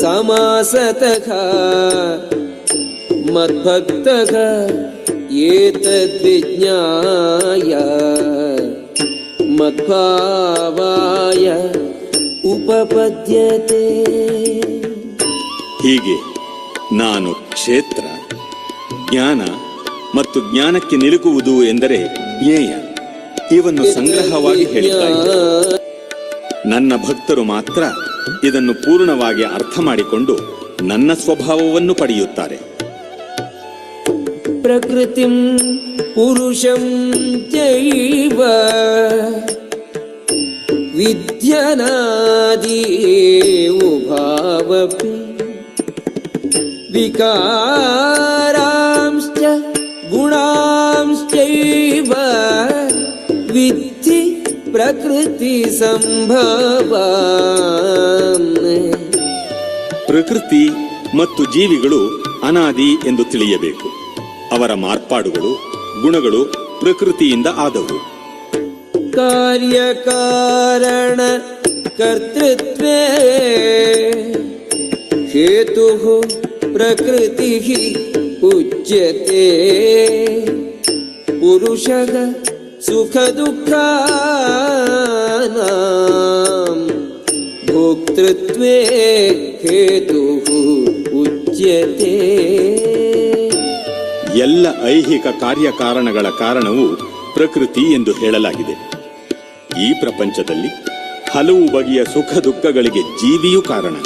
समासतः मद्भक्तः एतद्विज्ञाय ಮದ್ಭಾವಾಯ ಉಪಪದ್ಯತೆ. ಹೀಗೆ ನಾನು ಕ್ಷೇತ್ರ, ಜ್ಞಾನ ಮತ್ತು ಜ್ಞಾನಕ್ಕೆ ನಿಲುಕುವುದು ಎಂದರೆ ಜ್ಞೇಯ ಇವನ್ನು ಸಂಗ್ರಹವಾಗಿ ಹೇಳಿದ್ದಾರೆ. ನನ್ನ ಭಕ್ತರು ಮಾತ್ರ ಇದನ್ನು ಪೂರ್ಣವಾಗಿ ಅರ್ಥ ಮಾಡಿಕೊಂಡು ನನ್ನ ಸ್ವಭಾವವನ್ನು ಪಡೆಯುತ್ತಾರೆ. ಪ್ರಕೃತಿಂ ಪುರುಷಂ ಚೈವ ವಿದ್ಯನಾದಿ ಉಭಾವಪಿ ವಿಕಾರಾಂಶ್ಚ ಗುಣಾಂಶ್ಚೈವ ವಿದ್ಧಿ ಪ್ರಕೃತಿ ಸಂಭವಾನ್. ಪ್ರಕೃತಿ ಮತ್ತು ಜೀವಿಗಳು ಅನಾದಿ ಎಂದು ತಿಳಿಯಬೇಕು. ಅವರ ಮಾರ್ಪಾಡುಗಳು, ಗುಣಗಳು ಪ್ರಕೃತಿಯಿಂದ ಆದವು. ಕಾರ್ಯಕಾರಣ ಕರ್ತೃತ್ವೇ ಹೇತುಃ ಪ್ರಕೃತಿಃ ಉಚ್ಯತೆ. ಪುರುಷಃ ಸುಖ ದುಃಖಾನಾಂ ಭೋಕ್ತೃತ್ವೇ ಹೇತುಃ ಉಚ್ಯತೆ. ಎಲ್ಲ ಐಹಿಕ ಕಾರ್ಯಕಾರಣಗಳ ಕಾರಣವು ಪ್ರಕೃತಿ ಎಂದು ಹೇಳಲಾಗಿದೆ. ಈ ಪ್ರಪಂಚದಲ್ಲಿ ಹಲವು ಬಗೆಯ ಸುಖ ದುಃಖಗಳಿಗೆ ಜೀವಿಯೂ ಕಾರಣ.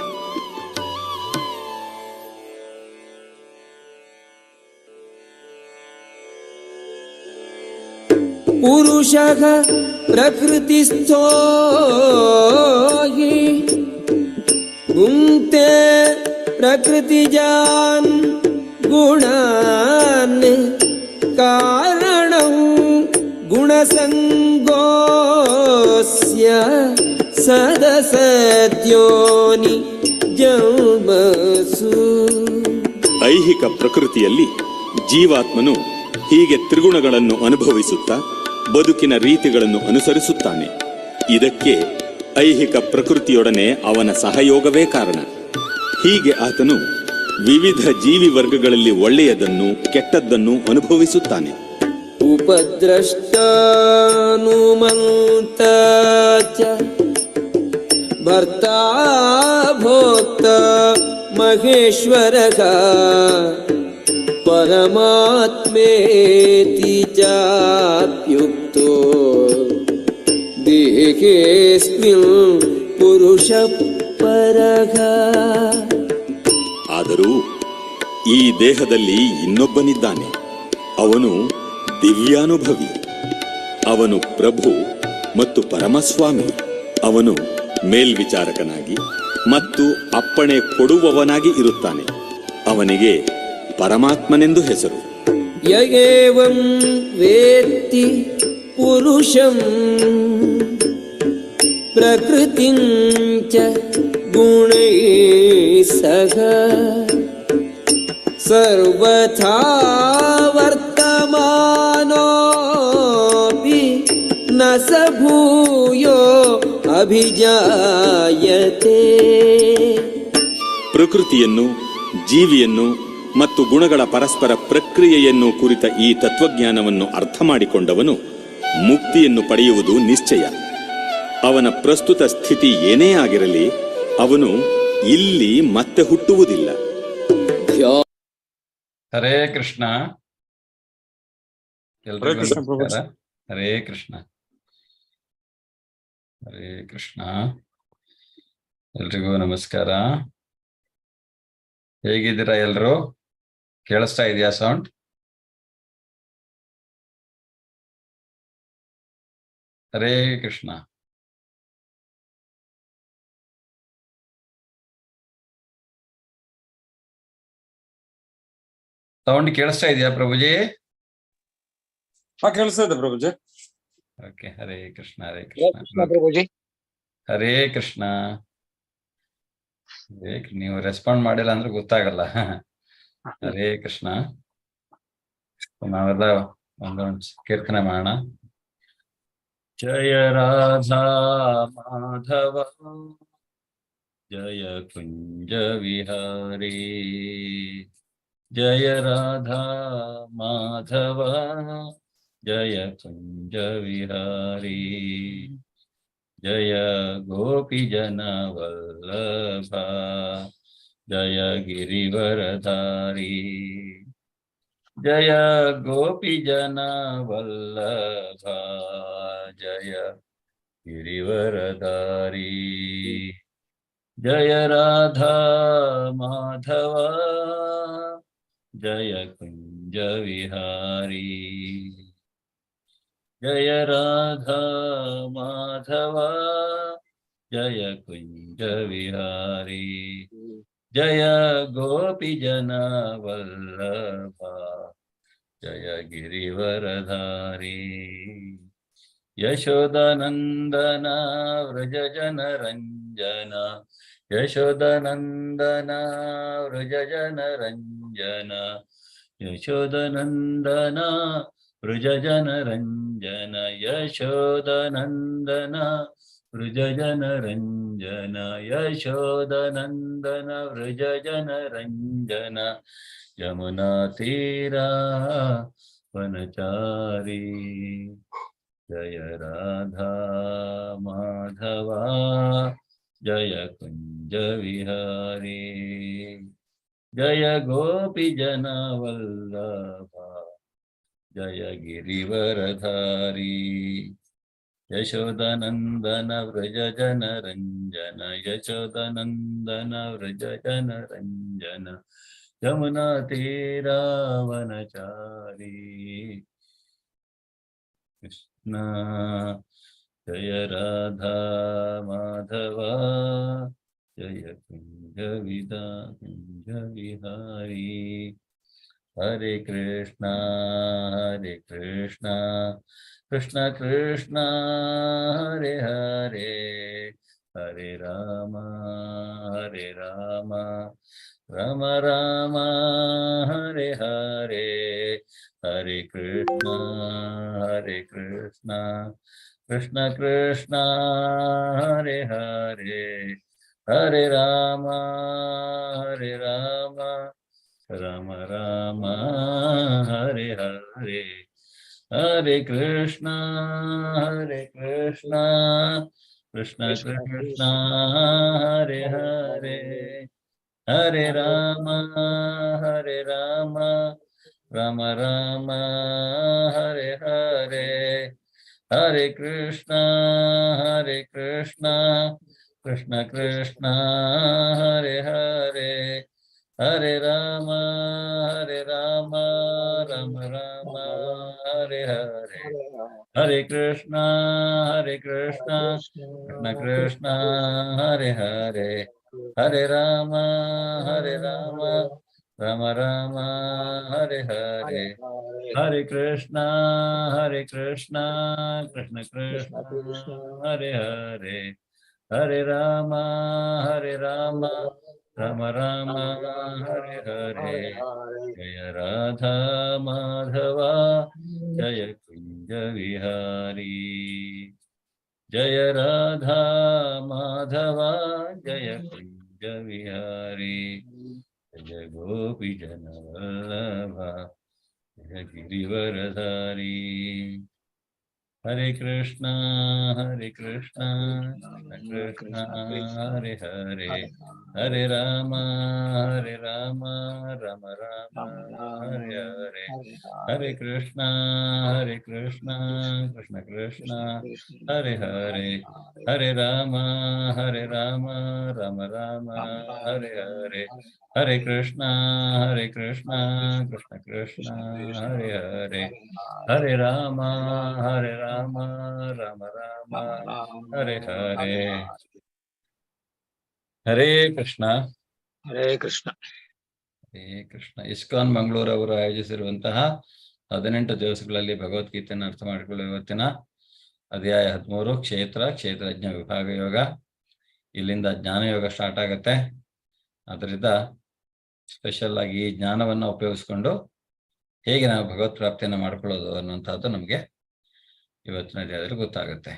ಪುರುಷಃ ಪ್ರಕೃತಿಸ್ಥೋ ಹಿ ಭುಂಕ್ತೆ ಪ್ರಕೃತಿಜಾನ್ ಗುಣಾನ್ ಕಾರಣಂ ಗುಣಸಂಗೋಸ್ಯ ಸದಸದ್ಯೋನಿ ಜನ್ಮಸು. ಐಹಿಕ ಪ್ರಕೃತಿಯಲ್ಲಿ ಜೀವಾತ್ಮನು ಹೀಗೆ ತ್ರಿಗುಣಗಳನ್ನು ಅನುಭವಿಸುತ್ತಾ ಬದುಕಿನ ರೀತಿಗಳನ್ನು ಅನುಸರಿಸುತ್ತಾನೆ. ಇದಕ್ಕೆ ಐಹಿಕ ಪ್ರಕೃತಿಯೊಡನೆ ಅವನ ಸಹಯೋಗವೇ ಕಾರಣ. ಹೀಗೆ ಆತನು ವಿವಿಧ ಜೀವಿ ವರ್ಗಗಳಲ್ಲಿ ಒಳ್ಳೆಯದನ್ನು ಕೆಟ್ಟದ್ದನ್ನು ಅನುಭವಿಸುತ್ತಾನೆ. ಉಪದ್ರಷ್ಟಾನುಮಂತ ಭರ್ತಾ ಭೋಕ್ತ ಮಹೇಶ್ವರಃ ಪರಮಾತ್ಮೇತಿ ಚಾಪ್ಯುಕ್ತೋ ದೇಹೇಸ್ಮಿನ್ ಪುರುಷ ಪರಃ. ಆದರೂ ಈ ದೇಹದಲ್ಲಿ ಇನ್ನೊಬ್ಬನಿದ್ದಾನೆ. ಅವನು ದಿವ್ಯಾನುಭವಿ. ಅವನು ಪ್ರಭು ಮತ್ತು ಪರಮಸ್ವಾಮಿ. ಅವನು ಮೇಲ್ವಿಚಾರಕನಾಗಿ ಮತ್ತು ಅಪ್ಪಣೆ ಕೊಡುವವನಾಗಿ ಇರುತ್ತಾನೆ. ಅವನಿಗೆ ಪರಮಾತ್ಮನೆಂದು ಹೆಸರು. ಯಯೇವಂ ವೇತ್ತಿ ಪುರುಷಂ ಪ್ರಕೃತಿಂ ಚ ಗುಣೈಃ ಸಹ ಸರ್ವಥಾ ವರ್ತಮಾನೋಪಿ ನ ಸ ಭೂಯೋ ಅಭಿಜಾಯತೆ. ಪ್ರಕೃತಿಯನ್ನು, ಜೀವಿಯನ್ನು ಮತ್ತು ಗುಣಗಳ ಪರಸ್ಪರ ಪ್ರಕ್ರಿಯೆಯನ್ನು ಕುರಿತ ಈ ತತ್ವಜ್ಞಾನವನ್ನು ಅರ್ಥ ಮಾಡಿಕೊಂಡವನು ಮುಕ್ತಿಯನ್ನು ಪಡೆಯುವುದು ನಿಶ್ಚಯ. ಅವನ ಪ್ರಸ್ತುತ ಸ್ಥಿತಿ ಏನೇ ಆಗಿರಲಿ, ಅವನು ಇಲ್ಲಿ ಮತ್ತೆ ಹುಟ್ಟುವುದಿಲ್ಲ. ಹರೇ ಕೃಷ್ಣ. ಹರೇ ಕೃಷ್ಣ. ಹರೇ ಕೃಷ್ಣ. ಎಲ್ರಿಗೂ ನಮಸ್ಕಾರ. ಹೇಗಿದ್ದೀರಾ ಎಲ್ರು? ಕೇಳಿಸ್ತಾ ಇದೆಯಾ ಸೌಂಡ್? ಹರೇ ಕೃಷ್ಣ. ಸೌಂಡ್ ಕೇಳಿಸ್ತಾ ಇದೆಯಾ ಪ್ರಭುಜಿ? ಕೇಳಿಸ್ತಾ ಇದೆ ಪ್ರಭುಜಿ. ಓಕೆ. ಹರೇ ಕೃಷ್ಣ. ಹರೇ ಕೃಷ್ಣ ಪ್ರಭುಜಿ. ಹರೇ ಕೃಷ್ಣ. ನೀವು ರೆಸ್ಪಾಂಡ್ ಮಾಡಿಲ್ಲ ಅಂದ್ರೆ ಗೊತ್ತಾಗಲ್ಲ. ಹರೇ ಕೃಷ್ಣ. ನಾವೆಲ್ಲ ಒಂದೊಂದು ಕೀರ್ತನೆ ಮಾಡೋಣ. ಜಯ ರಾಧಾ ಮಾಧವ जय कुंज विहारी जय राधा माधव जय कुंज विहारी जय गोपी जन वल्लभा जय गिरिवरधारी जय गोपी जन वल्लभा जय गिरिवरधारी जय राधा माधव जय कुंज विहारी जय राधा माधव जय कुंज विहारी जय गोपी जन वल्लभा जय गिरिवरधारी यशोदनंदन व्रज जन रंजन यशोदनंदन व्रज जन रंजन यशोदनंदन व्रज जन रंजन यशोदनंदन व्रज जन रंजन यशोदनंदन व्रज जन रंजन यमुना तीरा वनचारी जय राधा माधवा जय कुंज विहारी जय गोपी जन वल्लभा जय गिरिवरधारी यशोदनंदन व्रज जन रंजन यशोदनंदन व्रज जन रंजन यमुना तीरा वनचारी कृष्ण जय राधा माधवा जय कुंज विहारी हरे कृष्णा कृष्ण कृष्ण हरे हरे हरे राम राम राम हरे हरे हरे कृष्ण कृष्ण कृष्ण हरे हरे हरे राम राम राम हरे हरे हरे कृष्ण कृष्ण कृष्ण हरे हरे हरे राम राम राम हरे हरे हरे कृष्ण कृष्ण कृष्ण हरे हरे हरे राम राम राम हरे हरे हरे कृष्ण कृष्ण कृष्ण हरे हरे हरे राम राम राम हरे हरे हरे कृष्ण कृष्ण कृष्ण हरे हरे हरे राम राम राम हरे हरे जय राधा माधवा जय कुंज विहारी जय राधा माधवा जय कुंज विहारी जय गोपी जन वल्लभा जय गिरिवरधारी हरे कृष्णा कृष्ण कृष्ण हरे हरे हरे राम राम राम हरे हरे हरे कृष्णा कृष्ण कृष्ण हरे हरे हरे राम राम राम हरे हरे हरे कृष्णा कृष्ण कृष्ण हरे हरे हरे राम राम राम हरे हरे हरे कृष्ण ಹರೇ ಕೃಷ್ಣ. ಹರೇ ಕೃಷ್ಣ. ಇಸ್ಕಾನ್ ಮಂಗಳೂರು ಅವರು ಆಯೋಜಿಸಿರುವಂತಹ 18 ದಿವಸಗಳಲ್ಲಿ ಭಗವದ್ಗೀತೆಯನ್ನು ಅರ್ಥ ಮಾಡಿಕೊಳ್ಳುವ ಇವತ್ತಿನ ಅಧ್ಯಾಯ 13 ಕ್ಷೇತ್ರಜ್ಞ ವಿಭಾಗ ಯೋಗ. ಇಲ್ಲಿಂದ ಜ್ಞಾನ ಯೋಗ ಸ್ಟಾರ್ಟ್ ಆಗತ್ತೆ. ಅದರಿಂದ ಸ್ಪೆಷಲ್ ಆಗಿ ಈ ಜ್ಞಾನವನ್ನು ಉಪಯೋಗಿಸ್ಕೊಂಡು ಹೇಗೆ ನಾವು ಭಗವತ್ ಪ್ರಾಪ್ತಿಯನ್ನು ಮಾಡ್ಕೊಳ್ಳೋದು ಅನ್ನುವಂಥದ್ದು ನಮಗೆ ಇವತ್ತಿನ ಅಧ್ಯಾಯದಲ್ಲಿ ಗೊತ್ತಾಗುತ್ತೆ.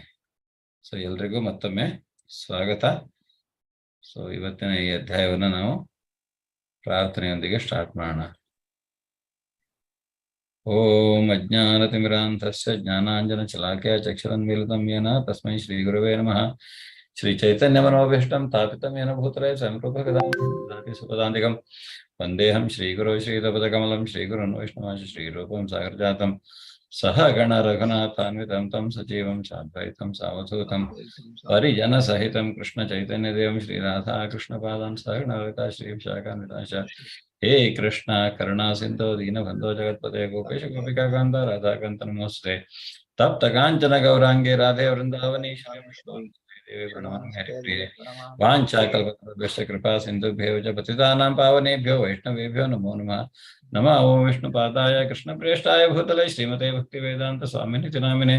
ಸೊ ಎಲ್ರಿಗೂ ಮತ್ತೊಮ್ಮೆ ಸ್ವಾಗತ. ಸೊ ಇವತ್ತಿನ ಈ ಅಧ್ಯಾಯವನ್ನು ನಾವು ಪ್ರಾರ್ಥನೆಯೊಂದಿಗೆ ಸ್ಟಾರ್ಟ್ ಮಾಡೋಣ. ಓಂ ಅಜ್ಞಾನತಿಮಿರಾಂಧಸ್ಯ ಜ್ಞಾನಾಂಜನಶಲಾಕಯ ಚಕ್ಷುರುನ್ಮೀಲಿತಂ ಯೇನ ತಸ್ಮೈ ಶ್ರೀಗುರವೇ ನಮಃ. ಶ್ರೀಚೈತನ್ಯಮನೋಭೀಷ್ಟಂ ಸ್ಥಾಪಿತಂ ಯೇನ ಭೂತಲೆ ಸ್ವಯಂರೂಪಕದಾತಿ ಸುಪದಾಂತಿಕಂ ವಂದೇಹಂ ಶ್ರೀಗುರೋ ಶ್ರೀಧಪದಕಮಲಂ ಶ್ರೀಗುರುನ್ ವೈಷ್ಣವಾಂಶ ಶ್ರೀರೂಪಂ ಸಾಗರಜಾತಂ ಸಹ ಗಣ ರಘುನಾಥಾನ್ವಿತಂ ತಂ ಸಜೀವಂ ಸಾದ್ವೈತಂ ಸಾವಧೂತಂ ಪರಿಜನ ಸಹಿತಂ ಕೃಷ್ಣ ಚೈತನ್ಯ ದೇವಂ ಶ್ರೀರಾಧಾ ಕೃಷ್ಣ ಪಾದಾನ್ ಸಹಗಣ ಲಲಿತಾ ಶ್ರೀ ವಿಶಾಖಾನ್ವಿತಾಂಶ. ಹೇ ಕೃಷ್ಣ ಕರುಣಾ ಸಿಂಧೋ ದೀನಬಂಧೋ ಜಗತ್ಪತೆ ಗೋಪೇಶ ಗೋಪಿಕಾಕಾಂತ ರಾಧಾಕಾಂತ ನಮೋಸ್ತೆ. ತಪ್ತ ಕಾಂಚನ ಗೌರಾಂಗೆ ರಾಧೆ ವೃಂದಾವನೇಶ್ವರಿ ದೇವಿ ಪ್ರಣಮಾಮಿ ಹರಿಪ್ರಿಯೆ. ವಾಂಛಾಕಲ್ಪತರುಭ್ಯಶ್ಚ ಕೃಪಾ ಸಿಂಧುಭ್ಯೋ ಚ ಪತಿತಾನಾಂ ಪಾವನೇಭ್ಯೋ ವೈಷ್ಣವೇಭ್ಯೋ ನಮೋ ನಮಃ. ನಮಃ ಓಂ ವಿಷ್ಣುಪಾದಾಯ ಕೃಷ್ಣಪ್ರೇಷ್ಠಾಯ ಭೂತಲೆ ಶ್ರೀಮತೆ ಭಕ್ತಿವೇದಾಂತ ಸ್ವಾಮಿನಿತಿ ನಾಮಿನೆ.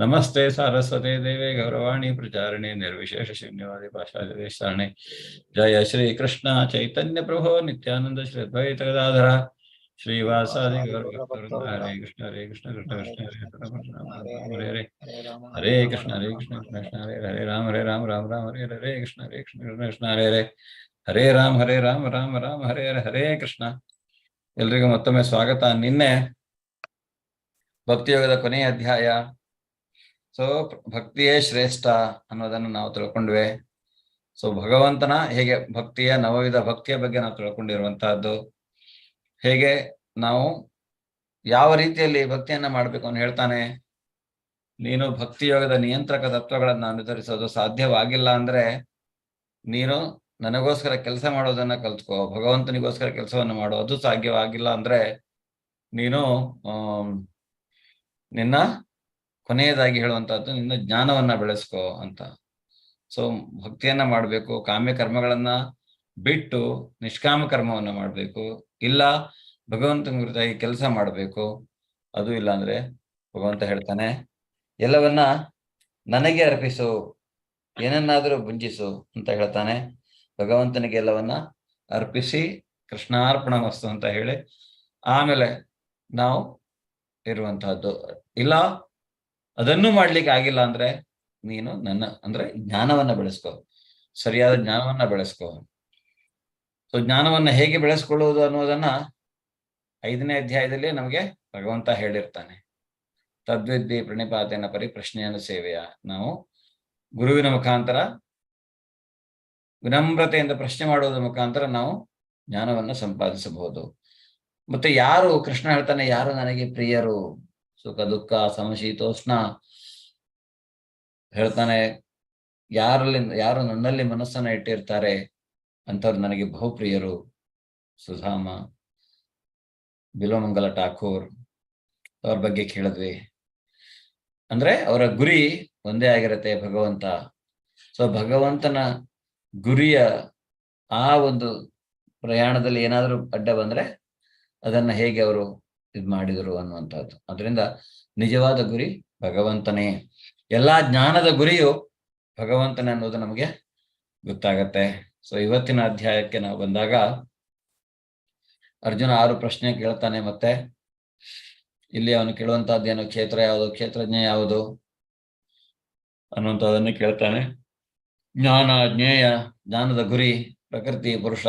ನಮಸ್ತೆ ಸಾರಸ್ವತೆ ದೇವೆ ಗೌರವಾಣಿ ಪ್ರಚಾರಿಣೆ ನಿರ್ವಿಶೇಷ ಶೂನ್ಯವಾದಿ ಪಾಶಾಚಾರ್ಯೇ. ಜಯ ಶ್ರೀ ಕೃಷ್ಣ ಚೈತನ್ಯ ಪ್ರಭೋ ನಿತ್ಯಾನಂದ ಶ್ರೀ ಅದ್ವೈತ ಗದಾಧರ ಶ್ರೀವಾಸಾದಿ ಗೌರಭಕ್ತವೃಂದ. ಹರೇ ಕೃಷ್ಣ ಕೃಷ್ಣ ಕೃಷ್ಣ ಹರೇ ಹರೇ ಹರೇ ಕೃಷ್ಣ ಕೃಷ್ಣ ಕೃಷ್ಣ ಹರೇ ಹರೇ ರಾಮ ರಾಮ ರಾಮ ಹರೇ ಹರೇ ಕೃಷ್ಣ ಕೃಷ್ಣ ಕೃಷ್ಣ ಹರೇ ಹರೇ ಹರೇ ರಾಮ ರಾಮ ರಾಮ ಹರೇ ಹರೇ ಕೃಷ್ಣ. ಎಲ್ರಿಗೂ ಮತ್ತೊಮ್ಮೆ ಸ್ವಾಗತ. ನಿನ್ನೆ ಭಕ್ತಿಯೋಗದ ಕೊನೆಯ ಅಧ್ಯಾಯ. ಸೊ ಭಕ್ತಿಯೇ ಶ್ರೇಷ್ಠ ಅನ್ನೋದನ್ನು ನಾವು ತಿಳ್ಕೊಂಡ್ವಿ. ಸೊ ಭಗವಂತನ ಹೇಗೆ ಭಕ್ತಿಯ ನವವಿಧ ಭಕ್ತಿಯ ಬಗ್ಗೆ ನಾವು ತಿಳ್ಕೊಂಡಿರುವಂತಹದ್ದು, ಹೇಗೆ ನಾವು ಯಾವ ರೀತಿಯಲ್ಲಿ ಭಕ್ತಿಯನ್ನ ಮಾಡ್ಬೇಕು ಅಂತ ಹೇಳ್ತಾನೆ. ನೀನು ಭಕ್ತಿಯೋಗದ ನಿಯಂತ್ರಕ ತತ್ವಗಳನ್ನು ಅನುಸರಿಸೋದು ಸಾಧ್ಯವಾಗಿಲ್ಲ ಅಂದ್ರೆ ನೀನು ನನಗೋಸ್ಕರ ಕೆಲಸ ಮಾಡೋದನ್ನ ಕಲ್ತ್ಕೋ, ಭಗವಂತನಿಗೋಸ್ಕರ ಕೆಲಸವನ್ನು ಮಾಡೋ, ಅದು ಸಾಧ್ಯವಾಗಿಲ್ಲ ಅಂದ್ರೆ ನೀನು ನಿನ್ನ ಕೊನೆಯದಾಗಿ ಹೇಳುವಂತಹದ್ದು ನಿನ್ನ ಜ್ಞಾನವನ್ನ ಬೆಳೆಸ್ಕೋ ಅಂತ. ಸೊ ಭಕ್ತಿಯನ್ನ ಮಾಡಬೇಕು, ಕಾಮ್ಯ ಕರ್ಮಗಳನ್ನ ಬಿಟ್ಟು ನಿಷ್ಕಾಮ ಕರ್ಮವನ್ನ ಮಾಡಬೇಕು, ಇಲ್ಲ ಭಗವಂತನ ಕುರಿತಾಗಿ ಕೆಲಸ ಮಾಡಬೇಕು. ಅದು ಇಲ್ಲ ಅಂದ್ರೆ ಭಗವಂತ ಹೇಳ್ತಾನೆ ಎಲ್ಲವನ್ನ ನನಗೆ ಅರ್ಪಿಸು, ಏನನ್ನಾದರೂ ಭುಂಜಿಸು ಅಂತ ಹೇಳ್ತಾನೆ. ಭಗವಂತನಿಗೆ ಎಲ್ಲವನ್ನ ಅರ್ಪಿಸಿ ಕೃಷ್ಣಾರ್ಪಣ ವಸ್ತು ಅಂತ ಹೇಳಿ ಆಮೇಲೆ ನಾವು ಇರುವಂತಹದ್ದು. ಇಲ್ಲ ಅದನ್ನು ಮಾಡ್ಲಿಕ್ಕೆ ಆಗಿಲ್ಲ ಅಂದ್ರೆ ನೀನು ನನ್ನ ಅಂದ್ರೆ ಜ್ಞಾನವನ್ನ ಬೆಳೆಸ್ಕೋ, ಸರಿಯಾದ ಜ್ಞಾನವನ್ನ ಬೆಳೆಸ್ಕೋ. ಸೊ ಜ್ಞಾನವನ್ನ ಹೇಗೆ ಬೆಳೆಸ್ಕೊಳ್ಳುವುದು ಅನ್ನೋದನ್ನ 5ನೇ ಅಧ್ಯಾಯದಲ್ಲಿ ನಮಗೆ ಭಗವಂತ ಹೇಳಿರ್ತಾನೆ. ತದ್ವಿದ್ಯೆ ಪ್ರಣಿಪಾತೇನ ಪರಿಪ್ರಶ್ನೆಯನ್ನು ಸೇವೆಯ. ನಾವು ಗುರುವಿನ ಮುಖಾಂತರ ವಿನಮ್ರತೆಯಿಂದ ಪ್ರಶ್ನೆ ಮಾಡುವುದರ ಮುಖಾಂತರ ನಾವು ಜ್ಞಾನವನ್ನು ಸಂಪಾದಿಸಬಹುದು. ಮತ್ತೆ ಯಾರು ಕೃಷ್ಣ ಹೇಳ್ತಾನೆ, ಯಾರು ನನಗೆ ಪ್ರಿಯರು, ಸುಖ ದುಃಖ ಸಮಶೀತೋಷ್ಣ ಹೇಳ್ತಾನೆ. ಯಾರು ನನ್ನಲ್ಲಿ ಮನಸ್ಸನ್ನ ಇಟ್ಟಿರ್ತಾರೆ ಅಂಥವ್ರು ನನಗೆ ಬಹುಪ್ರಿಯರು. ಸುಧಾಮ, ಬಿಲ್ವಮಂಗಲ ಠಾಕೂರ್ ಅವ್ರ ಬಗ್ಗೆ ಕೇಳಿದ್ವಿ. ಅಂದ್ರೆ ಅವರ ಗುರಿ ಒಂದೇ ಆಗಿರತ್ತೆ, ಭಗವಂತ. ಸೊ ಭಗವಂತನ ಗುರಿಯ ಆ ಒಂದು ಪ್ರಯಾಣದಲ್ಲಿ ಏನಾದರೂ ಅಡ್ಡ ಬಂದ್ರೆ ಅದನ್ನ ಹೇಗೆ ಅವರು ಇದು ಮಾಡಿದರು ಅನ್ನುವಂಥದ್ದು. ಅದರಿಂದ ನಿಜವಾದ ಗುರಿ ಭಗವಂತನೇ. ಎಲ್ಲಾ ಜ್ಞಾನದ ಗುರಿಯು ಭಗವಂತನೇ ಅನ್ನೋದು ನಮಗೆ ಗೊತ್ತಾಗತ್ತೆ. ಸೊ ಇವತ್ತಿನ ಅಧ್ಯಾಯಕ್ಕೆ ನಾವು ಬಂದಾಗ ಅರ್ಜುನ 6 ಪ್ರಶ್ನೆ ಕೇಳ್ತಾನೆ. ಮತ್ತೆ ಇಲ್ಲಿ ಅವನು ಕೇಳುವಂತಹದ್ದೇನು, ಕ್ಷೇತ್ರ ಯಾವುದು, ಕ್ಷೇತ್ರಜ್ಞ ಯಾವುದು ಅನ್ನುವಂಥದ್ದನ್ನು ಕೇಳ್ತಾನೆ. ಜ್ಞಾನ, ಜ್ಞೇಯ, ಜ್ಞಾನದ ಗುರಿ, ಪ್ರಕೃತಿ, ಪುರುಷ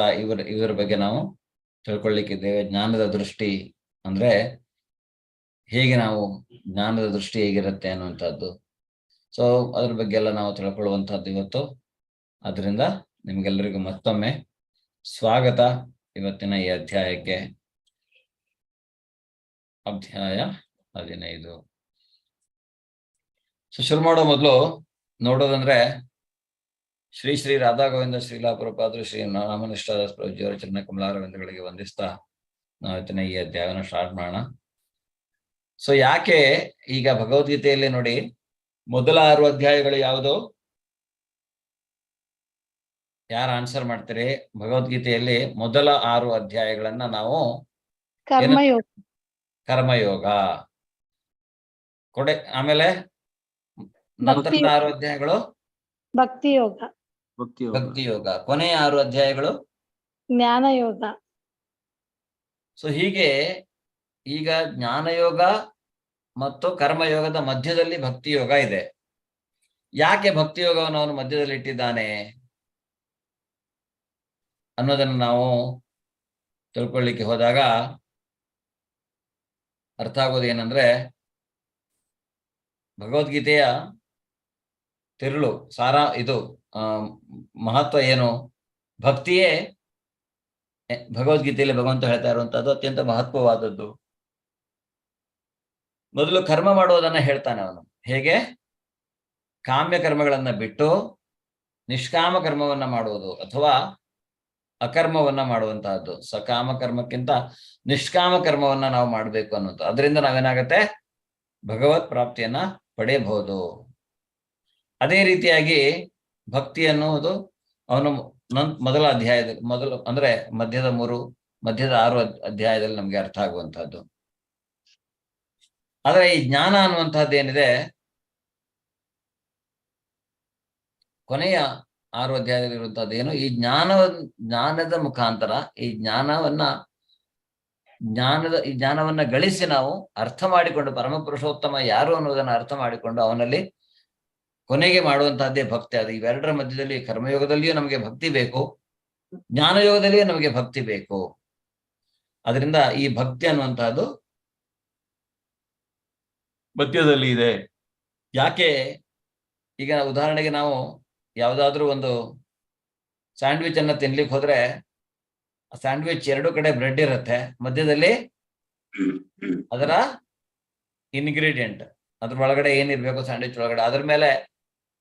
ಇವರ ಬಗ್ಗೆ ನಾವು ತಿಳ್ಕೊಳ್ಳಿಕ್ಕಿದ್ದೇವೆ. ಜ್ಞಾನದ ದೃಷ್ಟಿ ಅಂದ್ರೆ ಹೇಗೆ ನಾವು ಜ್ಞಾನದ ದೃಷ್ಟಿ ಹೇಗಿರುತ್ತೆ ಅನ್ನುವಂಥದ್ದು. ಸೊ ಅದ್ರ ಬಗ್ಗೆ ಎಲ್ಲ ನಾವು ತಿಳ್ಕೊಳ್ಳುವಂತಹದ್ದು ಇವತ್ತು. ಆದ್ರಿಂದ ನಿಮ್ಗೆಲ್ಲರಿಗೂ ಮತ್ತೊಮ್ಮೆ ಸ್ವಾಗತ ಇವತ್ತಿನ ಈ ಅಧ್ಯಾಯಕ್ಕೆ. ಅಧ್ಯಾಯ 15. ಸೊ ಶುರು ಮಾಡೋ ಮೊದಲು ನೋಡೋದಂದ್ರೆ ಶ್ರೀ ಶ್ರೀ ರಾಧಾ ಗೋವಿಂದ ಶ್ರೀಲಾ ಪ್ರಭುಪಾದರು ಶ್ರೀ ರಾಮನಿಷ್ಠದಾಸ್ ಪ್ರಭುಜಿಯವರ ಚರಣ ಕಮಲಾರವಿಂದಗಳಿಗೆ ವಂದಿಸ್ತಾ ನಾವು ಇವತ್ತಿನ ಈ ಅಧ್ಯಾಯವನ್ನು ಸ್ಟಾರ್ಟ್ ಮಾಡೋಣ. ಸೊ ಯಾಕೆ ಈಗ ಭಗವದ್ಗೀತೆಯಲ್ಲಿ ನೋಡಿ ಮೊದಲ 6 ಅಧ್ಯಾಯಗಳು ಯಾವುದು? ಯಾರು ಆನ್ಸರ್ ಮಾಡ್ತೀರಿ? ಭಗವದ್ಗೀತೆಯಲ್ಲಿ ಮೊದಲ 6 ಅಧ್ಯಾಯಗಳನ್ನ ನಾವು ಕರ್ಮಯೋಗ ಕೊಡೆ, ಆಮೇಲೆ ನಂತರದ 6 ಅಧ್ಯಾಯಗಳು ಭಕ್ತಿಯೋಗ, ಕೊನೆಯ 6 ಅಧ್ಯಾಯಗಳು ಜ್ಞಾನಯೋಗ. ಸೊ ಹೀಗೆ ಈಗ ಜ್ಞಾನಯೋಗ ಮತ್ತು ಕರ್ಮಯೋಗದ ಮಧ್ಯದಲ್ಲಿ ಭಕ್ತಿಯೋಗ ಇದೆ. ಯಾಕೆ ಭಕ್ತಿಯೋಗವನ್ನು ಅವನು ಮಧ್ಯದಲ್ಲಿ ಇಟ್ಟಿದ್ದಾನೆ? ಅನ್ನೋದನ್ನು ನಾವು ತಿಳ್ಕೊಳ್ಳಿಕ್ಕೆ ಹೋದಾಗ ಅರ್ಥ ಆಗೋದು ಏನಂದ್ರೆ, ಭಗವದ್ಗೀತೆಯ ತಿರುಳು ಸಾರ ಇದು ಮಹತ್ವ ಏನು? ಭಕ್ತಿಯೇ ಭಗವದ್ಗೀತೆಯಲ್ಲಿ ಭಗವಂತ ಹೇಳ್ತಾ ಇರುವಂತಹದ್ದು ಅತ್ಯಂತ ಮಹತ್ವವಾದದ್ದು. ಮೊದಲು ಕರ್ಮ ಮಾಡುವುದನ್ನ ಹೇಳ್ತಾನೆ ಅವನು. ಹೇಗೆ? ಕಾಮ್ಯ ಕರ್ಮಗಳನ್ನ ಬಿಟ್ಟು ನಿಷ್ಕಾಮ ಕರ್ಮವನ್ನ ಮಾಡುವುದು ಅಥವಾ ಅಕರ್ಮವನ್ನ ಮಾಡುವಂತಹದ್ದು. ಸಕಾಮ ಕರ್ಮಕ್ಕಿಂತ ನಿಷ್ಕಾಮ ಕರ್ಮವನ್ನ ನಾವು ಮಾಡಬೇಕು ಅನ್ನೋದು. ಅದರಿಂದ ನಾವೇನಾಗತ್ತೆ? ಭಗವತ್ ಪ್ರಾಪ್ತಿಯನ್ನ ಪಡೆಯಬಹುದು. ಅದೇ ರೀತಿಯಾಗಿ ಭಕ್ತಿ ಅನ್ನುವುದು ಅವನು ಮೊದಲ ಅಧ್ಯಾಯದಲ್ಲಿ ಅಂದ್ರೆ ಮಧ್ಯದ 6 ಅಧ್ಯಾಯದಲ್ಲಿ ನಮ್ಗೆ ಅರ್ಥ ಆಗುವಂತಹದ್ದು. ಆದ್ರೆ ಈ ಜ್ಞಾನ ಅನ್ನುವಂತಹದ್ದು ಏನಿದೆ, ಕೊನೆಯ 6 ಅಧ್ಯಾಯದಲ್ಲಿ ಇರುವಂತಹದ್ದು ಏನು? ಈ ಜ್ಞಾನದ ಮುಖಾಂತರ ಈ ಜ್ಞಾನವನ್ನ ಗಳಿಸಿ ನಾವು ಅರ್ಥ ಮಾಡಿಕೊಂಡು ಪರಮಪುರುಷೋತ್ತಮ ಯಾರು ಅನ್ನೋದನ್ನ ಅರ್ಥ ಮಾಡಿಕೊಂಡು ಅವನಲ್ಲಿ ಕೊನೆಗೆ ಮಾಡುವಂತಹದ್ದೇ ಭಕ್ತಿ. ಅದು ಇವೆರಡರ ಮಧ್ಯದಲ್ಲಿ ಕರ್ಮಯೋಗದಲ್ಲಿಯೂ ನಮಗೆ ಭಕ್ತಿ ಬೇಕು, ಜ್ಞಾನಯೋಗದಲ್ಲಿಯೂ ನಮಗೆ ಭಕ್ತಿ ಬೇಕು. ಅದರಿಂದ ಈ ಭಕ್ತಿ ಅನ್ನುವಂತಹದ್ದು ಮಧ್ಯದಲ್ಲಿ ಇದೆ. ಯಾಕೆ? ಈಗ ಉದಾಹರಣೆಗೆ ನಾವು ಯಾವುದಾದ್ರೂ ಒಂದು ಸ್ಯಾಂಡ್ವಿಚ್ ಅನ್ನ ತಿನ್ಲಿಕ್ಕೆ ಹೋದ್ರೆ ಆ ಸ್ಯಾಂಡ್ವಿಚ್ 2 ಕಡೆ ಬ್ರೆಡ್ ಇರುತ್ತೆ, ಮಧ್ಯದಲ್ಲಿ ಅದರ ಇನ್ಗ್ರೀಡಿಯೆಂಟ್, ಅದ್ರ ಒಳಗಡೆ ಏನಿರ್ಬೇಕು ಸ್ಯಾಂಡ್ವಿಚ್ ಒಳಗಡೆ, ಅದ್ರ ಮೇಲೆ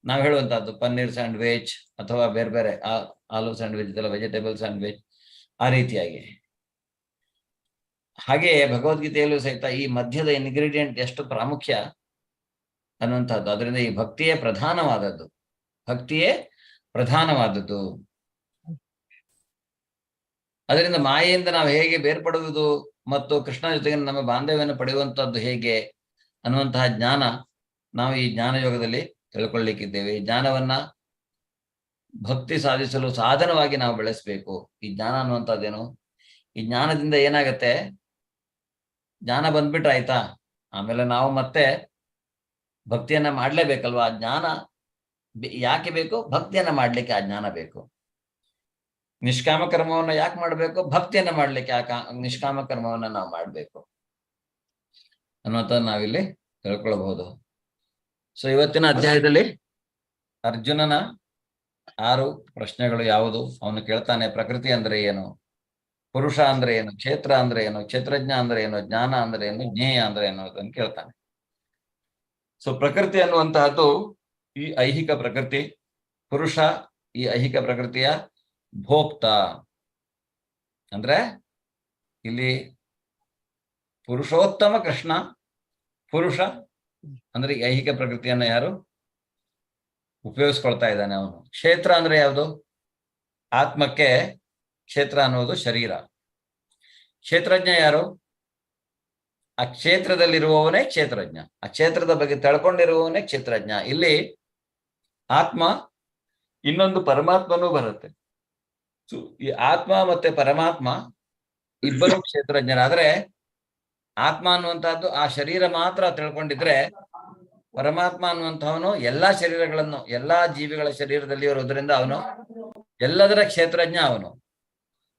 ನಾವು ಹೇಳುವಂತಹದ್ದು ಪನ್ನೀರ್ ಸ್ಯಾಂಡ್ವಿಚ್ ಅಥವಾ ಬೇರೆ ಬೇರೆ ಆಲೂ ಸ್ಯಾಂಡ್ವಿಚ್ ಇದೆಲ್ಲ ವೆಜಿಟೇಬಲ್ ಸ್ಯಾಂಡ್ವಿಚ್, ಆ ರೀತಿಯಾಗಿ. ಹಾಗೆಯೇ ಭಗವದ್ಗೀತೆಯಲ್ಲೂ ಸಹಿತ ಈ ಮಧ್ಯದ ಇನ್ಗ್ರೀಡಿಯೆಂಟ್ ಎಷ್ಟು ಪ್ರಾಮುಖ್ಯ ಅನ್ನುವಂಥದ್ದು. ಅದರಿಂದ ಈ ಭಕ್ತಿಯೇ ಪ್ರಧಾನವಾದದ್ದು. ಅದರಿಂದ ಮಾಯೆಯಿಂದ ನಾವು ಹೇಗೆ ಬೇರ್ಪಡುವುದು ಮತ್ತು ಕೃಷ್ಣ ಜೊತೆಗೆ ನಮ್ಮ ಬಾಂಧವ್ಯವನ್ನು ಪಡೆಯುವಂತಹದ್ದು ಹೇಗೆ ಅನ್ನುವಂತಹ ಜ್ಞಾನ ನಾವು ಈ ಜ್ಞಾನ ಯೋಗದಲ್ಲಿ ತಿಳ್ಕೊಳ್ಳಿಕ್ಕಿದ್ದೇವೆ. ಈ ಜ್ಞಾನವನ್ನ ಭಕ್ತಿ ಸಾಧಿಸಲು ಸಾಧನವಾಗಿ ನಾವು ಬೆಳೆಸಬೇಕು. ಈ ಜ್ಞಾನ ಅನ್ನುವಂಥದ್ದೇನು? ಈ ಜ್ಞಾನದಿಂದ ಏನಾಗತ್ತೆ? ಜ್ಞಾನ ಬಂದ್ಬಿಟ್ರಾಯ್ತಾ, ಆಮೇಲೆ ನಾವು ಮತ್ತೆ ಭಕ್ತಿಯನ್ನ ಮಾಡ್ಲೇಬೇಕಲ್ವಾ? ಆ ಜ್ಞಾನ ಯಾಕೆ ಬೇಕು? ಭಕ್ತಿಯನ್ನ ಮಾಡ್ಲಿಕ್ಕೆ ಆ ಜ್ಞಾನ ಬೇಕು. ನಿಷ್ಕಾಮ ಕರ್ಮವನ್ನ ಯಾಕೆ ಮಾಡ್ಬೇಕು? ಭಕ್ತಿಯನ್ನ ಮಾಡ್ಲಿಕ್ಕೆ ನಿಷ್ಕಾಮ ಕರ್ಮವನ್ನ ನಾವು ಮಾಡ್ಬೇಕು ಅನ್ನುವಂಥದ್ದು ನಾವಿಲ್ಲಿ ತಿಳ್ಕೊಳ್ಬಹುದು. ಸೊ ಇವತ್ತಿನ ಅಧ್ಯಾಯದಲ್ಲಿ ಅರ್ಜುನನ 6 ಪ್ರಶ್ನೆಗಳು ಯಾವುದು? ಅವನು ಕೇಳ್ತಾನೆ, ಪ್ರಕೃತಿ ಅಂದ್ರೆ ಏನು, ಪುರುಷ ಅಂದ್ರೆ ಏನು, ಕ್ಷೇತ್ರ ಅಂದ್ರೆ ಏನು, ಕ್ಷೇತ್ರಜ್ಞ ಅಂದ್ರೆ ಏನು, ಜ್ಞಾನ ಅಂದ್ರೆ ಏನು, ಜ್ಞೇಯ ಅಂದ್ರೆ ಏನು ಅದನ್ನು ಕೇಳ್ತಾನೆ. ಸೊ ಪ್ರಕೃತಿ ಅನ್ನುವಂತಹದ್ದು ಈ ಐಹಿಕ ಪ್ರಕೃತಿ. ಪುರುಷ ಈ ಐಹಿಕ ಪ್ರಕೃತಿಯ ಭೋಕ್ತ. ಅಂದ್ರೆ ಇಲ್ಲಿ ಪುರುಷೋತ್ತಮ ಕೃಷ್ಣ ಪುರುಷ ಅಂದ್ರೆ ಈ ಐಹಿಕ ಪ್ರಕೃತಿಯನ್ನ ಯಾರು ಉಪಯೋಗಿಸ್ಕೊಳ್ತಾ ಇದ್ದಾನೆ ಅವನು. ಕ್ಷೇತ್ರ ಅಂದ್ರೆ ಯಾವುದು? ಆತ್ಮಕ್ಕೆ ಕ್ಷೇತ್ರ ಅನ್ನೋದು ಶರೀರ. ಕ್ಷೇತ್ರಜ್ಞ ಯಾರು? ಆ ಕ್ಷೇತ್ರದಲ್ಲಿರುವವನೇ ಕ್ಷೇತ್ರಜ್ಞ. ಆ ಕ್ಷೇತ್ರದ ಬಗ್ಗೆ ತಿಳ್ಕೊಂಡಿರುವವನೇ ಕ್ಷೇತ್ರಜ್ಞ. ಇಲ್ಲಿ ಆತ್ಮ ಇನ್ನೊಂದು ಪರಮಾತ್ಮನೂ ಬರುತ್ತೆ. ಈ ಆತ್ಮ ಮತ್ತೆ ಪರಮಾತ್ಮ ಇಬ್ಬರು ಕ್ಷೇತ್ರಜ್ಞರಾದ್ರೆ, ಆತ್ಮ ಅನ್ನುವಂತಹದ್ದು ಆ ಶರೀರ ಮಾತ್ರ ತಿಳ್ಕೊಂಡಿದ್ರೆ, ಪರಮಾತ್ಮ ಅನ್ನುವಂಥವನು ಎಲ್ಲಾ ಶರೀರಗಳನ್ನು, ಎಲ್ಲಾ ಜೀವಿಗಳ ಶರೀರದಲ್ಲಿ ಇರೋದ್ರಿಂದ ಅವನು ಎಲ್ಲದರ ಕ್ಷೇತ್ರಜ್ಞ ಅವನು.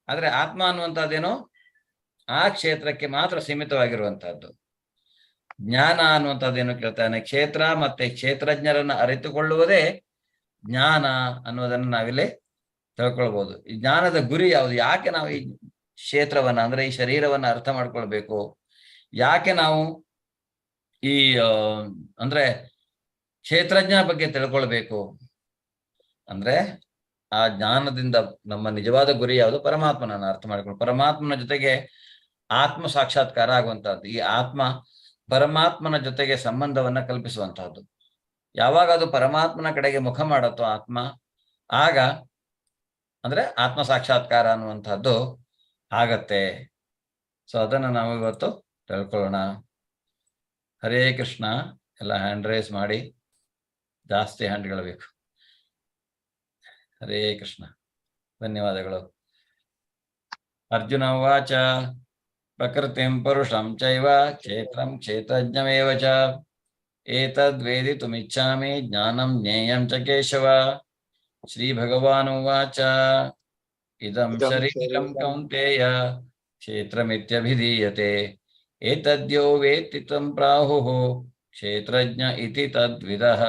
ಆದ್ರೆ ಆತ್ಮ ಅನ್ನುವಂಥದ್ದೇನು? ಆ ಕ್ಷೇತ್ರಕ್ಕೆ ಮಾತ್ರ ಸೀಮಿತವಾಗಿರುವಂತಹದ್ದು. ಜ್ಞಾನ ಅನ್ನುವಂಥದ್ದೇನು ಕೇಳ್ತಾನೆ? ಕ್ಷೇತ್ರ ಮತ್ತೆ ಕ್ಷೇತ್ರಜ್ಞರನ್ನ ಅರಿತುಕೊಳ್ಳುವುದೇ ಜ್ಞಾನ ಅನ್ನೋದನ್ನ ನಾವಿಲ್ಲಿ ತಿಳ್ಕೊಳ್ಬಹುದು. ಈ ಜ್ಞಾನದ ಗುರಿ ಯಾವುದು? ಯಾಕೆ ನಾವು ಈ ಕ್ಷೇತ್ರವನ್ನ ಅಂದ್ರೆ ಈ ಶರೀರವನ್ನ ಅರ್ಥ ಮಾಡ್ಕೊಳ್ಬೇಕು? ಯಾಕೆ ನಾವು ಈ ಅಂದ್ರೆ ಕ್ಷೇತ್ರಜ್ಞ ಬಗ್ಗೆ ತಿಳ್ಕೊಳ್ಬೇಕು ಅಂದ್ರೆ, ಆ ಜ್ಞಾನದಿಂದ ನಮ್ಮ ನಿಜವಾದ ಗುರಿ ಯಾವುದು? ಪರಮಾತ್ಮನನ್ನ ಅರ್ಥ ಮಾಡಿಕೊಂಡು ಪರಮಾತ್ಮನ ಜೊತೆಗೆ ಆತ್ಮ ಸಾಕ್ಷಾತ್ಕಾರ ಆಗುವಂತಹದ್ದು. ಈ ಆತ್ಮ ಪರಮಾತ್ಮನ ಜೊತೆಗೆ ಸಂಬಂಧವನ್ನ ಕಲ್ಪಿಸುವಂತಹದ್ದು. ಯಾವಾಗ ಅದು ಪರಮಾತ್ಮನ ಕಡೆಗೆ ಮುಖ ಮಾಡತ್ತೋ ಆತ್ಮ, ಆಗ ಅಂದ್ರೆ ಆತ್ಮ ಸಾಕ್ಷಾತ್ಕಾರ ಅನ್ನುವಂಥದ್ದು ಆಗತ್ತೆ. ಸೊ ಅದನ್ನು ನಾವು ಇವತ್ತು ತಿಳ್ಕೊಳ್ಳೋಣ. ಹರೇ ಕೃಷ್ಣ. ಎಲ್ಲ ಹ್ಯಾಂಡ್ ರೈಸ್ ಮಾಡಿ, ಜಾಸ್ತಿ ಹ್ಯಾಂಡ್ಗಳು ಬೇಕು. ಹರೇ ಕೃಷ್ಣ. ಧನ್ಯವಾದಗಳು. ಅರ್ಜುನ ಉವಾಚ ಪ್ರಕೃತಿಂ ಪುರುಷಂ ಚೈವ ಕ್ಷೇತ್ರಂ ಕ್ಷೇತ್ರಜ್ಞಮೇವ ಚ ಏತದ್ವೇದಿತುಮಿಚ್ಛಾಮಿ ಜ್ಞಾನಂ ಜ್ಞೇಯಂ ಚ ಕೇಶವ. ಶ್ರೀ ಭಗವಾನುವಾಚ ಇದಂ ಇದಂ ಶರೀರಂ ಶರೀರಂ ಕೌಂತೆಯ ಕ್ಷೇತ್ರಮಿತ್ಯಭಿಧೀಯತೆ ಏತದ್ಯೋ ವೇತ್ತಿ तं ಪ್ರಾಹುಃ ಕ್ಷೇತ್ರಜ್ಞ ಇತಿ ತದ್ವಿದಃ.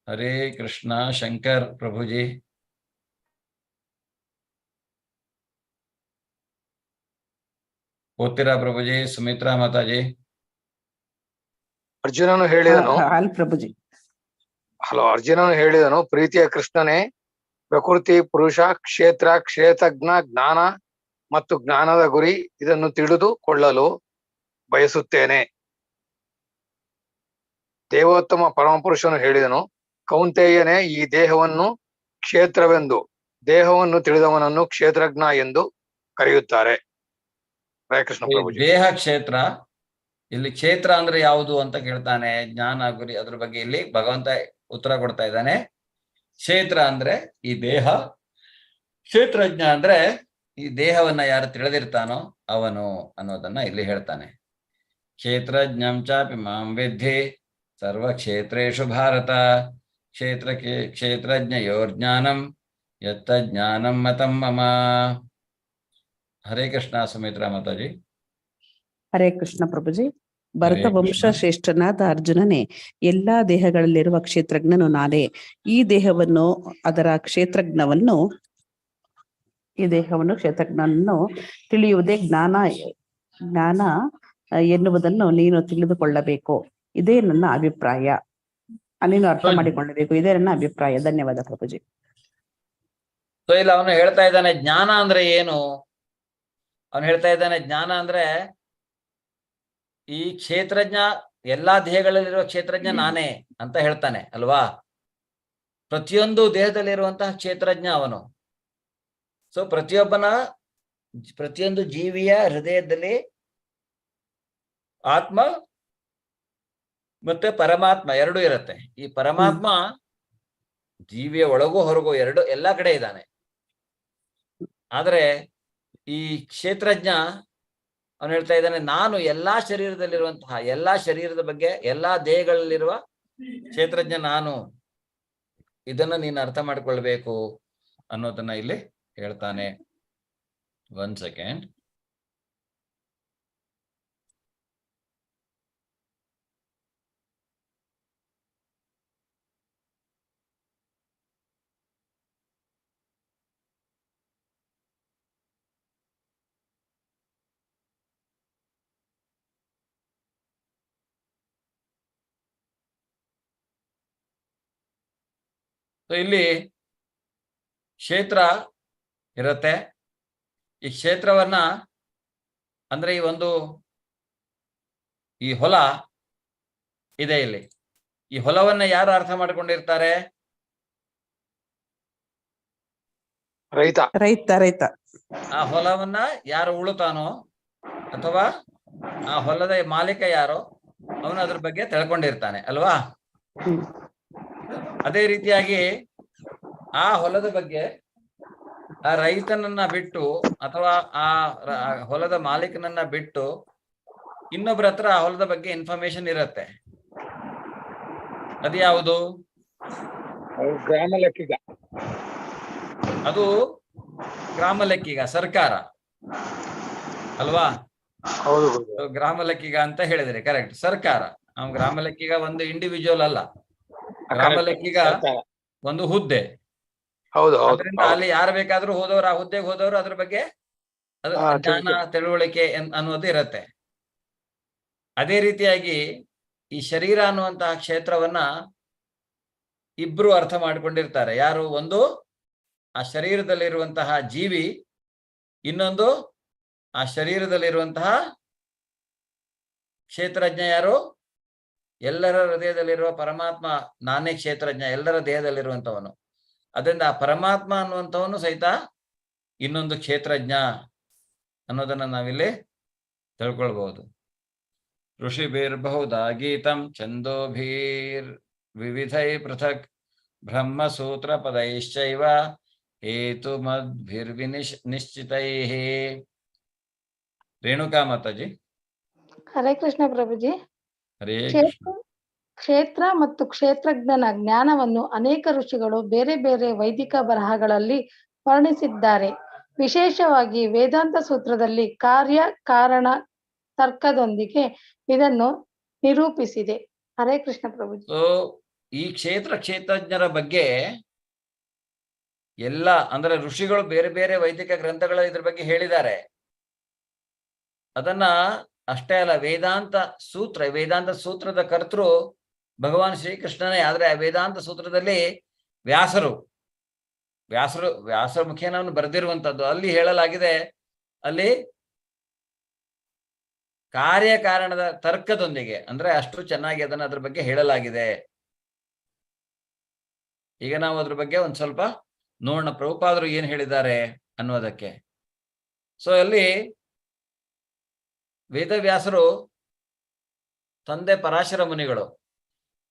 ಹರೇ ಕೃಷ್ಣ. ಶಂಕರ್ ಪ್ರಭುಜಿ. ಓದ್ತೀರಾ ಪ್ರಭುಜಿ? ಸುಮಿತ್ರಾ ಮಾತಾಜಿ. ಅರ್ಜುನನು ಹೇಳಿದನು ಹಾಲ್ ಪ್ರಭುಜಿ. ಅರ್ಜುನನು ಹೇಳಿದನು, ಪ್ರೀತಿಯ ಕೃಷ್ಣನೇ, ಪ್ರಕೃತಿ, ಪುರುಷ, ಕ್ಷೇತ್ರ, ಕ್ಷೇತ್ರಜ್ಞ, ಜ್ಞಾನ ಮತ್ತು ಜ್ಞಾನದ ಗುರಿ ಇದನ್ನು ತಿಳಿದುಕೊಳ್ಳಲು ಬಯಸುತ್ತೇನೆ. ದೇವೋತ್ತಮ ಪರಮಪುರುಷನು ಹೇಳಿದನು, ಕೌಂತೆಯನೇ, ಈ ದೇಹವನ್ನು ಕ್ಷೇತ್ರವೆಂದು, ದೇಹವನ್ನು ತಿಳಿದವನನ್ನು ಕ್ಷೇತ್ರಜ್ಞ ಎಂದು ಕರೆಯುತ್ತಾರೆ. ಹರೇ ಕೃಷ್ಣ ಈ ಪ್ರಭುಜಿ. ದೇಹ ಕ್ಷೇತ್ರ, ಇಲ್ಲಿ ಕ್ಷೇತ್ರ ಅಂದ್ರೆ ಯಾವುದು ಅಂತ ಕೇಳ್ತಾನೆ. ಜ್ಞಾನ ಗುರಿ ಅದ್ರ ಬಗ್ಗೆ ಇಲ್ಲಿ ಭಗವಂತ ಉತ್ತರ ಕೊಡ್ತಾ ಇದ್ದಾನೆ. ಕ್ಷೇತ್ರ ಅಂದ್ರೆ ಈ ದೇಹ, ಕ್ಷೇತ್ರಜ್ಞ ಅಂದ್ರೆ ಈ ದೇಹವನ್ನ ಯಾರು ತಿಳಿದಿರ್ತಾನೋ ಅವನು ಅನ್ನೋದನ್ನ ಇಲ್ಲಿ ಹೇಳ್ತಾನೆ. ಕ್ಷೇತ್ರಜ್ಞಂ ಚಾಪಿ ಮಾಂ ವಿದ್ಧಿ ಸರ್ವ ಕ್ಷೇತ್ರೇಷು ಭಾರತ ಕ್ಷೇತ್ರಜ್ಞಯೋರ್ಜ್ಞಾನಂ ಯತ್ತ ಜ್ಞಾನಂ ಮತಂ ಮಮ. ಹರೇ ಕೃಷ್ಣ. ಸುಮಿತ್ರಾ ಮಾತಾಜಿ. ಹರೇ ಕೃಷ್ಣ ಪ್ರಭುಜಿ. ಭರತ ವಂಶ ಶ್ರೇಷ್ಠನಾದ ಅರ್ಜುನನೇ, ಎಲ್ಲಾ ದೇಹಗಳಲ್ಲಿರುವ ಕ್ಷೇತ್ರಜ್ಞನು ನಾನೇ. ಈ ದೇಹವನ್ನು ಕ್ಷೇತ್ರಜ್ಞನನ್ನು ತಿಳಿಯುವುದೇ ಜ್ಞಾನ ಎನ್ನುವುದನ್ನು ನೀನು ತಿಳಿದುಕೊಳ್ಳಬೇಕು. ಇದೇ ನನ್ನ ಅಭಿಪ್ರಾಯ. ನೀನು ಅರ್ಥ ಮಾಡಿಕೊಳ್ಳಬೇಕು. ಇದೇ ನನ್ನ ಅಭಿಪ್ರಾಯ. ಧನ್ಯವಾದ ಪ್ರಭುಜಿ. ಸೊ ಇಲ್ಲ ಅವನು ಹೇಳ್ತಾ ಇದ್ದಾನೆ ಜ್ಞಾನ ಅಂದ್ರೆ ಏನು. ಅವನು ಹೇಳ್ತಾ ಇದ್ದಾನೆ ಜ್ಞಾನ ಅಂದ್ರೆ ಈ ಕ್ಷೇತ್ರಜ್ಞ, ಎಲ್ಲಾ ದೇಹಗಳಲ್ಲಿರುವ ಕ್ಷೇತ್ರಜ್ಞ ನಾನೇ ಅಂತ ಹೇಳ್ತಾನೆ ಅಲ್ವಾ. ಪ್ರತಿಯೊಂದು ದೇಹದಲ್ಲಿರುವಂತಹ ಕ್ಷೇತ್ರಜ್ಞ ಅವನು. ಸೊ ಪ್ರತಿಯೊಂದು ಜೀವಿಯ ಹೃದಯದಲ್ಲಿ ಆತ್ಮ ಮತ್ತೆ ಪರಮಾತ್ಮ ಎರಡೂ ಇರುತ್ತೆ. ಈ ಪರಮಾತ್ಮ ಜೀವಿಯ ಒಳಗೂ ಹೊರಗೂ ಎಲ್ಲಾ ಕಡೆ ಇದ್ದಾನೆ. ಆದ್ರೆ ಈ ಕ್ಷೇತ್ರಜ್ಞ ಅವನು ಹೇಳ್ತಾ ಇದ್ದಾನೆ, ನಾನು ಎಲ್ಲಾ ಶರೀರದ ಬಗ್ಗೆ, ಎಲ್ಲಾ ದೇಹಗಳಲ್ಲಿರುವ ಕ್ಷೇತ್ರಜ್ಞ ನಾನು. ಇದನ್ನ ನೀನು ಅರ್ಥ ಮಾಡ್ಕೊಳ್ಬೇಕು ಅನ್ನೋದನ್ನ ಇಲ್ಲಿ ಹೇಳ್ತಾನೆ. 1 ಸೆಕೆಂಡ್. ಇಲ್ಲಿ ಕ್ಷೇತ್ರ ಇರುತ್ತೆ. ಈ ಕ್ಷೇತ್ರವನ್ನ ಅಂದ್ರೆ ಈ ಹೊಲ ಇದೆ. ಇಲ್ಲಿ ಈ ಹೊಲವನ್ನ ಯಾರು ಅರ್ಥ ಮಾಡ್ಕೊಂಡಿರ್ತಾರೆ? ರೈತ. ಆ ಹೊಲವನ್ನ ಯಾರು ಉಳುತ್ತಾನೋ ಅಥವಾ ಆ ಹೊಲದ ಮಾಲೀಕ ಯಾರೋ ಅವನು ಅದ್ರ ಬಗ್ಗೆ ತಿಳ್ಕೊಂಡಿರ್ತಾನೆ ಅಲ್ವಾ. ಅದೇ ರೀತಿಯಾಗಿ ಆ ಹೊಲದ ಬಗ್ಗೆ ಆ ರೈತನನ್ನ ಬಿಟ್ಟು ಅಥವಾ ಆ ಹೊಲದ ಮಾಲೀಕನನ್ನ ಬಿಟ್ಟು ಇನ್ನೊಬ್ಬರ ಹತ್ರ ಆ ಹೊಲದ ಬಗ್ಗೆ ಇನ್ಫಾರ್ಮೇಶನ್ ಇರತ್ತೆ. ಅದು ಯಾವುದು? ಗ್ರಾಮ ಲೆಕ್ಕಿಗ. ಅದು ಗ್ರಾಮ ಲೆಕ್ಕಿಗ, ಸರ್ಕಾರ ಅಲ್ವಾ. ಹೌದು. ಗ್ರಾಮ ಲೆಕ್ಕಿಗ ಅಂತ ಹೇಳಿದ್ರೆ ಕರೆಕ್ಟ್. ಸರ್ಕಾರ. ಅವ್ನು ಗ್ರಾಮ ಲೆಕ್ಕಿಗ ಒಂದು ಇಂಡಿವಿಜುವಲ್ ಅಲ್ಲ. ಗ್ರಾಮ ಲೆಕ್ಕಿಗ ಒಂದು ಹುದ್ದೆ. ಹೌದು. ಅದರಿಂದ ಅಲ್ಲಿ ಯಾರು ಬೇಕಾದ್ರೂ ಹೋದವರು, ಆ ಹುದ್ದೆಗೆ ಹೋದವರು ಅದ್ರ ಬಗ್ಗೆ ಜ್ಞಾನ, ತಿಳುವಳಿಕೆ ಅನ್ನೋದು ಇರತ್ತೆ. ಅದೇ ರೀತಿಯಾಗಿ ಈ ಶರೀರ ಅನ್ನುವಂತಹ ಕ್ಷೇತ್ರವನ್ನ ಇಬ್ರು ಅರ್ಥ ಮಾಡ್ಕೊಂಡಿರ್ತಾರೆ. ಯಾರು? ಒಂದು ಆ ಶರೀರದಲ್ಲಿರುವಂತಹ ಜೀವಿ, ಇನ್ನೊಂದು ಆ ಶರೀರದಲ್ಲಿರುವಂತಹ ಕ್ಷೇತ್ರಜ್ಞ. ಯಾರು? ಎಲ್ಲರ ಹೃದಯದಲ್ಲಿರುವ ಪರಮಾತ್ಮ ನಾನೇ ಕ್ಷೇತ್ರಜ್ಞ, ಎಲ್ಲರ ದೇಹದಲ್ಲಿರುವಂತವನು. ಅದರಿಂದ ಆ ಪರಮಾತ್ಮ ಅನ್ನುವಂಥವನು ಸಹಿತ ಇನ್ನೊಂದು ಕ್ಷೇತ್ರಜ್ಞ ಅನ್ನೋದನ್ನ ನಾವಿಲ್ಲಿ ತಿಳ್ಕೊಳ್ಬಹುದು. ಋಷಿಭಿರ್ಬಹುಧಾ ಗೀತಂ ಛಂದೋಭಿರ್ ವಿವಿಧೈ ಪೃಥಕ್ ಬ್ರಹ್ಮಸೂತ್ರ ಪದೈಶ್ಚೈವ ಹೇತುಮದ್ಭಿರ್ವಿನಿಶ್ಚಿತೈಃ. ರೇಣುಕಾ ಮಾತಾಜಿ. ಹರೇ ಕೃಷ್ಣ ಪ್ರಭುಜಿ. ಹರೇ ಕೃಷ್ಣ. ಕ್ಷೇತ್ರ ಮತ್ತು ಕ್ಷೇತ್ರಜ್ಞನ ಜ್ಞಾನವನ್ನು ಅನೇಕ ಋಷಿಗಳು ಬೇರೆ ಬೇರೆ ವೈದಿಕ ಬರಹಗಳಲ್ಲಿ ವರ್ಣಿಸಿದ್ದಾರೆ. ವಿಶೇಷವಾಗಿ ವೇದಾಂತ ಸೂತ್ರದಲ್ಲಿ ಕಾರ್ಯ ಕಾರಣ ತರ್ಕದೊಂದಿಗೆ ಇದನ್ನು ನಿರೂಪಿಸಿದೆ. ಹರೇ ಕೃಷ್ಣ ಪ್ರಭುಜಿ. ಸೊ ಈ ಕ್ಷೇತ್ರಜ್ಞರ ಬಗ್ಗೆ ಎಲ್ಲ ಅಂದ್ರೆ ಋಷಿಗಳು ಬೇರೆ ಬೇರೆ ವೈದಿಕ ಗ್ರಂಥಗಳಲ್ಲಿ ಇದ್ರ ಬಗ್ಗೆ ಹೇಳಿದ್ದಾರೆ. ಅದನ್ನ ಅಷ್ಟೇ ಅಲ್ಲ, ವೇದಾಂತ ಸೂತ್ರದ ಕರ್ತೃ ಭಗವಾನ್ ಶ್ರೀಕೃಷ್ಣನೇ. ಆದ್ರೆ ಆ ವೇದಾಂತ ಸೂತ್ರದಲ್ಲಿ ವ್ಯಾಸರ ಮುಖೇನ ಬರೆದಿರುವಂತದ್ದು. ಅಲ್ಲಿ ಹೇಳಲಾಗಿದೆ, ಅಲ್ಲಿ ಕಾರ್ಯಕಾರಣದ ತರ್ಕದೊಂದಿಗೆ, ಅಂದ್ರೆ ಅಷ್ಟು ಚೆನ್ನಾಗಿ ಅದನ್ನ ಅದ್ರ ಬಗ್ಗೆ ಹೇಳಲಾಗಿದೆ. ಈಗ ನಾವು ಅದ್ರ ಬಗ್ಗೆ ಒಂದ್ ಸ್ವಲ್ಪ ನೋಡೋಣ, ಪ್ರಭುಪಾದರು ಏನ್ ಹೇಳಿದ್ದಾರೆ ಅನ್ನೋದಕ್ಕೆ. ಸೊ ಅಲ್ಲಿ ವೇದವ್ಯಾಸರು ತಂದೆ ಪರಾಶರ ಮುನಿಗಳು.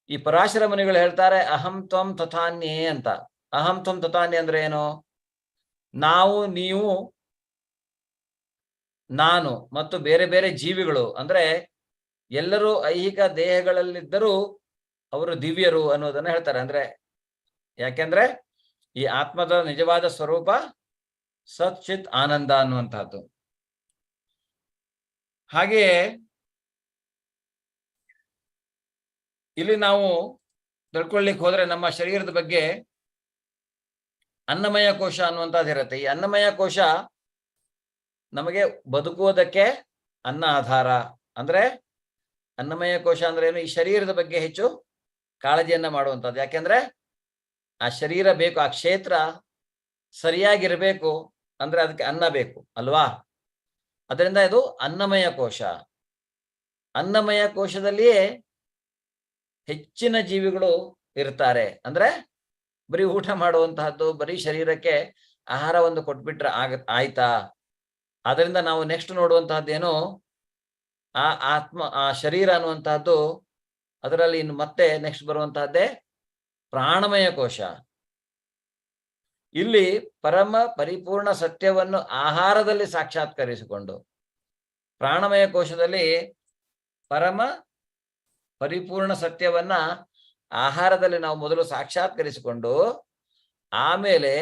ಈ ಪರಾಶರ ಮುನಿಗಳು ಹೇಳ್ತಾರೆ ಅಹಂ ತ್ವಂ ತಥಾನ್ಯೇ ಅಂತ. ಅಹಂ ತ್ವಂ ತಥಾನ್ಯ ಅಂದ್ರೆ ಏನು? ನಾವು, ನೀವು, ನಾನು ಮತ್ತು ಬೇರೆ ಬೇರೆ ಜೀವಿಗಳು, ಅಂದ್ರೆ ಎಲ್ಲರೂ ಐಹಿಕ ದೇಹಗಳಲ್ಲಿದ್ದರೂ ಅವರು ದಿವ್ಯರು ಅನ್ನೋದನ್ನ ಹೇಳ್ತಾರೆ. ಅಂದ್ರೆ ಯಾಕೆಂದ್ರೆ ಈ ಆತ್ಮದ ನಿಜವಾದ ಸ್ವರೂಪ ಸತ್ ಚಿತ್ ಆನಂದ ಅನ್ನುವಂತಹದ್ದು. ಹಾಗೆಯೇ ಇಲ್ಲಿ ನಾವು ತಿಳ್ಕೊಳ್ಳಿಕ್ಕೆ ಹೋದ್ರೆ ನಮ್ಮ ಶರೀರದ ಬಗ್ಗೆ ಅನ್ನಮಯ ಕೋಶ ಅನ್ನುವಂಥದ್ದು ಇರುತ್ತೆ. ಈ ಅನ್ನಮಯ ಕೋಶ ನಮಗೆ ಬದುಕುವುದಕ್ಕೆ ಅನ್ನ ಆಧಾರ. ಅಂದ್ರೆ ಅನ್ನಮಯ ಕೋಶ ಅಂದ್ರೆ ಏನು? ಈ ಶರೀರದ ಬಗ್ಗೆ ಹೆಚ್ಚು ಕಾಳಜಿಯನ್ನ ಮಾಡುವಂಥದ್ದು. ಯಾಕೆಂದ್ರೆ ಆ ಶರೀರ ಬೇಕು, ಆ ಕ್ಷೇತ್ರ ಸರಿಯಾಗಿರ್ಬೇಕು ಅಂದ್ರೆ ಅದಕ್ಕೆ ಅನ್ನ ಬೇಕು ಅಲ್ವಾ? ಅದರಿಂದ ಇದು ಅನ್ನಮಯ ಕೋಶ. ಅನ್ನಮಯ ಕೋಶದಲ್ಲಿಯೇ ಹೆಚ್ಚಿನ ಜೀವಿಗಳು ಇರ್ತಾರೆ. ಅಂದ್ರೆ ಬರೀ ಊಟ ಮಾಡುವಂತಹದ್ದು, ಬರೀ ಶರೀರಕ್ಕೆ ಆಹಾರವನ್ನು ಕೊಟ್ಬಿಟ್ರೆ ಆಯ್ತಾ? ಅದರಿಂದ ನಾವು ನೆಕ್ಸ್ಟ್ ನೋಡುವಂತಹದ್ದೇನು, ಆ ಶರೀರ ಅನ್ನುವಂತಹದ್ದು, ಅದರಲ್ಲಿ ಇನ್ನು ಮತ್ತೆ ನೆಕ್ಸ್ಟ್ ಬರುವಂತಹದ್ದೇ ಪ್ರಾಣಮಯ ಕೋಶ. ಇಲ್ಲಿ ಪರಮ ಪರಿಪೂರ್ಣ ಸತ್ಯವನ್ನು ಆಹಾರದಲ್ಲಿ ಸಾಕ್ಷಾತ್ಕರಿಸಿಕೊಂಡು, ಪ್ರಾಣಮಯ ಕೋಶದಲ್ಲಿ ಪರಮ ಪರಿಪೂರ್ಣ ಸತ್ಯವನ್ನ ಆಹಾರದಲ್ಲಿ ನಾವು ಮೊದಲು ಸಾಕ್ಷಾತ್ಕರಿಸಿಕೊಂಡು, ಆಮೇಲೆ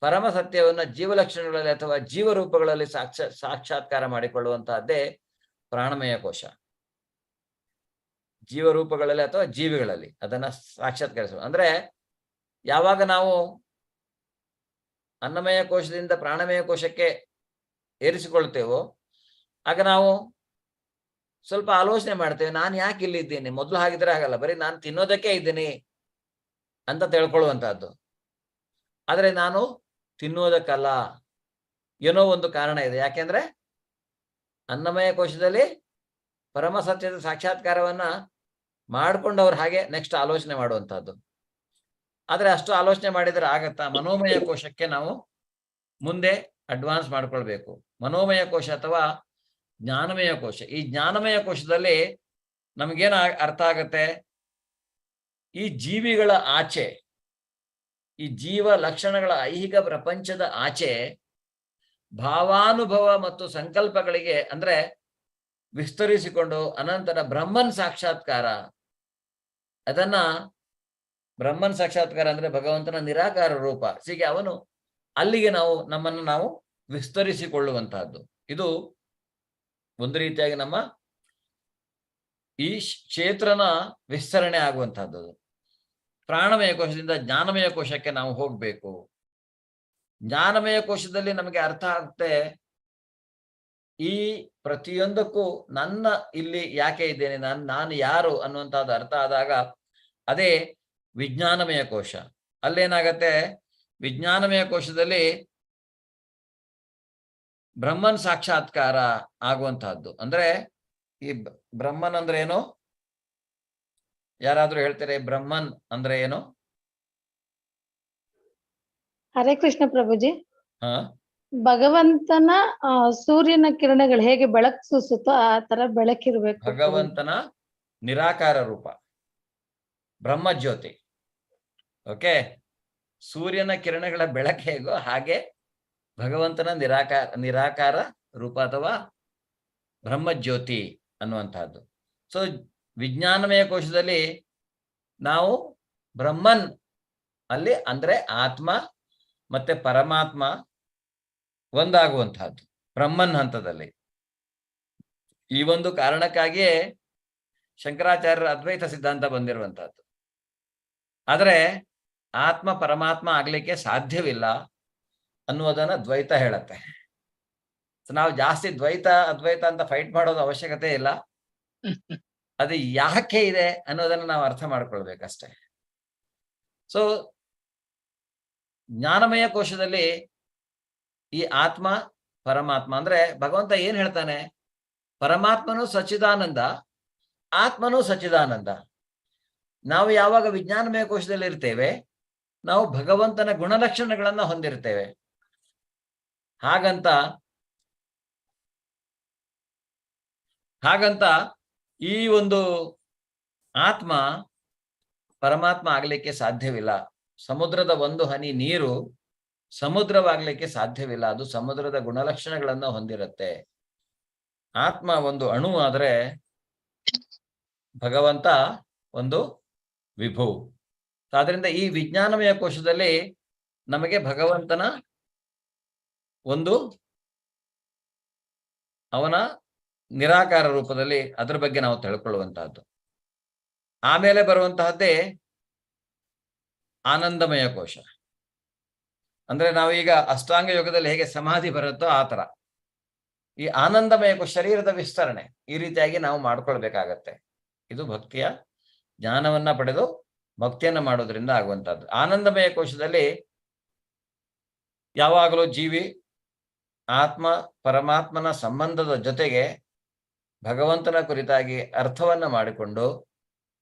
ಪರಮ ಸತ್ಯವನ್ನ ಜೀವಲಕ್ಷಣಗಳಲ್ಲಿ ಅಥವಾ ಜೀವರೂಪಗಳಲ್ಲಿ ಸಾಕ್ಷಾತ್ಕಾರ ಮಾಡಿಕೊಳ್ಳುವಂತಹದ್ದೇ ಪ್ರಾಣಮಯ ಕೋಶ. ಜೀವರೂಪಗಳಲ್ಲಿ ಅಥವಾ ಜೀವಿಗಳಲ್ಲಿ ಅದನ್ನ ಸಾಕ್ಷಾತ್ಕರಿಸುವ. ಅಂದ್ರೆ ಯಾವಾಗ ನಾವು ಅನ್ನಮಯ ಕೋಶದಿಂದ ಪ್ರಾಣಮಯ ಕೋಶಕ್ಕೆ ಏರಿಸಿಕೊಳ್ತೇವೋ ಆಗ ನಾವು ಸ್ವಲ್ಪ ಆಲೋಚನೆ ಮಾಡ್ತೇವೆ, ನಾನು ಯಾಕೆ ಇಲ್ಲಿ ಇದ್ದೀನಿ? ಮೊದಲು ಹಾಗಿದ್ರೆ ಆಗಲ್ಲ, ಬರೀ ನಾನು ತಿನ್ನೋದಕ್ಕೆ ಇದ್ದೀನಿ ಅಂತ ತಿಳ್ಕೊಳ್ಳುವಂತಹದ್ದು. ಆದ್ರೆ ನಾನು ತಿನ್ನೋದಕ್ಕಲ್ಲ, ಏನೋ ಒಂದು ಕಾರಣ ಇದೆ. ಯಾಕೆಂದ್ರೆ ಅನ್ನಮಯ ಕೋಶದಲ್ಲಿ ಪರಮ ಸತ್ಯದ ಸಾಕ್ಷಾತ್ಕಾರವನ್ನ ಮಾಡ್ಕೊಂಡವ್ರು ಹಾಗೆ ನೆಕ್ಸ್ಟ್ ಆಲೋಚನೆ ಮಾಡುವಂತಹದ್ದು. ಆದ್ರೆ ಅಷ್ಟು ಆಲೋಚನೆ ಮಾಡಿದ್ರೆ ಆಗತ್ತಾ? ಮನೋಮಯ ಕೋಶಕ್ಕೆ ನಾವು ಮುಂದೆ ಅಡ್ವಾನ್ಸ್ ಮಾಡ್ಕೊಳ್ಬೇಕು. ಮನೋಮಯ ಕೋಶ ಅಥವಾ ಜ್ಞಾನಮಯ ಕೋಶ. ಈ ಜ್ಞಾನಮಯ ಕೋಶದಲ್ಲಿ ನಮಗೇನು ಅರ್ಥ ಆಗತ್ತೆ? ಈ ಜೀವಿಗಳ ಆಚೆ, ಈ ಜೀವ ಲಕ್ಷಣಗಳ ಐಹಿಕ ಪ್ರಪಂಚದ ಆಚೆ ಭಾವಾನುಭವ ಮತ್ತು ಸಂಕಲ್ಪಗಳಿಗೆ ಅಂದ್ರೆ ವಿಸ್ತರಿಸಿಕೊಂಡು ಅನಂತರ ಬ್ರಹ್ಮನ್ ಸಾಕ್ಷಾತ್ಕಾರ. ಅದನ್ನ ಬ್ರಹ್ಮನ್ ಸಾಕ್ಷಾತ್ಕಾರ ಅಂದ್ರೆ ಭಗವಂತನ ನಿರಾಕಾರ ರೂಪ. ಹೀಗೆ ಅವನು ಅಲ್ಲಿಗೆ ನಮ್ಮನ್ನು ನಾವು ವಿಸ್ತರಿಸಿಕೊಳ್ಳುವಂತಹದ್ದು. ಇದು ಒಂದು ರೀತಿಯಾಗಿ ನಮ್ಮ ಈ ಕ್ಷೇತ್ರನ ವಿಸ್ತರಣೆ ಆಗುವಂತಹದ್ದು. ಪ್ರಾಣಮಯ ಕೋಶದಿಂದ ಜ್ಞಾನಮಯ ಕೋಶಕ್ಕೆ ನಾವು ಹೋಗ್ಬೇಕು. ಜ್ಞಾನಮಯ ಕೋಶದಲ್ಲಿ ನಮಗೆ ಅರ್ಥ ಆಗುತ್ತೆ, ಈ ಪ್ರತಿಯೊಂದಕ್ಕೂ ನನ್ನ ಇಲ್ಲಿ ಯಾಕೆ ಇದ್ದೇನೆ, ನಾನು ಯಾರು ಅನ್ನುವಂಥದ್ದು ಅರ್ಥ ಆದಾಗ ಅದೇ ವಿಜ್ಞಾನಮಯ ಕೋಶ. ಅಲ್ಲೇನಾಗತ್ತೆ? ವಿಜ್ಞಾನಮಯ ಕೋಶದಲ್ಲಿ ಬ್ರಹ್ಮನ್ ಸಾಕ್ಷಾತ್ಕಾರ ಆಗುವಂತಹದ್ದು. ಅಂದ್ರೆ ಈ ಬ್ರಹ್ಮನ್ ಅಂದ್ರೆ ಏನು? ಯಾರಾದ್ರೂ ಹೇಳ್ತಾರೆ ಬ್ರಹ್ಮನ್ ಅಂದ್ರೆ ಏನು? ಹರೇ ಕೃಷ್ಣ ಪ್ರಭುಜಿ. ಹ ಭಗವಂತನ ಸೂರ್ಯನ ಕಿರಣಗಳು ಹೇಗೆ ಬೆಳಕು ಸೂಸುತ್ತೋ ಆ ತರ ಬೆಳಕಿರ್ಬೇಕು. ಭಗವಂತನ ನಿರಾಕಾರ ರೂಪ ಬ್ರಹ್ಮಜ್ಯೋತಿ. ಓಕೆ, ಸೂರ್ಯನ ಕಿರಣಗಳ ಬೆಳಕು ಹೇಗೋ ಹಾಗೆ ಭಗವಂತನ ನಿರಾಕಾರ ರೂಪ ಅಥವಾ ಬ್ರಹ್ಮಜ್ಯೋತಿ ಅನ್ನುವಂತಹದ್ದು. ಸೊ ವಿಜ್ಞಾನಮಯ ಕೋಶದಲ್ಲಿ ನಾವು ಬ್ರಹ್ಮನ್ ಅಲ್ಲಿ ಅಂದ್ರೆ ಆತ್ಮ ಮತ್ತೆ ಪರಮಾತ್ಮ ಒಂದಾಗುವಂತಹದ್ದು ಬ್ರಹ್ಮನ್ ಹಂತದಲ್ಲಿ. ಈ ಒಂದು ಕಾರಣಕ್ಕಾಗಿಯೇ ಶಂಕರಾಚಾರ್ಯರ ಅದ್ವೈತ ಸಿದ್ಧಾಂತ ಬಂದಿರುವಂತಹದ್ದು. ಆದರೆ ಆತ್ಮ ಪರಮಾತ್ಮ ಆಗ್ಲಿಕ್ಕೆ ಸಾಧ್ಯವಿಲ್ಲ ಅನ್ನುವುದನ್ನ ದ್ವೈತ ಹೇಳತ್ತೆ. ನಾವು ಜಾಸ್ತಿ ದ್ವೈತ ಅದ್ವೈತ ಅಂತ ಫೈಟ್ ಮಾಡೋದು ಅವಶ್ಯಕತೆ ಇಲ್ಲ. ಅದು ಯಾಕೆ ಇದೆ ಅನ್ನೋದನ್ನ ನಾವು ಅರ್ಥ ಮಾಡ್ಕೊಳ್ಬೇಕಷ್ಟೆ. ಸೊ ಜ್ಞಾನಮಯ ಕೋಶದಲ್ಲಿ ಈ ಆತ್ಮ ಪರಮಾತ್ಮ ಅಂದ್ರೆ ಭಗವಂತ ಏನ್ ಹೇಳ್ತಾನೆ, ಪರಮಾತ್ಮನು ಸಚ್ಚಿದಾನಂದ, ಆತ್ಮನು ಸಚ್ಚಿದಾನಂದ. ನಾವು ಯಾವಾಗ ವಿಜ್ಞಾನಮಯ ಕೋಶದಲ್ಲಿ ಇರ್ತೇವೆ, ನಾವು ಭಗವಂತನ ಗುಣಲಕ್ಷಣಗಳನ್ನ ಹೊಂದಿರ್ತೇವೆ. ಹಾಗಂತ ಈ ಒಂದು ಆತ್ಮ ಪರಮಾತ್ಮ ಆಗ್ಲಿಕ್ಕೆ ಸಾಧ್ಯವಿಲ್ಲ. ಸಮುದ್ರದ ಒಂದು ಹನಿ ನೀರು ಸಮುದ್ರವಾಗ್ಲಿಕ್ಕೆ ಸಾಧ್ಯವಿಲ್ಲ. ಅದು ಸಮುದ್ರದ ಗುಣಲಕ್ಷಣಗಳನ್ನ ಹೊಂದಿರುತ್ತೆ. ಆತ್ಮ ಒಂದು ಅಣು ಆದ್ರೆ ಭಗವಂತ ಒಂದು ವಿಭು. ಆದ್ರಿಂದ ಈ ವಿಜ್ಞಾನಮಯ ಕೋಶದಲ್ಲಿ ನಮಗೆ ಭಗವಂತನ ಒಂದು ಅವನ ನಿರಾಕಾರ ರೂಪದಲ್ಲಿ ಅದರ ಬಗ್ಗೆ ನಾವು ತಿಳ್ಕೊಳ್ಳುವಂತಹದ್ದು. ಆಮೇಲೆ ಬರುವಂತಹದ್ದೇ ಆನಂದಮಯ ಕೋಶ. ಅಂದ್ರೆ ನಾವೀಗ ಅಷ್ಟಾಂಗ ಯೋಗದಲ್ಲಿ ಹೇಗೆ ಸಮಾಧಿ ಬರುತ್ತೋ ಆ ತರ ಈ ಆನಂದಮಯ ಕೋಶ, ಶರೀರದ ವಿಸ್ತರಣೆ ಈ ರೀತಿಯಾಗಿ ನಾವು ಮಾಡ್ಕೊಳ್ಬೇಕಾಗತ್ತೆ. ಇದು ಭಕ್ತಿಯ ಜ್ಞಾನವನ್ನ ಪಡೆದು ಭಕ್ತಿಯನ್ನ ಮಾಡೋದ್ರಿಂದ ಆಗುವಂತಹದ್ದು. ಆನಂದಮಯ ಕೋಶದಲ್ಲಿ ಯಾವಾಗಲೂ ಜೀವಿ ಆತ್ಮ ಪರಮಾತ್ಮನ ಸಂಬಂಧದ ಜೊತೆಗೆ ಭಗವಂತನ ಕುರಿತಾಗಿ ಅರ್ಥವನ್ನ ಮಾಡಿಕೊಂಡು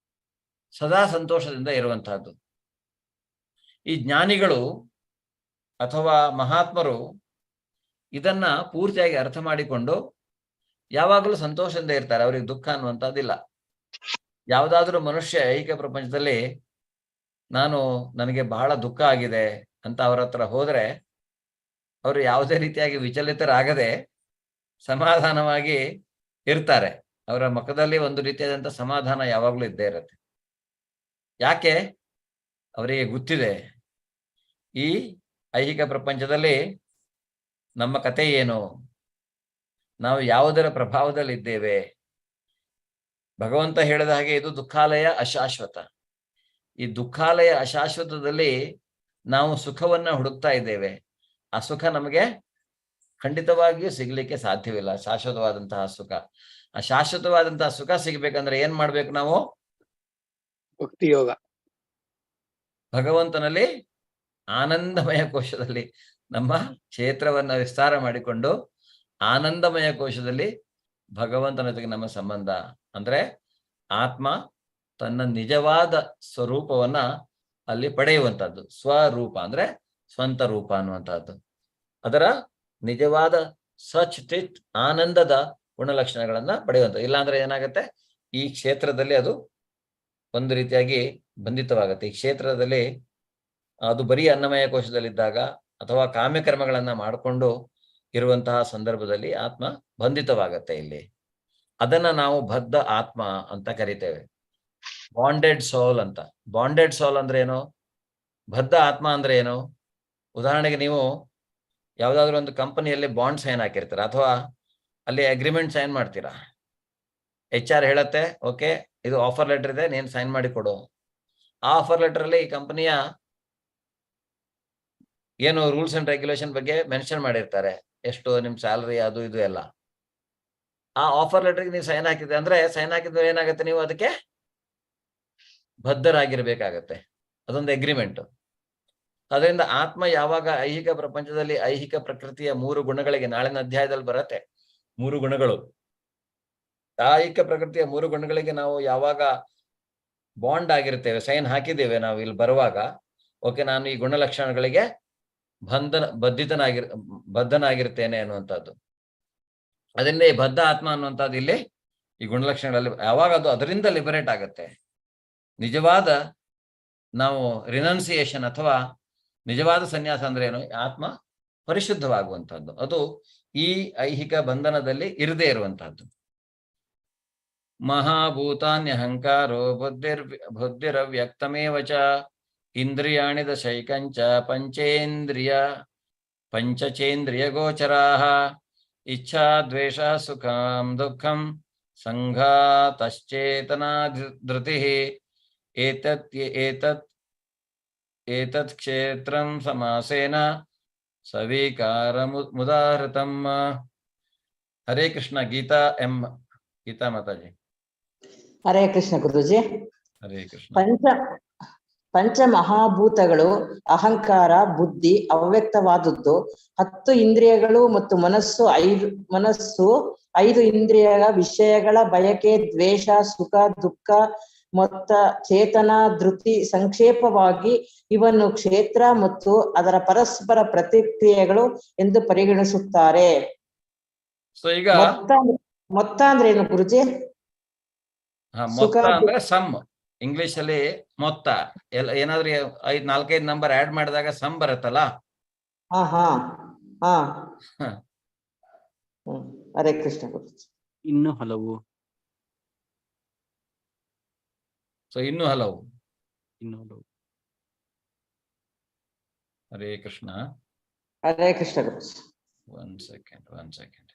ಸದಾ ಸಂತೋಷದಿಂದ ಇರುವಂತಹದ್ದು. ಈ ಜ್ಞಾನಿಗಳು ಅಥವಾ ಮಹಾತ್ಮರು ಇದನ್ನ ಪೂರ್ತಿಯಾಗಿ ಅರ್ಥ ಮಾಡಿಕೊಂಡು ಯಾವಾಗಲೂ ಸಂತೋಷದಿಂದ ಇರ್ತಾರೆ. ಅವ್ರಿಗೆ ದುಃಖ ಅನ್ನುವಂಥದ್ದಿಲ್ಲ. ಯಾವುದಾದ್ರೂ ಮನುಷ್ಯ ಐಹಿಕ ಪ್ರಪಂಚದಲ್ಲಿ ನನಗೆ ಬಹಳ ದುಃಖ ಆಗಿದೆ ಅಂತ ಅವ್ರ ಹತ್ರ ಹೋದ್ರೆ ಅವರು ಯಾವುದೇ ರೀತಿಯಾಗಿ ವಿಚಲಿತರಾಗದೆ ಸಮಾಧಾನವಾಗಿ ಇರ್ತಾರೆ. ಅವರ ಮುಖದಲ್ಲಿ ಒಂದು ರೀತಿಯಾದಂಥ ಸಮಾಧಾನ ಯಾವಾಗಲೂ ಇದ್ದೇ ಇರುತ್ತೆ. ಯಾಕೆ? ಅವರಿಗೆ ಗೊತ್ತಿದೆ ಈ ಐಹಿಕ ಪ್ರಪಂಚದಲ್ಲಿ ನಮ್ಮ ಕತೆ ಏನು, ನಾವು ಯಾವುದರ ಪ್ರಭಾವದಲ್ಲಿದ್ದೇವೆ. ಭಗವಂತ ಹೇಳಿದ ಹಾಗೆ ಇದು ದುಃಖಾಲಯ ಅಶಾಶ್ವತ. ಈ ದುಃಖಾಲಯ ಅಶಾಶ್ವತದಲ್ಲಿ ನಾವು ಸುಖವನ್ನ ಹುಡುಕ್ತಾ ಇದ್ದೇವೆ. ಆ ಸುಖ ನಮಗೆ ಖಂಡಿತವಾಗಿಯೂ ಸಿಗ್ಲಿಕ್ಕೆ ಸಾಧ್ಯವಿಲ್ಲ. ಶಾಶ್ವತವಾದಂತಹ ಸುಖ, ಆ ಶಾಶ್ವತವಾದಂತಹ ಸುಖ ಸಿಗ್ಬೇಕಂದ್ರೆ ಏನ್ ಮಾಡ್ಬೇಕು ನಾವು? ಭಕ್ತಿ ಯೋಗ. ಭಗವಂತನಲ್ಲಿ ಆನಂದಮಯ ಕೋಶದಲ್ಲಿ ನಮ್ಮ ಕ್ಷೇತ್ರವನ್ನ ವಿಸ್ತಾರ ಮಾಡಿಕೊಂಡು ಆನಂದಮಯ ಕೋಶದಲ್ಲಿ ಭಗವಂತನ ಜೊತೆಗೆ ನಮ್ಮ ಸಂಬಂಧ ಅಂದ್ರೆ ಆತ್ಮ ತನ್ನ ನಿಜವಾದ ಸ್ವರೂಪವನ್ನ ಅಲ್ಲಿ ಪಡೆಯುವಂತಹದ್ದು. ಸ್ವರೂಪ ಅಂದ್ರೆ ಸ್ವಂತ ರೂಪ ಅನ್ನುವಂತಹದ್ದು. ಅದರ ನಿಜವಾದ ಸಚಿತ್ ಆನಂದದ ಗುಣಲಕ್ಷಣಗಳನ್ನ ಪಡೆಯುವಂಥದ್ದು. ಇಲ್ಲಾಂದ್ರೆ ಏನಾಗುತ್ತೆ, ಈ ಕ್ಷೇತ್ರದಲ್ಲಿ ಅದು ಒಂದು ರೀತಿಯಾಗಿ ಬಂಧಿತವಾಗುತ್ತೆ. ಈ ಕ್ಷೇತ್ರದಲ್ಲಿ ಅದು ಬರೀ ಅನ್ನಮಯ ಕೋಶದಲ್ಲಿದ್ದಾಗ ಅಥವಾ ಕಾಮ್ಯಕರ್ಮಗಳನ್ನ ಮಾಡಿಕೊಂಡು ಇರುವಂತಹ ಸಂದರ್ಭದಲ್ಲಿ ಆತ್ಮ ಬಂಧಿತವಾಗತ್ತೆ. ಇಲ್ಲಿ ಅದನ್ನ ನಾವು ಬದ್ಧ ಆತ್ಮ ಅಂತ ಕರಿತೇವೆ, ಬಾಂಡೆಡ್ ಸೋಲ್ ಅಂತ. ಬಾಂಡೆಡ್ ಸೋಲ್ ಅಂದ್ರೆ ಏನು? ಬದ್ಧ ಆತ್ಮ ಅಂದ್ರೆ ಏನು? ಉದಾಹರಣೆಗೆ ನೀವು ಯಾವ್ದಾದ್ರು ಒಂದು ಕಂಪನಿಯಲ್ಲಿ ಬಾಂಡ್ ಸೈನ್ ಹಾಕಿರ್ತೀರ ಅಥವಾ ಅಲ್ಲಿ ಅಗ್ರಿಮೆಂಟ್ ಸೈನ್ ಮಾಡ್ತೀರಾ. HR ಹೇಳತ್ತೆ, ಓಕೆ ಇದು ಆಫರ್ ಲೆಟರ್ ಇದೆ, ನೀನು ಸೈನ್ ಮಾಡಿ ಕೊಡು. ಆ ಆಫರ್ ಲೆಟರ್ ಅಲ್ಲಿ ಈ ಕಂಪನಿಯ ಏನು ರೂಲ್ಸ್ ಅಂಡ್ ರೆಗ್ಯುಲೇಷನ್ ಬಗ್ಗೆ ಮೆನ್ಷನ್ ಮಾಡಿರ್ತಾರೆ, ಎಷ್ಟು ನಿಮ್ ಸ್ಯಾಲರಿ ಅದು ಇದು ಎಲ್ಲ. ಆ ಆಫರ್ ಲೆಟರ್ಗೆ ನೀವು ಸೈನ್ ಹಾಕಿದ್ರೆ ಅಂದ್ರೆ ಸೈನ್ ಹಾಕಿದ್ರೆ ಏನಾಗುತ್ತೆ, ನೀವು ಅದಕ್ಕೆ ಬದ್ಧರಾಗಿರ್ಬೇಕಾಗತ್ತೆ. ಅದೊಂದು ಅಗ್ರಿಮೆಂಟ್. ಅದರಿಂದ ಆತ್ಮ ಯಾವಾಗ ಐಹಿಕ ಪ್ರಪಂಚದಲ್ಲಿ ಐಹಿಕ ಪ್ರಕೃತಿಯ 3 ಗುಣಗಳಿಗೆ, ನಾಳಿನ ಅಧ್ಯಾಯದಲ್ಲಿ ಬರತ್ತೆ 3 ಗುಣಗಳು, ಐಹಿಕ ಪ್ರಕೃತಿಯ 3 ಗುಣಗಳಿಗೆ ನಾವು ಯಾವಾಗ ಬಾಂಡ್ ಆಗಿರ್ತೇವೆ, ಸೈನ್ ಹಾಕಿದ್ದೇವೆ ನಾವು ಇಲ್ಲಿ ಬರುವಾಗ, ಓಕೆ ನಾನು ಈ ಗುಣಲಕ್ಷಣಗಳಿಗೆ ಬದ್ಧನಾಗಿರ್ತೇನೆ ಅನ್ನುವಂಥದ್ದು. ಅದರಿಂದ ಈ ಬದ್ಧ ಆತ್ಮ ಅನ್ನುವಂಥದ್ದು ಇಲ್ಲಿ ಈ ಗುಣಲಕ್ಷಣಗಳಲ್ಲಿ ಯಾವಾಗ ಅದು ಅದರಿಂದ ಲಿಬರೇಟ್ ಆಗತ್ತೆ, ನಿಜವಾದ ನಾವು ರಿನೌನ್ಸಿಯೇಷನ್ ಅಥವಾ ನಿಜವಾದ ಸನ್ಯಾಸ ಅಂದ್ರೆ ಏನು, ಆತ್ಮ ಪರಿಶುದ್ಧವಾಗುವಂತಹದ್ದು. ಅದು ಈ ಐಹಿಕ ಬಂಧನದಲ್ಲಿ ಇರದೇ ಇರುವಂತಹದ್ದು. ಮಹಾಭೂತಾನ್ಯಹಂಕಾರೋ ಬುದ್ಧಿರವ್ಯಕ್ತಮೇವ ಚ ಇಂದ್ರಿಯಾಣಿ ದಶೈಕಂಚ ಪಂಚಚೇಂದ್ರಿಯ ಗೋಚರಾಃ ಇಚ್ಛಾ ದ್ವೇಷ ಸುಖಂ ದುಃಖಂ ಸಂಘಾತಶ್ಚೇತನಾ ಧೃತಿಃ ಏತತ್ ಕ್ಷೇತ್ರಂ ಸಮಾಸೇನ ಸವಿಕಾರಮುದಾಹೃತಂ. ಹರೇ ಕೃಷ್ಣ. ಗೀತಾ ಮಾತಾಜಿ. ಹರೇ ಕೃಷ್ಣ ಗುರುಜಿ. ಹರೇ ಕೃಷ್ಣ. ಪಂಚ ಮಹಾಭೂತಗಳು ಅಹಂಕಾರ, ಬುದ್ಧಿ ಅವ್ಯಕ್ತವಾದದ್ದು. 10 ಇಂದ್ರಿಯಗಳು ಮತ್ತು ಮನಸ್ಸು 5 ಇಂದ್ರಿಯ ವಿಷಯಗಳ ಬಯಕೆ, ದ್ವೇಷ, ಸುಖ, ದುಃಖ ಮೊತ್ತ ಚೇತನ, ಧೃತಿ. ಸಂಕ್ಷೇಪವಾಗಿ ಇವನ್ನು ಕ್ಷೇತ್ರ ಮತ್ತು ಅದರ ಪರಸ್ಪರ ಪ್ರತಿಕ್ರಿಯೆಗಳು ಎಂದು ಪರಿಗಣಿಸುತ್ತಾರೆ. ಸೊ ಈಗ ಮೊತ್ತ ಅಂದ್ರೆ ಏನು ಗುರುಜಿ? ಮೊತ್ತ ಅಂದ್ರೆ ಸಮ್. ಇಂಗ್ಲಿಷ್ ಅಲ್ಲಿ ಮೊತ್ತ ಏನಾದ್ರೂ 4-5 ನಂಬರ್ ಆಡ್ ಮಾಡಿದಾಗ ಸಮ್ ಬರುತ್ತಲ್ಲ. ಹರೇ ಕೃಷ್ಣ ಗುರುಜಿ. ಇನ್ನು ಹಲವು. ಸೊ ಇನ್ನು ಹಲವು. Hare Krishna. Hare Krishna Guruji. One second.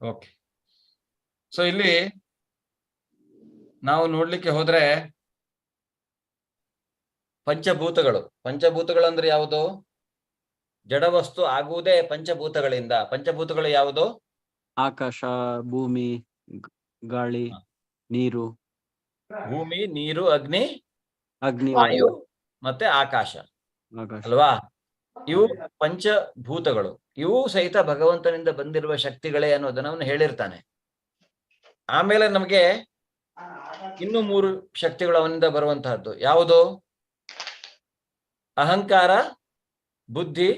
Okay. So ಇಲ್ಲಿ ನಾವು ನೋಡ್ಲಿಕ್ಕೆ ಹೋದ್ರೆ ಪಂಚಭೂತಗಳು ಅಂದ್ರೆ ಯಾವುದು? ಜಡವಸ್ತು ಆಗುವುದೇ ಪಂಚಭೂತಗಳಿಂದ. ಪಂಚಭೂತಗಳು ಯಾವುದು? ಆಕಾಶ, ಭೂಮಿ, ಗಾಳಿ, ನೀರು. ಭೂಮಿ, ನೀರು, ಅಗ್ನಿ, ವಾಯು ಮತ್ತೆ ಆಕಾಶ ಅಲ್ವಾ? ಇವು ಪಂಚಭೂತಗಳು. ಇವು ಸಹಿತ ಭಗವಂತನಿಂದ ಬಂದಿರುವ ಶಕ್ತಿಗಳೇ ಅನ್ನೋದನ್ನ ಅವನು ಹೇಳಿರ್ತಾನೆ. ಆಮೇಲೆ ನಮಗೆ ಇನ್ನು 3 ಶಕ್ತಿಗಳು ಅವನಿಂದ ಬರುವಂತಹದ್ದು. ಯಾವುದು? ಅಹಂಕಾರ, ಬುದ್ಧಿ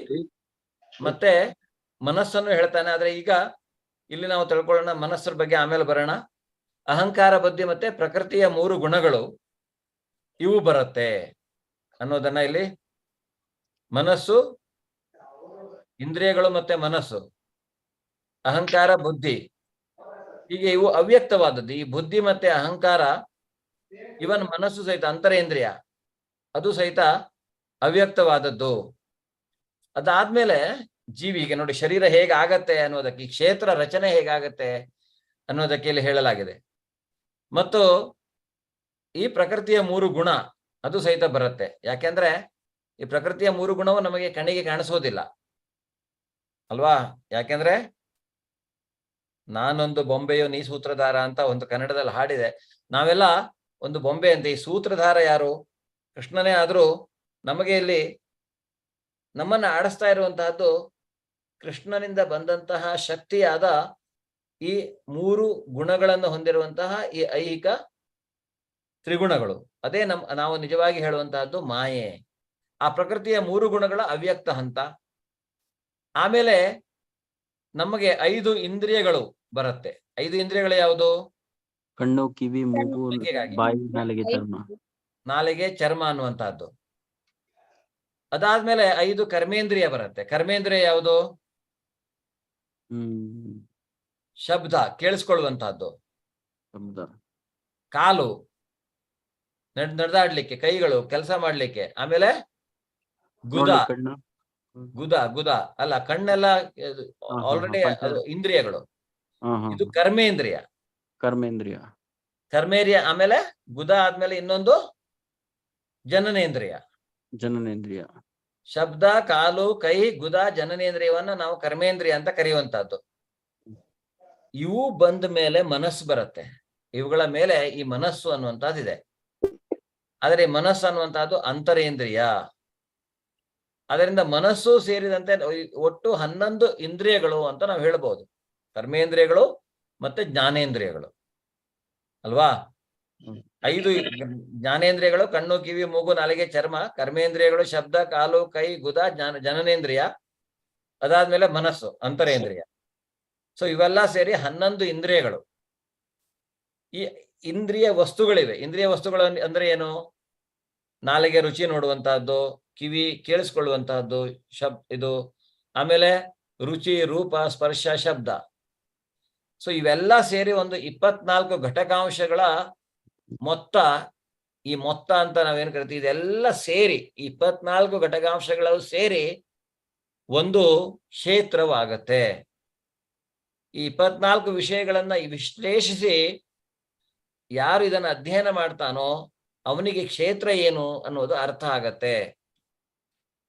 ಮತ್ತೆ ಮನಸ್ಸನ್ನು ಹೇಳ್ತಾನೆ. ಆದ್ರೆ ಈಗ ಇಲ್ಲಿ ನಾವು ತಿಳ್ಕೊಳ್ಳೋಣ ಮನಸ್ಸರ ಬಗ್ಗೆ, ಆಮೇಲೆ ಬರೋಣ. ಅಹಂಕಾರ, ಬುದ್ಧಿ ಮತ್ತೆ ಪ್ರಕೃತಿಯ 3 ಗುಣಗಳು ಇವು ಬರುತ್ತೆ ಅನ್ನೋದನ್ನ ಇಲ್ಲಿ ಮನಸ್ಸು, ಇಂದ್ರಿಯಗಳು ಮತ್ತೆ ಮನಸ್ಸು, ಅಹಂಕಾರ, ಬುದ್ಧಿ, ಹೀಗೆ ಇವು ಅವ್ಯಕ್ತವಾದದ್ದು. ಈ ಬುದ್ಧಿ ಮತ್ತೆ ಅಹಂಕಾರ, ಇವನ್ ಮನಸ್ಸು ಸಹಿತ ಅಂತರೇಂದ್ರಿಯ, ಅದು ಸಹಿತ ಅವ್ಯಕ್ತವಾದದ್ದು. ಅದಾದ್ಮೇಲೆ ಜೀವಿಗೆ ನೋಡಿ ಶರೀರ ಹೇಗಾಗತ್ತೆ ಅನ್ನೋದಕ್ಕೆ, ಈ ಕ್ಷೇತ್ರ ರಚನೆ ಹೇಗಾಗತ್ತೆ ಅನ್ನೋದಕ್ಕೆ ಇಲ್ಲಿ ಹೇಳಲಾಗಿದೆ. ಮತ್ತು ಈ ಪ್ರಕೃತಿಯ 3 ಗುಣ ಅದು ಸಹಿತ ಬರುತ್ತೆ. ಯಾಕೆಂದ್ರೆ ಈ ಪ್ರಕೃತಿಯ 3 ಗುಣವು ನಮಗೆ ಕಣ್ಣಿಗೆ ಕಾಣಿಸೋದಿಲ್ಲ ಅಲ್ವಾ? ಯಾಕೆಂದ್ರೆ ನಾನೊಂದು ಬೊಂಬೆಯು ನೀ ಸೂತ್ರಧಾರ ಅಂತ ಒಂದು ಕನ್ನಡದಲ್ಲಿ ಹಾಡಿದೆ. ನಾವೆಲ್ಲ ಒಂದು ಬೊಂಬೆ ಅಂತ. ಈ ಸೂತ್ರಧಾರ ಯಾರು? ಕೃಷ್ಣನೇ. ಆದ್ರೂ ನಮಗೆ ಇಲ್ಲಿ ನಮ್ಮನ್ನ ಆಡಿಸ್ತಾ ಇರುವಂತಹದ್ದು ಕೃಷ್ಣನಿಂದ ಬಂದಂತಹ ಶಕ್ತಿಯಾದ ಈ 3 ಗುಣಗಳನ್ನು ಹೊಂದಿರುವಂತಹ ಈ ಐಹಿಕ ತ್ರಿಗುಣಗಳು. ಅದೇ ನಾವು ನಿಜವಾಗಿ ಹೇಳುವಂತಹದ್ದು ಮಾಯೆ. ಆ ಪ್ರಕೃತಿಯ 3 ಗುಣಗಳ ಅವ್ಯಕ್ತ ಹಂತ. ಆಮೇಲೆ ನಮಗೆ 5 ಇಂದ್ರಿಯಗಳು ಬರುತ್ತೆ. 5 ಇಂದ್ರಿಯಗಳು ಯಾವುದು? ಕಣ್ಣು, ಕಿವಿ, ಮೂಗು, ಬಾಯಿ, ನಾಲಿಗೆ, ಚರ್ಮ. ನಾಲಿಗೆ, ಚರ್ಮ ಅನ್ನುವಂತಹದ್ದು. ಅದಾದ್ಮೇಲೆ 5 ಕರ್ಮೇಂದ್ರಿಯ ಬರುತ್ತೆ. ಕರ್ಮೇಂದ್ರಿಯ ಯಾವುದು? ಶಬ್ದ, ಕೇಳಿಸ್ಕೊಳ್ಳುವಂತಹದ್ದು. ಕಾಲು, ನಡೆದಾಡ್ಲಿಕ್ಕೆ. ಕೈಗಳು, ಕೆಲಸ ಮಾಡ್ಲಿಕ್ಕೆ. ಆಮೇಲೆ ಗುದ ಅಲ್ಲ, ಕಣ್ಣೆಲ್ಲ ಆಲ್ರೆಡಿ ಇಂದ್ರಿಯಗಳು. ಇದು ಕರ್ಮೇಂದ್ರಿಯ. ಆಮೇಲೆ ಗುದ ಆದ್ಮೇಲೆ ಇನ್ನೊಂದು ಜನನೇಂದ್ರಿಯ. ಶಬ್ದ, ಕಾಲು, ಕೈ, ಗುದ, ಜನನೇಂದ್ರಿಯವನ್ನ ನಾವು ಕರ್ಮೇಂದ್ರಿಯ ಅಂತ ಕರೆಯುವಂತಹದ್ದು. ಇವು ಬಂದ ಮೇಲೆ ಮನಸ್ಸು ಬರುತ್ತೆ. ಇವುಗಳ ಮೇಲೆ ಈ ಮನಸ್ಸು ಅನ್ನುವಂತಹದ್ದಿದೆ. ಆದರೆ ಮನಸ್ಸು ಅನ್ನುವಂತಹದ್ದು ಅಂತರೇಂದ್ರಿಯ. ಅದರಿಂದ ಮನಸ್ಸು ಸೇರಿದಂತೆ ಒಟ್ಟು 11 ಇಂದ್ರಿಯಗಳು ಅಂತ ನಾವು ಹೇಳ್ಬೋದು. ಕರ್ಮೇಂದ್ರಿಯಗಳು ಮತ್ತೆ ಜ್ಞಾನೇಂದ್ರಿಯಗಳು. ಅಲ್ವಾ? ಹ್ಮ್. 5 ಜ್ಞಾನೇಂದ್ರಿಯಗಳು ಕಣ್ಣು, ಕಿವಿ, ಮೂಗು, ನಾಲಿಗೆ, ಚರ್ಮ. ಕರ್ಮೇಂದ್ರಿಯಗಳು ಶಬ್ದ, ಕಾಲು, ಕೈ, ಗುದ, ಜನನೇಂದ್ರಿಯ. ಅದಾದ್ಮೇಲೆ ಮನಸ್ಸು, ಅಂತರೇಂದ್ರಿಯ. ಸೊ ಇವೆಲ್ಲ ಸೇರಿ 11 ಇಂದ್ರಿಯಗಳು. ಈ ಇಂದ್ರಿಯ ವಸ್ತುಗಳಿವೆ. ಇಂದ್ರಿಯ ವಸ್ತುಗಳು ಅಂದ್ರೆ ಏನು? ನಾಲಿಗೆ ರುಚಿ ನೋಡುವಂತಹದ್ದು, ಕಿವಿ ಕೇಳಿಸ್ಕೊಳ್ಳುವಂತಹದ್ದು, ಇದು ಆಮೇಲೆ ರುಚಿ, ರೂಪ, ಸ್ಪರ್ಶ, ಶಬ್ದ. ಸೊ ಇವೆಲ್ಲ ಸೇರಿ ಒಂದು 24 ಘಟಕಾಂಶಗಳ ಮೊತ್ತ. ಈ ಮೊತ್ತ ಅಂತ ನಾವೇನ್ ಕರಿತೀವಿ, ಇದೆಲ್ಲ ಸೇರಿ 24 ಘಟಕಾಂಶಗಳು ಸೇರಿ ಒಂದು ಕ್ಷೇತ್ರವಾಗತ್ತೆ. ಈ 24 ವಿಷಯಗಳನ್ನ ವಿಶ್ಲೇಷಿಸಿ ಯಾರು ಇದನ್ನ ಅಧ್ಯಯನ ಮಾಡ್ತಾನೋ ಅವನಿಗೆ ಕ್ಷೇತ್ರ ಏನು ಅನ್ನೋದು ಅರ್ಥ ಆಗತ್ತೆ.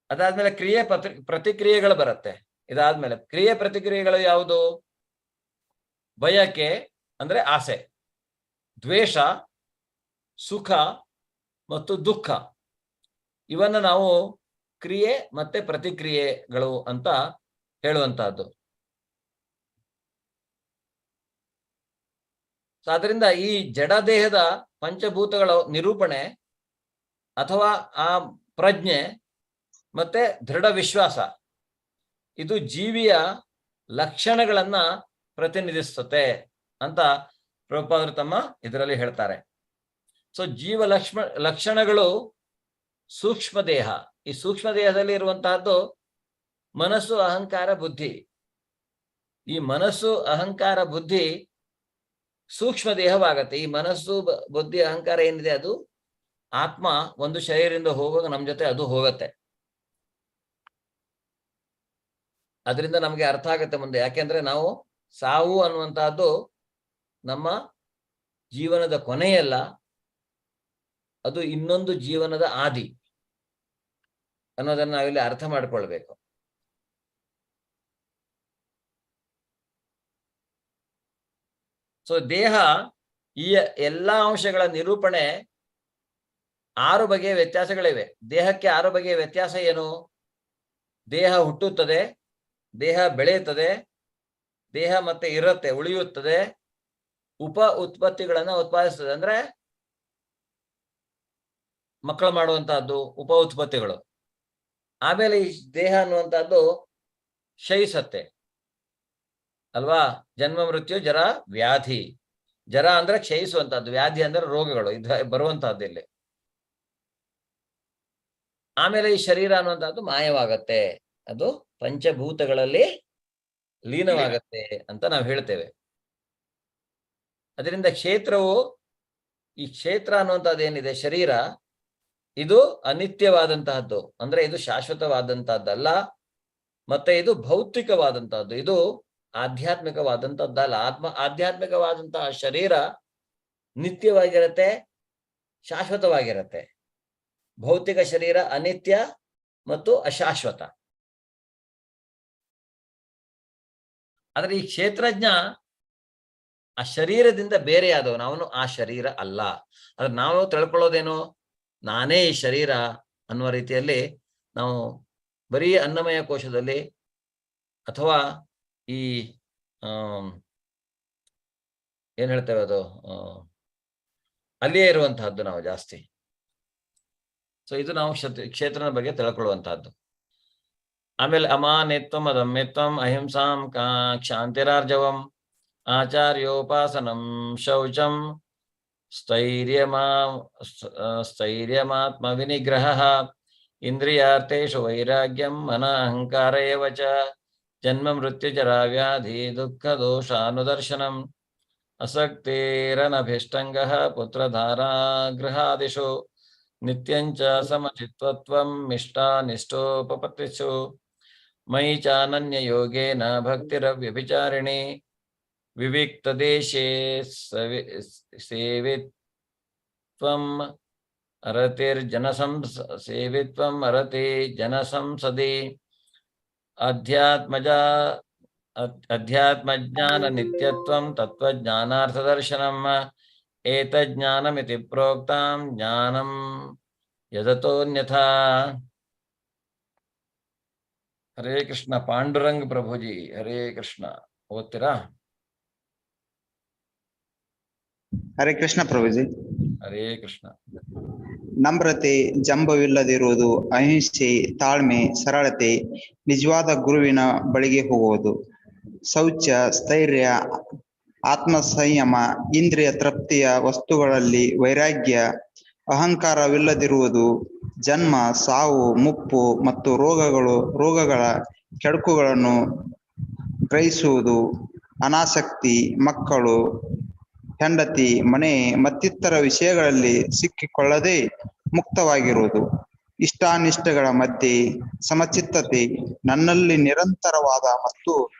ಅದಾದ್ಮೇಲೆ ಕ್ರಿಯೆ ಪ್ರತಿಕ್ರಿಯೆಗಳು ಬರುತ್ತೆ. ಇದಾದ್ಮೇಲೆ ಕ್ರಿಯೆ ಪ್ರತಿಕ್ರಿಯೆಗಳು ಯಾವುದು? ಬಯಕೆ ಅಂದ್ರೆ ಆಸೆ, ದ್ವೇಷ, ಸುಖ ಮತ್ತು ದುಃಖ. ಇವನ್ನ ನಾವು ಕ್ರಿಯೆ ಮತ್ತೆ ಪ್ರತಿಕ್ರಿಯೆಗಳು ಅಂತ ಹೇಳುವಂತಹದ್ದು. ಆದ್ರಿಂದ ಈ ಜಡದೇಹದ ಪಂಚಭೂತಗಳ ನಿರೂಪಣೆ ಅಥವಾ ಆ ಪ್ರಜ್ಞೆ ಮತ್ತೆ ದೃಢ ವಿಶ್ವಾಸ, ಇದು ಜೀವಿಯ ಲಕ್ಷಣಗಳನ್ನ ಪ್ರತಿನಿಧಿಸುತ್ತೆ ಅಂತ ಪ್ರಭುಪಾದರು ತಮ್ಮ ಇದರಲ್ಲಿ ಹೇಳ್ತಾರೆ. ಸೊ ಜೀವ ಲಕ್ಷಣಗಳು ಸೂಕ್ಷ್ಮ ದೇಹ. ಈ ಸೂಕ್ಷ್ಮ ದೇಹದಲ್ಲಿ ಇರುವಂತಹದ್ದು ಮನಸ್ಸು, ಅಹಂಕಾರ, ಬುದ್ಧಿ. ಈ ಮನಸ್ಸು, ಅಹಂಕಾರ, ಬುದ್ಧಿ ಸೂಕ್ಷ್ಮ ದೇಹವಾಗತ್ತೆ. ಈ ಮನಸ್ಸು, ಬುದ್ಧಿ, ಅಹಂಕಾರ ಏನಿದೆ ಅದು ಆತ್ಮ ಒಂದು ಶರೀರದಿಂದ ಹೋಗುವಾಗ ನಮ್ಮ ಜೊತೆ ಅದು ಹೋಗತ್ತೆ. ಅದರಿಂದ ನಮಗೆ ಅರ್ಥ ಆಗತ್ತೆ ಮುಂದೆ. ಯಾಕೆಂದ್ರೆ ನಾವು ಸಾವು ಅನ್ನುವಂತಹದ್ದು ನಮ್ಮ ಜೀವನದ ಕೊನೆಯಲ್ಲ, ಅದು ಇನ್ನೊಂದು ಜೀವನದ ಆದಿ ಅನ್ನೋದನ್ನ ನಾವಿಲ್ಲಿ ಅರ್ಥ ಮಾಡ್ಕೊಳ್ಬೇಕು. ಸೊ ದೇಹ ಈ ಎಲ್ಲಾ ಅಂಶಗಳ ನಿರೂಪಣೆ 6 ಬಗೆಯ ವ್ಯತ್ಯಾಸಗಳಿವೆ. ದೇಹಕ್ಕೆ 6 ಬಗೆಯ ವ್ಯತ್ಯಾಸ ಏನು? ದೇಹ ಹುಟ್ಟುತ್ತದೆ, ದೇಹ ಬೆಳೆಯುತ್ತದೆ, ದೇಹ ಮತ್ತೆ ಇರುತ್ತೆ, ಉಳಿಯುತ್ತದೆ, ಉಪ ಉತ್ಪತ್ತಿಗಳನ್ನ ಉತ್ಪಾದಿಸ್ತದೆ. ಅಂದ್ರೆ ಮಕ್ಕಳು ಮಾಡುವಂತಹದ್ದು ಉಪ ಉತ್ಪತ್ತಿಗಳು. ಆಮೇಲೆ ಈ ದೇಹ ಅನ್ನುವಂಥದ್ದು ಕ್ಷಯಿಸತ್ತೆ ಅಲ್ವಾ? ಜನ್ಮ, ಮೃತ್ಯು, ಜರ, ವ್ಯಾಧಿ. ಜರ ಅಂದ್ರೆ ಕ್ಷಯಿಸುವಂತಹದ್ದು, ವ್ಯಾಧಿ ಅಂದ್ರೆ ರೋಗಗಳು ಬರುವಂತಹದ್ದು ಇಲ್ಲಿ. ಆಮೇಲೆ ಈ ಶರೀರ ಅನ್ನುವಂಥದ್ದು ಮಾಯವಾಗತ್ತೆ, ಅದು ಪಂಚಭೂತಗಳಲ್ಲಿ ಲೀನವಾಗತ್ತೆ ಅಂತ ನಾವು ಹೇಳ್ತೇವೆ. ಅದರಿಂದ ಕ್ಷೇತ್ರವು, ಈ ಕ್ಷೇತ್ರ ಅನ್ನುವಂಥದ್ದು ಏನಿದೆ ಶರೀರ, ಇದು ಅನಿತ್ಯವಾದಂತಹದ್ದು. ಅಂದ್ರೆ ಇದು ಶಾಶ್ವತವಾದಂತಹದ್ದಲ್ಲ, ಮತ್ತೆ ಇದು ಭೌತಿಕವಾದಂತಹದ್ದು, ಇದು ಆಧ್ಯಾತ್ಮಿಕವಾದಂತಹದ್ದಲ್ಲ. ಆಧ್ಯಾತ್ಮಿಕವಾದಂತಹ ಶರೀರ ನಿತ್ಯವಾಗಿರತ್ತೆ, ಶಾಶ್ವತವಾಗಿರತ್ತೆ. ಭೌತಿಕ ಶರೀರ ಅನಿತ್ಯ ಮತ್ತು ಅಶಾಶ್ವತ. ಆದ್ರೆ ಈ ಕ್ಷೇತ್ರಜ್ಞ ಆ ಶರೀರದಿಂದ ಬೇರೆಯಾದವನು, ಅವನು ಆ ಶರೀರ ಅಲ್ಲ. ಆದ್ರೆ ನಾವು ತಿಳ್ಕೊಳ್ಳೋದೇನು, ನಾನೇ ಈ ಶರೀರ ಅನ್ನುವ ರೀತಿಯಲ್ಲಿ ನಾವು ಬರೀ ಅನ್ನಮಯ ಕೋಶದಲ್ಲಿ ಅಥವಾ ಈ ಏನ್ ಹೇಳ್ತೇವೆ ಅದು ಅಲ್ಲಿಯೇ ಇರುವಂತಹದ್ದು ನಾವು ಜಾಸ್ತಿ. ಸೊ ಇದು ನಾವು ಕ್ಷೇತ್ರದ ಬಗ್ಗೆ ತಿಳ್ಕೊಳ್ಳುವಂತಹದ್ದು. ಆಮೇಲೆ ಅಮಾನಿತ್ವಂ, ಅದಮ್ಯತ್ವಂ, ಅಹಿಂಸಾಂ, ಕ್ಷಾಂತಿರಾರ್ಜವಂ, ಆಚಾರ್ಯೋಪಾಸನಂ, ಶೌಚಂ, ಸ್ಥೈರ್ಯಮಾತ್ಮ ವಿನಿಗ್ರಹ, ಇಂದ್ರಿಯಾರ್ಥೇಷು ವೈರಾಗ್ಯಂ, ಮನ ಅಹಂಕಾರ ಏವ ಚ, ಜನ್ಮ ಮೃತ್ಯು ಜರಾ ವ್ಯಾಧಿ ದುಃಖ ದೋಷಾನುದರ್ಶನಂ, ಅಸಕ್ತಿರನಭಿಷ್ಟಂಗಃ ಪುತ್ರಧಾರಾ ಗೃಹಾದಿಷು, ನಿತ್ಯಂಚ ಸಮಚಿತ್ವತ್ವಂ ಮಿಷ್ಟಾನಿಷ್ಟೋಪಪತ್ತಿಷು, ಮಯಿ ಚಾನನ್ಯ ಯೋಗೇನ ಭಕ್ತಿರವ್ಯಭಿಚಾರಿಣಿ, ವಿವಿಕ್ತದೇಶೇ ಸೇವಿತ್ವಂ ಅರತಿ ಜನಸಂಸದಿ, ಅಧ್ಯಾತ್ಮಜ್ಞಾನ ನಿತ್ಯತ್ವಂ ತತ್ವಜ್ಞಾನಾರ್ಥದರ್ಶನಂ, ಏತಜ್ಞಾನಮಿತಿ ಪ್ರೋಕ್ತಾಂ ಜ್ಞಾನಂ ಯದತೋನ್ಯಥಾ. ಹರೇ ಕೃಷ್ಣ. ಪಾಂಡುರಂಗ್ ಪ್ರಭುಜಿ, ಹರೇ ಕೃಷ್ಣ. ಓದ್ತೀರಾ? ಹರೇ ಕೃಷ್ಣ ಪ್ರಭುಜಿ. ಹರೇ ಕೃಷ್ಣ. ನಮ್ರತೆ, ಜಂಬವಿಲ್ಲದಿರುವುದು, ಅಹಿಂಸೆ, ತಾಳ್ಮೆ, ಸರಳತೆ, ನಿಜವಾದ ಗುರುವಿನ ಬಳಿಗೆ ಹೋಗುವುದು, ಶೌಚ, ಸ್ಥೈರ್ಯ, ಆತ್ಮ ಸಂಯಮ, ಇಂದ್ರಿಯ ತೃಪ್ತಿಯ ವಸ್ತುಗಳಲ್ಲಿ ವೈರಾಗ್ಯ, ಅಹಂಕಾರವಿಲ್ಲದಿರುವುದು, ಜನ್ಮ, ಸಾವು, ಮುಪ್ಪು ಮತ್ತು ರೋಗಗಳ ಕೆಡುಕುಗಳನ್ನು ಗ್ರಹಿಸುವುದು, ಅನಾಸಕ್ತಿ, ಮಕ್ಕಳು, ಹೆಂಡತಿ, ಮನೆ ಮತ್ತಿತರ ವಿಷಯಗಳಲ್ಲಿ ಸಿಕ್ಕಿಕೊಳ್ಳದೆ ಮುಕ್ತವಾಗಿರುವುದು, ಇಷ್ಟಾನಿಷ್ಟಗಳ ಮಧ್ಯೆ ಸಮಚಿತ್ತತೆ, ನನ್ನಲ್ಲಿ ನಿರಂತರವಾದ ಮತ್ತು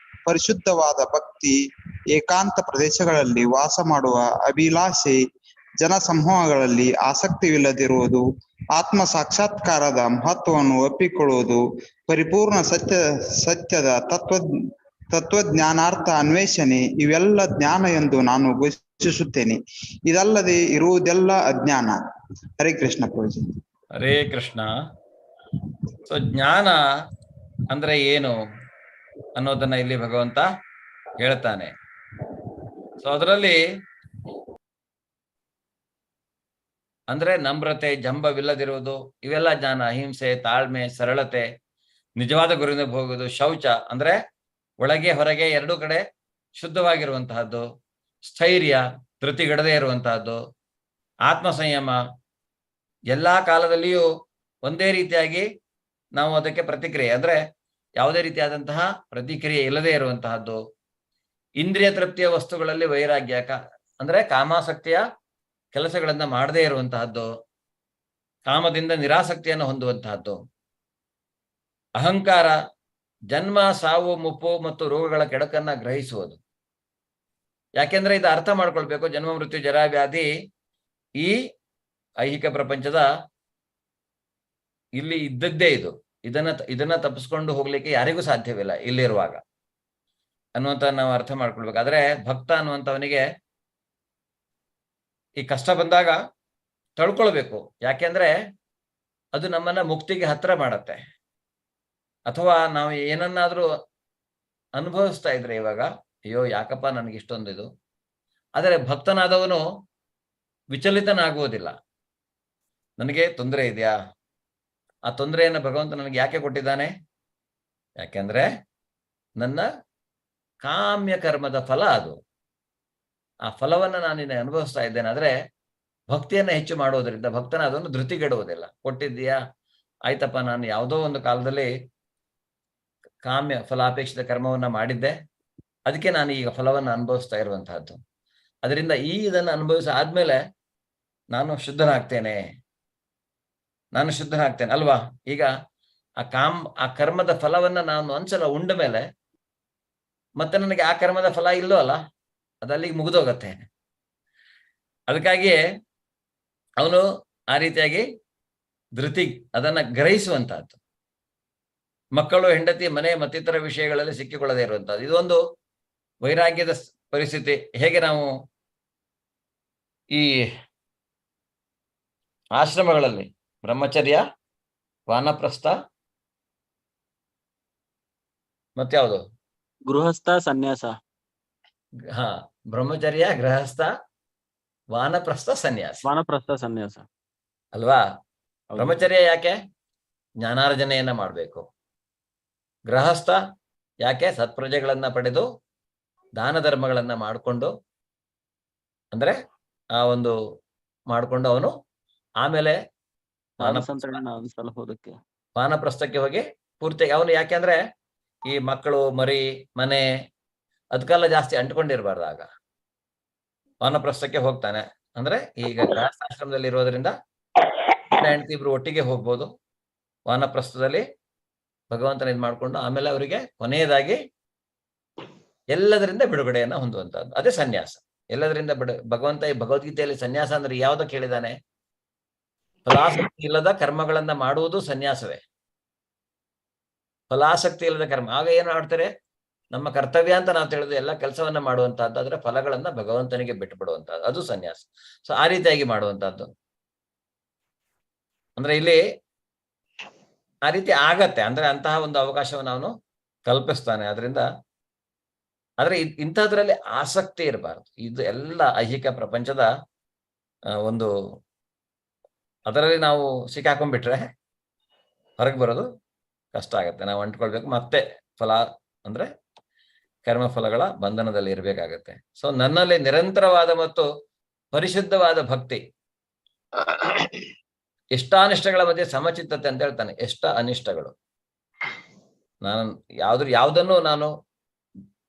ಪರಿಶುದ್ಧವಾದ ಭಕ್ತಿ, ಏಕಾಂತ ಪ್ರದೇಶಗಳಲ್ಲಿ ವಾಸ ಮಾಡುವ ಅಭಿಲಾಷೆ, ಜನಸಮೂಹಗಳಲ್ಲಿ ಆಸಕ್ತಿವಿಲ್ಲದಿರುವುದು, ಆತ್ಮ ಸಾಕ್ಷಾತ್ಕಾರದ ಮಹತ್ವವನ್ನು ಒಪ್ಪಿಕೊಳ್ಳುವುದು, ಪರಿಪೂರ್ಣ ಸತ್ಯದ ತತ್ವಜ್ಞಾನಾರ್ಥ ಅನ್ವೇಷಣೆ, ಇವೆಲ್ಲ ಜ್ಞಾನ ಎಂದು ನಾನು ಘೋಷಿಸುತ್ತೇನೆ. ಇದಲ್ಲದೆ ಇರುವುದೆಲ್ಲ ಅಜ್ಞಾನ. ಹರೇ ಕೃಷ್ಣ ಪ್ರಭುಜಿ. ಹರೇ ಕೃಷ್ಣ. ಸೊ ಜ್ಞಾನ ಅಂದ್ರೆ ಏನು ಅನ್ನೋದನ್ನ ಇಲ್ಲಿ ಭಗವಂತ ಹೇಳ್ತಾನೆ. ಸೊ ಅದರಲ್ಲಿ ಅಂದ್ರೆ ನಮ್ರತೆ, ಜಂಬವಿಲ್ಲದಿರುವುದು, ಇವೆಲ್ಲ ಜ್ಞಾನ. ಅಹಿಂಸೆ, ತಾಳ್ಮೆ, ಸರಳತೆ, ನಿಜವಾದ ಗುರುವಿನ ಹೋಗುವುದು, ಶೌಚ ಅಂದ್ರೆ ಒಳಗೆ ಹೊರಗೆ ಎರಡೂ ಕಡೆ ಶುದ್ಧವಾಗಿರುವಂತಹದ್ದು, ಸ್ಥೈರ್ಯ, ಧೃತಿಗೆಡದೇ ಇರುವಂತಹದ್ದು, ಆತ್ಮ ಸಂಯಮ, ಎಲ್ಲಾ ಕಾಲದಲ್ಲಿಯೂ ಒಂದೇ ರೀತಿಯಾಗಿ ನಾವು ಅದಕ್ಕೆ ಪ್ರತಿಕ್ರಿಯೆ ಅಂದ್ರೆ ಯಾವುದೇ ರೀತಿಯಾದಂತಹ ಪ್ರತಿಕ್ರಿಯೆ ಇಲ್ಲದೆ ಇರುವಂತಹದ್ದು, ಇಂದ್ರಿಯ ತೃಪ್ತಿಯ ವಸ್ತುಗಳಲ್ಲಿ ವೈರಾಗ್ಯ, ಅಂದ್ರೆ ಕಾಮಾಸಕ್ತಿಯ ಕೆಲಸಗಳನ್ನ ಮಾಡದೇ ಇರುವಂತಹದ್ದು, ಕಾಮದಿಂದ ನಿರಾಸಕ್ತಿಯನ್ನು ಹೊಂದುವಂತಹದ್ದು, ಅಹಂಕಾರ, ಜನ್ಮ, ಸಾವು, ಮುಪ್ಪು ಮತ್ತು ರೋಗಗಳ ಕೆಡಕನ್ನ ಗ್ರಹಿಸುವುದು. ಯಾಕೆಂದ್ರೆ ಇದು ಅರ್ಥ ಮಾಡ್ಕೊಳ್ಬೇಕು, ಜನ್ಮ, ಮೃತ್ಯು, ಜರಾ, ವ್ಯಾಧಿ ಈ ಐಹಿಕ ಪ್ರಪಂಚದ ಇಲ್ಲಿ ಇದ್ದದ್ದೇ ಇದು. ಇದನ್ನ ತಪ್ಪಿಸ್ಕೊಂಡು ಹೋಗ್ಲಿಕ್ಕೆ ಯಾರಿಗೂ ಸಾಧ್ಯವಿಲ್ಲ ಇಲ್ಲಿರುವಾಗ ಅನ್ನುವಂತ ನಾವು ಅರ್ಥ ಮಾಡ್ಕೊಳ್ಬೇಕು. ಆದ್ರೆ ಭಕ್ತ ಅನ್ನುವಂಥವನಿಗೆ ಈ ಕಷ್ಟ ಬಂದಾಗ ತಳ್ಕೊಳ್ಬೇಕು. ಯಾಕೆಂದ್ರೆ ಅದು ನಮ್ಮನ್ನ ಮುಕ್ತಿಗೆ ಹತ್ರ ಮಾಡತ್ತೆ. ಅಥವಾ ನಾವು ಏನನ್ನಾದ್ರೂ ಅನುಭವಿಸ್ತಾ ಇದ್ರೆ ಇವಾಗ, ಅಯ್ಯೋ ಯಾಕಪ್ಪ ನನಗೆ ಇಷ್ಟೊಂದು ಇದು, ಆದರೆ ಭಕ್ತನಾದವನು ವಿಚಲಿತನಾಗುವುದಿಲ್ಲ. ನನಗೆ ತೊಂದರೆ ಇದೆಯಾ, ಆ ತೊಂದರೆಯನ್ನು ಭಗವಂತ ನನಗೆ ಯಾಕೆ ಕೊಟ್ಟಿದ್ದಾನೆ? ಯಾಕೆಂದ್ರೆ ನನ್ನ ಕಾಮ್ಯ ಕರ್ಮದ ಫಲ ಅದು. ಆ ಫಲವನ್ನು ನಾನಿನ್ನ ಅನುಭವಿಸ್ತಾ ಇದ್ದೇನೆ. ಆದ್ರೆ ಭಕ್ತಿಯನ್ನ ಹೆಚ್ಚು ಮಾಡೋದ್ರಿಂದ ಭಕ್ತನ ಅದನ್ನು ಧೃತಿಗೆಡುವುದಿಲ್ಲ. ಕೊಟ್ಟಿದ್ದೀಯಾ, ಆಯ್ತಪ್ಪ, ನಾನು ಯಾವುದೋ ಒಂದು ಕಾಲದಲ್ಲಿ ಕಾಮ್ಯ ಫಲಾಪೇಕ್ಷಿತ ಕರ್ಮವನ್ನ ಮಾಡಿದ್ದೆ, ಅದಕ್ಕೆ ನಾನು ಈಗ ಫಲವನ್ನು ಅನುಭವಿಸ್ತಾ ಇರುವಂತಹದ್ದು. ಅದರಿಂದ ಇದನ್ನು ಅನುಭವಿಸ ಆದ್ಮೇಲೆ ನಾನು ಶುದ್ಧನಾಗ್ತೇನೆ ಅಲ್ವಾ? ಈಗ ಆ ಕರ್ಮದ ಫಲವನ್ನ ನಾನು ಒಂದ್ಸಲ ಉಂಡ ಮೇಲೆ ಮತ್ತೆ ನನಗೆ ಆ ಕರ್ಮದ ಫಲ ಇಲ್ಲೋ ಅಲ್ಲ, ಅದಲ್ಲಿಗೆ ಮುಗಿದೋಗತ್ತೆ. ಅದಕ್ಕಾಗಿಯೇ ಅವನು ಆ ರೀತಿಯಾಗಿ ಅದನ್ನ ಗ್ರಹಿಸುವಂತಹದ್ದು. ಮಕ್ಕಳು, ಹೆಂಡತಿ, ಮನೆ ಮತ್ತಿತರ ವಿಷಯಗಳಲ್ಲಿ ಸಿಕ್ಕಿಕೊಳ್ಳದೆ ಇರುವಂತಹದ್ದು. ಇದೊಂದು ವೈರಾಗ್ಯದ ಪರಿಸ್ಥಿತಿ. ಹೇಗೆ ನಾವು ಈ ಆಶ್ರಮಗಳಲ್ಲಿ ಬ್ರಹ್ಮಚರ್ಯ, ವಾನಪ್ರಸ್ಥ, ಮತ್ಯಾವುದು, ಗೃಹಸ್ಥ, ಸನ್ಯಾಸ. ಬ್ರಹ್ಮಚರ್ಯ, ಗೃಹಸ್ಥ, ವಾನಪ್ರಸ್ಥ, ಸನ್ಯಾಸ ಅಲ್ವಾ? ಬ್ರಹ್ಮಚರ್ಯ ಯಾಕೆ? ಜ್ಞಾನಾರ್ಜನೆಯನ್ನ ಮಾಡಬೇಕು. ಗೃಹಸ್ಥ ಯಾಕೆ? ಸತ್ಪ್ರಜೆಗಳನ್ನ ಪಡೆದು ದಾನ ಧರ್ಮಗಳನ್ನ ಮಾಡಿಕೊಂಡು, ಅಂದ್ರೆ ಆ ಒಂದು ಮಾಡಿಕೊಂಡು ಅವನು ಆಮೇಲೆ ವಾನಪ್ರಸ್ಥಕ್ಕೆ ಹೋಗಿ ಪೂರ್ತಿಯಾಗಿ ಅವನು, ಯಾಕೆಂದ್ರೆ ಈ ಮಕ್ಕಳು, ಮರಿ, ಮನೆ ಅದಕ್ಕೆಲ್ಲ ಜಾಸ್ತಿ ಅಂಟ್ಕೊಂಡಿರ್ಬಾರ್ದು. ಆಗ ವಾನಪ್ರಸ್ಥಕ್ಕೆ ಹೋಗ್ತಾನೆ. ಅಂದ್ರೆ ಈಗ ಗೃಹಸ್ಥಾಶ್ರಮದಲ್ಲಿ ಇರೋದ್ರಿಂದ ಹೆಂಡತಿ ಇಬ್ರು ಒಟ್ಟಿಗೆ ಹೋಗ್ಬೋದು. ವಾನಪ್ರಸ್ಥದಲ್ಲಿ ಭಗವಂತನ ಇದು ಮಾಡ್ಕೊಂಡು ಆಮೇಲೆ ಅವರಿಗೆ ಕೊನೆಯದಾಗಿ ಎಲ್ಲದರಿಂದ ಬಿಡುಗಡೆಯನ್ನ ಹೊಂದುವಂತಹದ್ದು, ಅದೇ ಸನ್ಯಾಸ. ಎಲ್ಲದರಿಂದ ಭಗವಂತ ಈ ಭಗವದ್ಗೀತೆಯಲ್ಲಿ ಸನ್ಯಾಸ ಅಂದ್ರೆ ಯಾವ್ದಕ್ಕೆ ಹೇಳಿದಾನೆ? ಫಲಾಸಕ್ತಿ ಇಲ್ಲದ ಕರ್ಮಗಳನ್ನ ಮಾಡುವುದು ಸನ್ಯಾಸವೇ. ಫಲಾಸಕ್ತಿ ಇಲ್ಲದ ಕರ್ಮ. ಆಗ ಏನು ಮಾಡ್ತಾರೆ? ನಮ್ಮ ಕರ್ತವ್ಯ ಅಂತ ನಾವು ತಿಳಿದು ಎಲ್ಲ ಕೆಲಸವನ್ನ ಮಾಡುವಂತಹದ್ದು, ಅದರ ಫಲಗಳನ್ನ ಭಗವಂತನಿಗೆ ಬಿಟ್ಟು ಬಿಡುವಂತಹದ್ದು, ಅದು ಸನ್ಯಾಸ. ಸೊ ಆ ರೀತಿಯಾಗಿ ಮಾಡುವಂತಹದ್ದು. ಅಂದ್ರೆ ಇಲ್ಲಿ ಆ ರೀತಿ ಆಗತ್ತೆ. ಅಂದ್ರೆ ಅಂತಹ ಒಂದು ಅವಕಾಶವನ್ನು ಅವನು ಕಲ್ಪಿಸ್ತಾನೆ. ಅದರಿಂದ ಆದ್ರೆ ಇಂಥದ್ರಲ್ಲಿ ಆಸಕ್ತಿ ಇರಬಾರ್ದು. ಇದು ಎಲ್ಲ ಐಹಿಕ ಪ್ರಪಂಚದ ಒಂದು ಅದರಲ್ಲಿ ನಾವು ಸಿಕ್ಕಾಕೊಂಡ್ಬಿಟ್ರೆ ಹೊರಗೆ ಬರೋದು ಕಷ್ಟ ಆಗತ್ತೆ. ನಾವು ಅಂಟ್ಕೊಳ್ಬೇಕು, ಮತ್ತೆ ಫಲ ಅಂದ್ರೆ ಕರ್ಮಫಲಗಳ ಬಂಧನದಲ್ಲಿ ಇರಬೇಕಾಗತ್ತೆ. ಸೊ ನನ್ನಲ್ಲಿ ನಿರಂತರವಾದ ಮತ್ತು ಪರಿಶುದ್ಧವಾದ ಭಕ್ತಿ, ಇಷ್ಟಾನಿಷ್ಟಗಳ ಮಧ್ಯೆ ಸಮಚಿತ್ತತೆ ಅಂತ ಹೇಳ್ತಾನೆ. ಇಷ್ಟ ಅನಿಷ್ಟಗಳು, ನಾನು ಯಾವುದನ್ನು ನಾನು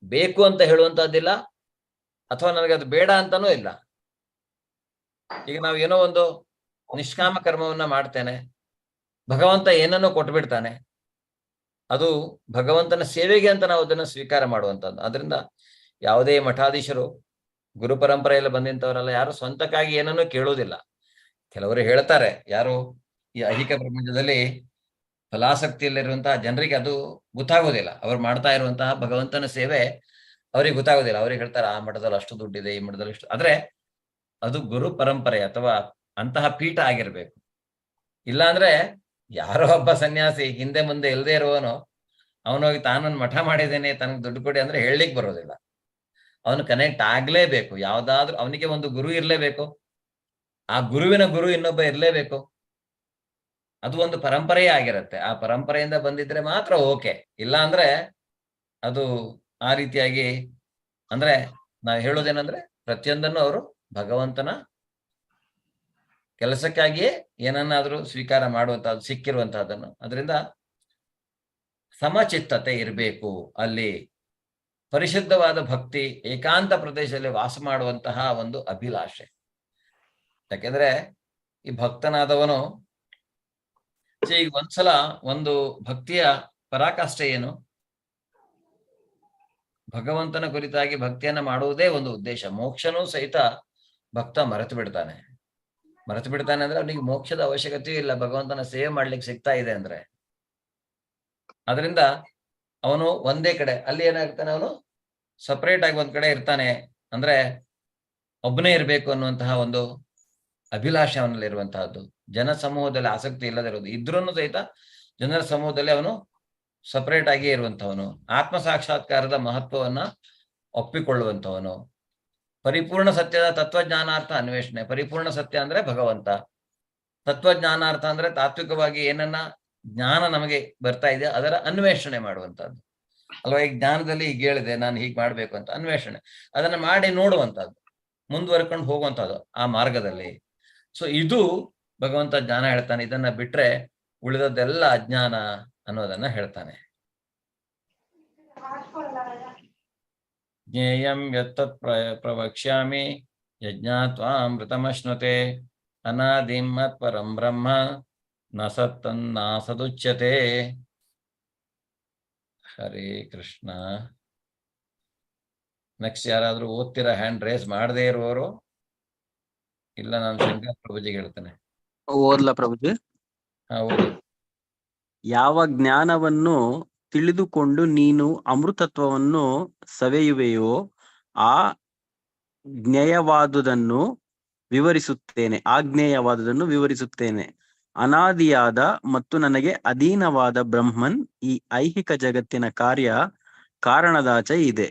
ಬೇಕು ಅಂತ ಹೇಳುವಂತಹದ್ದಿಲ್ಲ, ಅಥವಾ ನನಗೆ ಅದು ಬೇಡ ಅಂತಾನೂ ಇಲ್ಲ. ಈಗ ನಾವು ಏನೋ ಒಂದು ನಿಷ್ಕಾಮ ಕರ್ಮವನ್ನ ಮಾಡ್ತೇನೆ, ಭಗವಂತ ಏನನ್ನೋ ಕೊಟ್ಬಿಡ್ತಾನೆ, ಅದು ಭಗವಂತನ ಸೇವೆಗೆ ಅಂತ ನಾವು ಅದನ್ನು ಸ್ವೀಕಾರ ಮಾಡುವಂಥದ್ದು. ಅದರಿಂದ ಯಾವುದೇ ಮಠಾಧೀಶರು, ಗುರು ಪರಂಪರೆಯಲ್ಲಿ ಬಂದಿಂತವರೆಲ್ಲ ಯಾರು ಸ್ವಂತಕ್ಕಾಗಿ ಏನನ್ನೂ ಕೇಳುವುದಿಲ್ಲ. ಕೆಲವರು ಹೇಳ್ತಾರೆ, ಯಾರು ಈ ಐಹಿಕ ಪ್ರಪಂಚದಲ್ಲಿ ಫಲಾಸಕ್ತಿಯಲ್ಲಿರುವಂತಹ ಜನರಿಗೆ ಅದು ಗೊತ್ತಾಗೋದಿಲ್ಲ. ಅವ್ರು ಮಾಡ್ತಾ ಇರುವಂತಹ ಭಗವಂತನ ಸೇವೆ ಅವ್ರಿಗೆ ಗೊತ್ತಾಗೋದಿಲ್ಲ. ಅವ್ರಿಗೆ ಹೇಳ್ತಾರೆ, ಆ ಮಠದಲ್ಲಿ ಅಷ್ಟು ದುಡ್ಡಿದೆ, ಈ ಮಠದಲ್ಲಿ ಇಷ್ಟು. ಆದ್ರೆ ಅದು ಗುರು ಪರಂಪರೆ ಅಥವಾ ಅಂತಹ ಪೀಠ ಆಗಿರ್ಬೇಕು. ಇಲ್ಲ ಅಂದ್ರೆ ಯಾರೋ ಒಬ್ಬ ಸನ್ಯಾಸಿ ಹಿಂದೆ ಮುಂದೆ ಇಲ್ಲದೆ ಇರುವವನು ಅವನೋಗಿ ತಾನೊಂದು ಮಠ ಮಾಡಿದ್ದೇನೆ, ತನಗೆ ದುಡ್ಡು ಕೊಡಿ ಅಂದ್ರೆ ಹೇಳಲಿಕ್ಕೆ ಬರೋದಿಲ್ಲ. ಅವನು ಕನೆಕ್ಟ್ ಆಗ್ಲೇಬೇಕು. ಯಾವ್ದಾದ್ರು ಅವನಿಗೆ ಒಂದು ಗುರು ಇರ್ಲೇಬೇಕು, ಆ ಗುರುವಿನ ಗುರು ಇನ್ನೊಬ್ಬ ಇರ್ಲೇಬೇಕು. ಅದು ಒಂದು ಪರಂಪರೆಯೇ ಆಗಿರುತ್ತೆ. ಆ ಪರಂಪರೆಯಿಂದ ಬಂದಿದ್ರೆ ಮಾತ್ರ ಓಕೆ. ಇಲ್ಲ ಅಂದ್ರೆ ಅದು ಆ ರೀತಿಯಾಗಿ, ಅಂದ್ರೆ ನಾವು ಹೇಳೋದೇನಂದ್ರೆ ಪ್ರತಿಯೊಂದನ್ನು ಅವರು ಭಗವಂತನ ಕೆಲಸಕ್ಕಾಗಿಯೇ ಏನನ್ನಾದ್ರೂ ಸ್ವೀಕಾರ ಮಾಡುವಂತಹದ್ದು, ಸಿಕ್ಕಿರುವಂತಹದ್ದನ್ನು. ಅದರಿಂದ ಸಮಚಿತ್ತತೆ ಇರಬೇಕು. ಅಲ್ಲಿ ಪರಿಶುದ್ಧವಾದ ಭಕ್ತಿ, ಏಕಾಂತ ಪ್ರದೇಶದಲ್ಲಿ ವಾಸ ಮಾಡುವಂತಹ ಒಂದು ಅಭಿಲಾಷೆ. ಯಾಕೆಂದ್ರೆ ಈ ಭಕ್ತನಾದವನು ಈಗ ಒಂದ್ಸಲ ಒಂದು ಭಕ್ತಿಯ ಪರಾಕಾಷ್ಠೆ ಏನು, ಭಗವಂತನ ಕುರಿತಾಗಿ ಭಕ್ತಿಯನ್ನ ಮಾಡುವುದೇ ಒಂದು ಉದ್ದೇಶ. ಮೋಕ್ಷನೂ ಸಹಿತ ಭಕ್ತ ಮರೆತು ಬಿಡ್ತಾನೆ ಅಂದ್ರೆ ಅವನಿಗೆ ಮೋಕ್ಷದ ಅವಶ್ಯಕತೆಯೂ ಇಲ್ಲ, ಭಗವಂತನ ಸೇವೆ ಮಾಡ್ಲಿಕ್ಕೆ ಸಿಗ್ತಾ ಇದೆ ಅಂದ್ರೆ. ಅದರಿಂದ ಅವನು ಒಂದೇ ಕಡೆ, ಅಲ್ಲಿ ಏನಾಗ್ತಾನೆ, ಅವನು ಸಪರೇಟ್ ಆಗಿ ಒಂದ್ ಕಡೆ ಇರ್ತಾನೆ. ಅಂದ್ರೆ ಒಬ್ಬನೇ ಇರ್ಬೇಕು ಅನ್ನುವಂತಹ ಒಂದು ಅಭಿಲಾಷೆ ಅವನಲ್ಲಿ ಇರುವಂತಹದ್ದು. ಜನ ಸಮೂಹದಲ್ಲಿ ಆಸಕ್ತಿ ಇಲ್ಲದಿರೋದು, ಇದ್ರೂ ಸಹಿತ ಜನರ ಸಮೂಹದಲ್ಲಿ ಅವನು ಸಪರೇಟ್ ಆಗಿ ಇರುವಂತವನು. ಆತ್ಮ ಸಾಕ್ಷಾತ್ಕಾರದ ಮಹತ್ವವನ್ನ ಒಪ್ಪಿಕೊಳ್ಳುವಂತವನು. ಪರಿಪೂರ್ಣ ಸತ್ಯದ ತತ್ವಜ್ಞಾನಾರ್ಥ ಅನ್ವೇಷಣೆ. ಪರಿಪೂರ್ಣ ಸತ್ಯ ಅಂದ್ರೆ ಭಗವಂತ, ತತ್ವಜ್ಞಾನಾರ್ಥ ಅಂದ್ರೆ ತಾತ್ವಿಕವಾಗಿ ಏನನ್ನ ಜ್ಞಾನ ನಮಗೆ ಬರ್ತಾ ಇದೆ ಅದರ ಅನ್ವೇಷಣೆ ಮಾಡುವಂತಹದ್ದು ಅಲ್ವಾ. ಈ ಜ್ಞಾನದಲ್ಲಿ ಈಗ ಹೇಳಿದೆ ನಾನು ಹೀಗೆ ಮಾಡ್ಬೇಕು ಅಂತ ಅನ್ವೇಷಣೆ, ಅದನ್ನ ಮಾಡಿ ನೋಡುವಂತಹದ್ದು, ಮುಂದುವರ್ಕೊಂಡು ಹೋಗುವಂತಹದ್ದು ಆ ಮಾರ್ಗದಲ್ಲಿ. ಸೊ ಇದು ಭಗವಂತ ಜ್ಞಾನ ಹೇಳ್ತಾನೆ. ಇದನ್ನ ಬಿಟ್ರೆ ಉಳಿದದ್ದೆಲ್ಲ ಅಜ್ಞಾನ ಅನ್ನೋದನ್ನ ಹೇಳ್ತಾನೆ. ಜ್ಞೇಯಂ ಯತ್ತತ್ ಪ್ರವಕ್ಷ್ಯಾಮಿ ಯಜ್ಞಾತ್ವಾಮೃತಮಶ್ನುತೆ ಅನಾದಿಂ ಮತ್ಪರಂ ಬ್ರಹ್ಮ ನ ಸತ್ತನ್ನಾಸದುಚ್ಯತೆ. ಹರೇ ಕೃಷ್ಣ. ನೆಕ್ಸ್ಟ್ ಯಾರಾದ್ರೂ ಓದ್ತೀರಾ? ಹ್ಯಾಂಡ್ ರೇಸ್ ಮಾಡದೇ ಇರುವವರು? ಇಲ್ಲ, ನಾನು ಶಂಕರ್ ಪ್ರಭುಜಿಗೆ ಹೇಳ್ತೇನೆ. ಓದ್ಲಾ ಪ್ರಭುಜಿ? ಹೌದು. ಯಾವ ಜ್ಞಾನವನ್ನು ತಿಳಿದುಕೊಂಡು ನೀನು ಅಮೃತತ್ವವನ್ನು ಸವೆಯುವೆಯೋ ಆ ಜ್ಞೇಯವಾದುದನ್ನು ವಿವರಿಸುತ್ತೇನೆ. ಅನಾದಿಯಾದ ಮತ್ತು ನನಗೆ ಅಧೀನವಾದ ಬ್ರಹ್ಮನ್ ಈ ಐಹಿಕ ಜಗತ್ತಿನ ಕಾರಣದಾಚೆ ಇದೆ.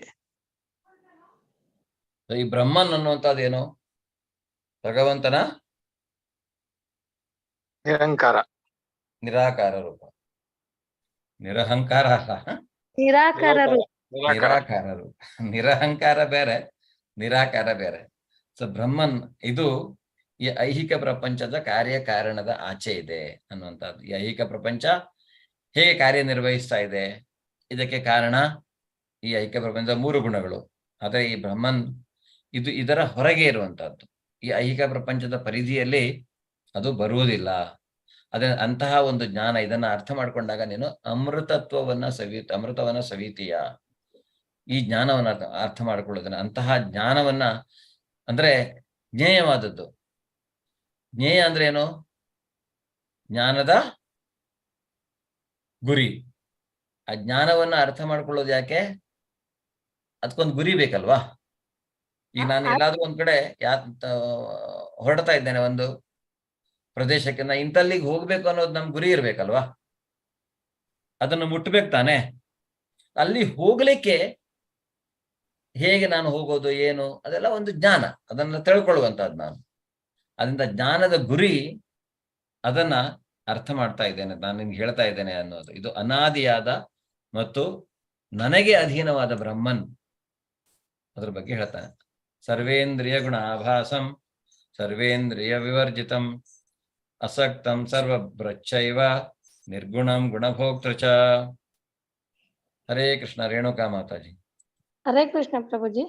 ಈ ಬ್ರಹ್ಮನ್ ಅನ್ನುವಂಥದ್ದೇನು? ಭಗವಂತನ ನಿರಾಕಾರ ರೂಪ. ನಿರಹಂಕಾರ ಅಲ್ಲ, ನಿರಾಕಾರ ರೂಪ. ನಿರಾಕಾರ ರೂಪ. ನಿರಹಂಕಾರ ಬೇರೆ, ನಿರಾಕಾರ ಬೇರೆ. ಸೊ ಬ್ರಹ್ಮನ್ ಇದು ಈ ಐಹಿಕ ಪ್ರಪಂಚದ ಕಾರ್ಯಕಾರಣದ ಆಚೆ ಇದೆ ಅನ್ನುವಂಥದ್ದು. ಈ ಐಹಿಕ ಪ್ರಪಂಚ ಹೇಗೆ ಕಾರ್ಯನಿರ್ವಹಿಸ್ತಾ ಇದೆ, ಇದಕ್ಕೆ ಕಾರಣ ಈ ಐಹಿಕ ಪ್ರಪಂಚದ 3 ಗುಣಗಳು. ಆದರೆ ಈ ಬ್ರಹ್ಮನ್ ಇದು ಇದರ ಹೊರಗೆ ಇರುವಂತಹದ್ದು. ಈ ಐಹಿಕ ಪ್ರಪಂಚದ ಪರಿಧಿಯಲ್ಲಿ ಅದು ಬರುವುದಿಲ್ಲ. ಅಂತಹ ಒಂದು ಜ್ಞಾನ, ಇದನ್ನ ಅರ್ಥ ಮಾಡ್ಕೊಂಡಾಗ ನೀನು ಅಮೃತವನ್ನ ಸವಿತೀಯ. ಈ ಜ್ಞಾನವನ್ನ ಅರ್ಥ ಮಾಡ್ಕೊಳ್ಳೋದನ್ನ, ಅಂತಹ ಜ್ಞಾನವನ್ನ, ಅಂದ್ರೆ ಜ್ಞೇಯವಾದದ್ದು. ಜ್ಞೇಯ ಅಂದ್ರೆ ಏನು? ಜ್ಞಾನದ ಗುರಿ. ಆ ಜ್ಞಾನವನ್ನ ಅರ್ಥ ಮಾಡ್ಕೊಳ್ಳೋದು ಯಾಕೆ? ಅದಕ್ಕೊಂದು ಗುರಿ ಬೇಕಲ್ವಾ. ಈಗ ನಾನು ಎಲ್ಲಾದ್ರೂ ಒಂದ್ ಕಡೆ ಹೊರಡ್ತಾ ಇದ್ದೇನೆ ಒಂದು ಪ್ರದೇಶಕ್ಕೆ, ನಾ ಇಂತಲ್ಲಿಗೆ ಹೋಗ್ಬೇಕು ಅನ್ನೋದು ನಮ್ ಗುರಿ ಇರ್ಬೇಕಲ್ವಾ. ಅದನ್ನು ಮುಟ್ಬೇಕು ತಾನೆ. ಅಲ್ಲಿ ಹೋಗ್ಲಿಕ್ಕೆ ಹೇಗೆ ನಾನು ಹೋಗೋದು ಏನು ಅದೆಲ್ಲ ಒಂದು ಜ್ಞಾನ, ಅದನ್ನ ತಿಳ್ಕೊಳ್ಳುವಂತಹದ್ದು ನಾನು. ಅದರಿಂದ ಜ್ಞಾನದ ಗುರಿ ಅದನ್ನ ಅರ್ಥ ಮಾಡ್ತಾ ಇದ್ದೇನೆ, ನಾನು ನಿಮ್ಗೆ ಹೇಳ್ತಾ ಇದ್ದೇನೆ ಅನ್ನೋದು. ಇದು ಅನಾದಿಯಾದ ಮತ್ತು ನನಗೆ ಅಧೀನವಾದ ಬ್ರಹ್ಮನ್, ಅದ್ರ ಬಗ್ಗೆ ಹೇಳ್ತಾನೆ. ಸರ್ವೇಂದ್ರಿಯ ಗುಣಾಭಾಸಂ ಸರ್ವೇಂದ್ರಿಯ ವಿವರ್ಜಿತಂ ಅಸಕ್ತಂ ಸರ್ವಭ್ರಚ್ಚೈವ ನಿರ್ಗುಣಂ ಗುಣಭೋಕ್ತೃ ಚ. ಹರೇ ಕೃಷ್ಣ. ರೇಣುಕಾ ಮಾತಾಜಿ. ಹರೇ ಕೃಷ್ಣ ಪ್ರಭುಜಿ.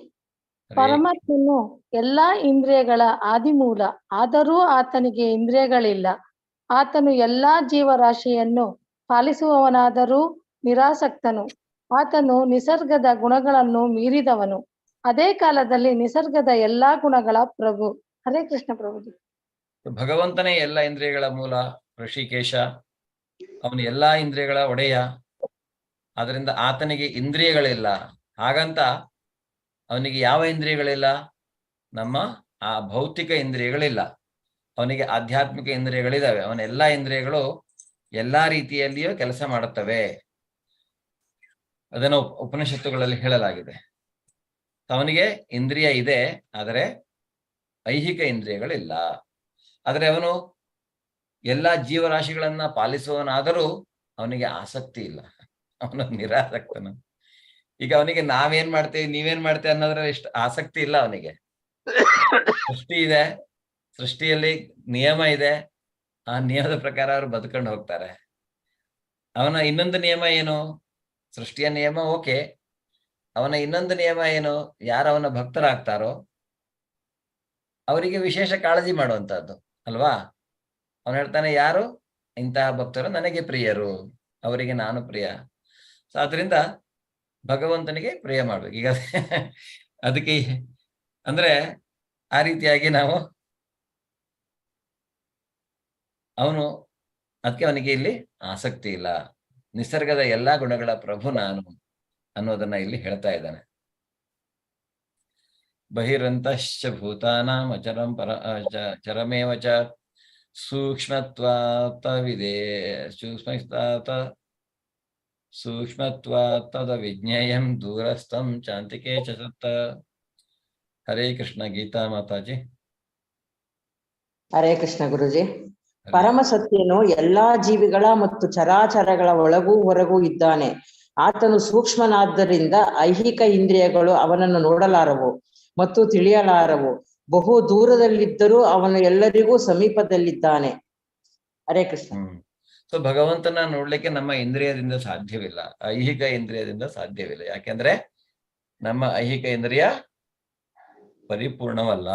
ಹರೇ ಪರಮಾತ್ಮನು ಎಲ್ಲಾ ಇಂದ್ರಿಯಗಳ ಆದಿಮೂಲ, ಆದರೂ ಆತನಿಗೆ ಇಂದ್ರಿಯಗಳಿಲ್ಲ. ಆತನು ಎಲ್ಲಾ ಜೀವರಾಶಿಯನ್ನು ಪಾಲಿಸುವವನಾದರೂ ನಿರಾಸಕ್ತನು. ಆತನು ನಿಸರ್ಗದ ಗುಣಗಳನ್ನು ಮೀರಿದವನು. ಅದೇ ಕಾಲದಲ್ಲಿ ನಿಸರ್ಗದ ಎಲ್ಲಾ ಗುಣಗಳ ಪ್ರಭು. ಹರೇ ಕೃಷ್ಣ ಪ್ರಭುಜಿ. ಭಗವಂತನೇ ಎಲ್ಲ ಇಂದ್ರಿಯಗಳ ಮೂಲ, ಋಷಿಕೇಶ. ಅವನು ಎಲ್ಲಾ ಇಂದ್ರಿಯಗಳ ಒಡೆಯ. ಆದ್ರಿಂದ ಆತನಿಗೆ ಇಂದ್ರಿಯಗಳಿಲ್ಲ. ಹಾಗಂತ ಅವನಿಗೆ ಯಾವ ಇಂದ್ರಿಯಗಳಿಲ್ಲ? ನಮ್ಮ ಆ ಭೌತಿಕ ಇಂದ್ರಿಯಗಳಿಲ್ಲ. ಅವನಿಗೆ ಆಧ್ಯಾತ್ಮಿಕ ಇಂದ್ರಿಯಗಳಿದಾವೆ. ಅವನ ಎಲ್ಲಾ ಇಂದ್ರಿಯಗಳು ಎಲ್ಲಾ ರೀತಿಯಲ್ಲಿಯೂ ಕೆಲಸ ಮಾಡುತ್ತವೆ. ಅದನ್ನು ಉಪನಿಷತ್ತುಗಳಲ್ಲಿ ಹೇಳಲಾಗಿದೆ. ಅವನಿಗೆ ಇಂದ್ರಿಯ ಇದೆ, ಆದರೆ ಐಹಿಕ ಇಂದ್ರಿಯಗಳಿಲ್ಲ. ಆದರೆ ಅವನು ಎಲ್ಲಾ ಜೀವರಾಶಿಗಳನ್ನ ಪಾಲಿಸುವವನಾದರೂ ಅವನಿಗೆ ಆಸಕ್ತಿ ಇಲ್ಲ. ಅವನು ನಿರಾಸಕ್ತನು. ಈಗ ಅವನಿಗೆ ನಾವೇನ್ ಮಾಡ್ತೇವೆ ನೀವೇನ್ ಮಾಡ್ತೇವೆ ಅನ್ನೋದ್ರಲ್ಲಿ ಇಷ್ಟು ಆಸಕ್ತಿ ಇಲ್ಲ ಅವನಿಗೆ. ಸೃಷ್ಟಿ ಇದೆ, ಸೃಷ್ಟಿಯಲ್ಲಿ ನಿಯಮ ಇದೆ, ಆ ನಿಯಮದ ಪ್ರಕಾರ ಅವರು ಬದುಕೊಂಡು ಹೋಗ್ತಾರೆ. ಅವನ ಇನ್ನೊಂದು ನಿಯಮ ಏನು? ಸೃಷ್ಟಿಯ ನಿಯಮ ಓಕೆ, ಅವನ ಇನ್ನೊಂದು ನಿಯಮ ಏನು? ಯಾರು ಅವನ ಭಕ್ತರಾಗ್ತಾರೋ ಅವರಿಗೆ ವಿಶೇಷ ಕಾಳಜಿ ಮಾಡುವಂತಹದ್ದು ಅಲ್ವಾ? ಅವನು ಹೇಳ್ತಾನೆ, ಯಾರು ಇಂತಹ ಭಕ್ತರು ನನಗೆ ಪ್ರಿಯರು, ಅವರಿಗೆ ನಾನು ಪ್ರಿಯ. ಸೊ ಆದ್ರಿಂದ ಭಗವಂತನಿಗೆ ಪ್ರಿಯ ಮಾಡ್ಬೇಕು. ಈಗ ಅದಕ್ಕೆ ಅಂದ್ರೆ ಆ ರೀತಿಯಾಗಿ ನಾವು ಅದಕ್ಕೆ ಅವನಿಗೆ ಇಲ್ಲಿ ಆಸಕ್ತಿ ಇಲ್ಲ. ನಿಸರ್ಗದ ಎಲ್ಲಾ ಗುಣಗಳ ಪ್ರಭು ನಾನು ಅನ್ನೋದನ್ನ ಇಲ್ಲಿ ಹೇಳ್ತಾ ಇದ್ದಾನೆ. ಬಹಿರಂತಶ್ಚ ಭೂತಾನಾಂ ಅಚರಂ ಚರಮೇವ ಚ ಸೂಕ್ಷ್ಮತ್ವಾತ್ ತದ ವಿಜ್ಞೇಯಂ ದೂರಸ್ಥಂ ಚಾಂತಿಕೆ ಚ ಸತ್ತ. ಹರೇ ಕೃಷ್ಣ. ಗೀತಾ ಮಾತಾಜಿ. ಹರೇ ಕೃಷ್ಣ ಗುರುಜಿ. ಪರಮ ಸತ್ಯನು ಎಲ್ಲಾ ಜೀವಿಗಳ ಮತ್ತು ಚರಾಚರಗಳ ಒಳಗೂ ಹೊರಗೂ ಇದ್ದಾನೆ. ಆತನು ಸೂಕ್ಷ್ಮನಾದ್ದರಿಂದ ಐಹಿಕ ಇಂದ್ರಿಯಗಳು ಅವನನ್ನು ನೋಡಲಾರವು ಮತ್ತು ತಿಳಿಯಲಾರವು. ಬಹು ದೂರದಲ್ಲಿದ್ದರೂ ಅವನು ಎಲ್ಲರಿಗೂ ಸಮೀಪದಲ್ಲಿದ್ದಾನೆ. ಹರೇ ಕೃಷ್ಣ. ಸೊ ಭಗವಂತನ ನೋಡ್ಲಿಕ್ಕೆ ನಮ್ಮ ಇಂದ್ರಿಯದಿಂದ ಸಾಧ್ಯವಿಲ್ಲ, ಐಹಿಕ ಇಂದ್ರಿಯದಿಂದ ಸಾಧ್ಯವಿಲ್ಲ. ಯಾಕೆಂದ್ರೆ ನಮ್ಮ ಐಹಿಕ ಇಂದ್ರಿಯ ಪರಿಪೂರ್ಣವಲ್ಲ.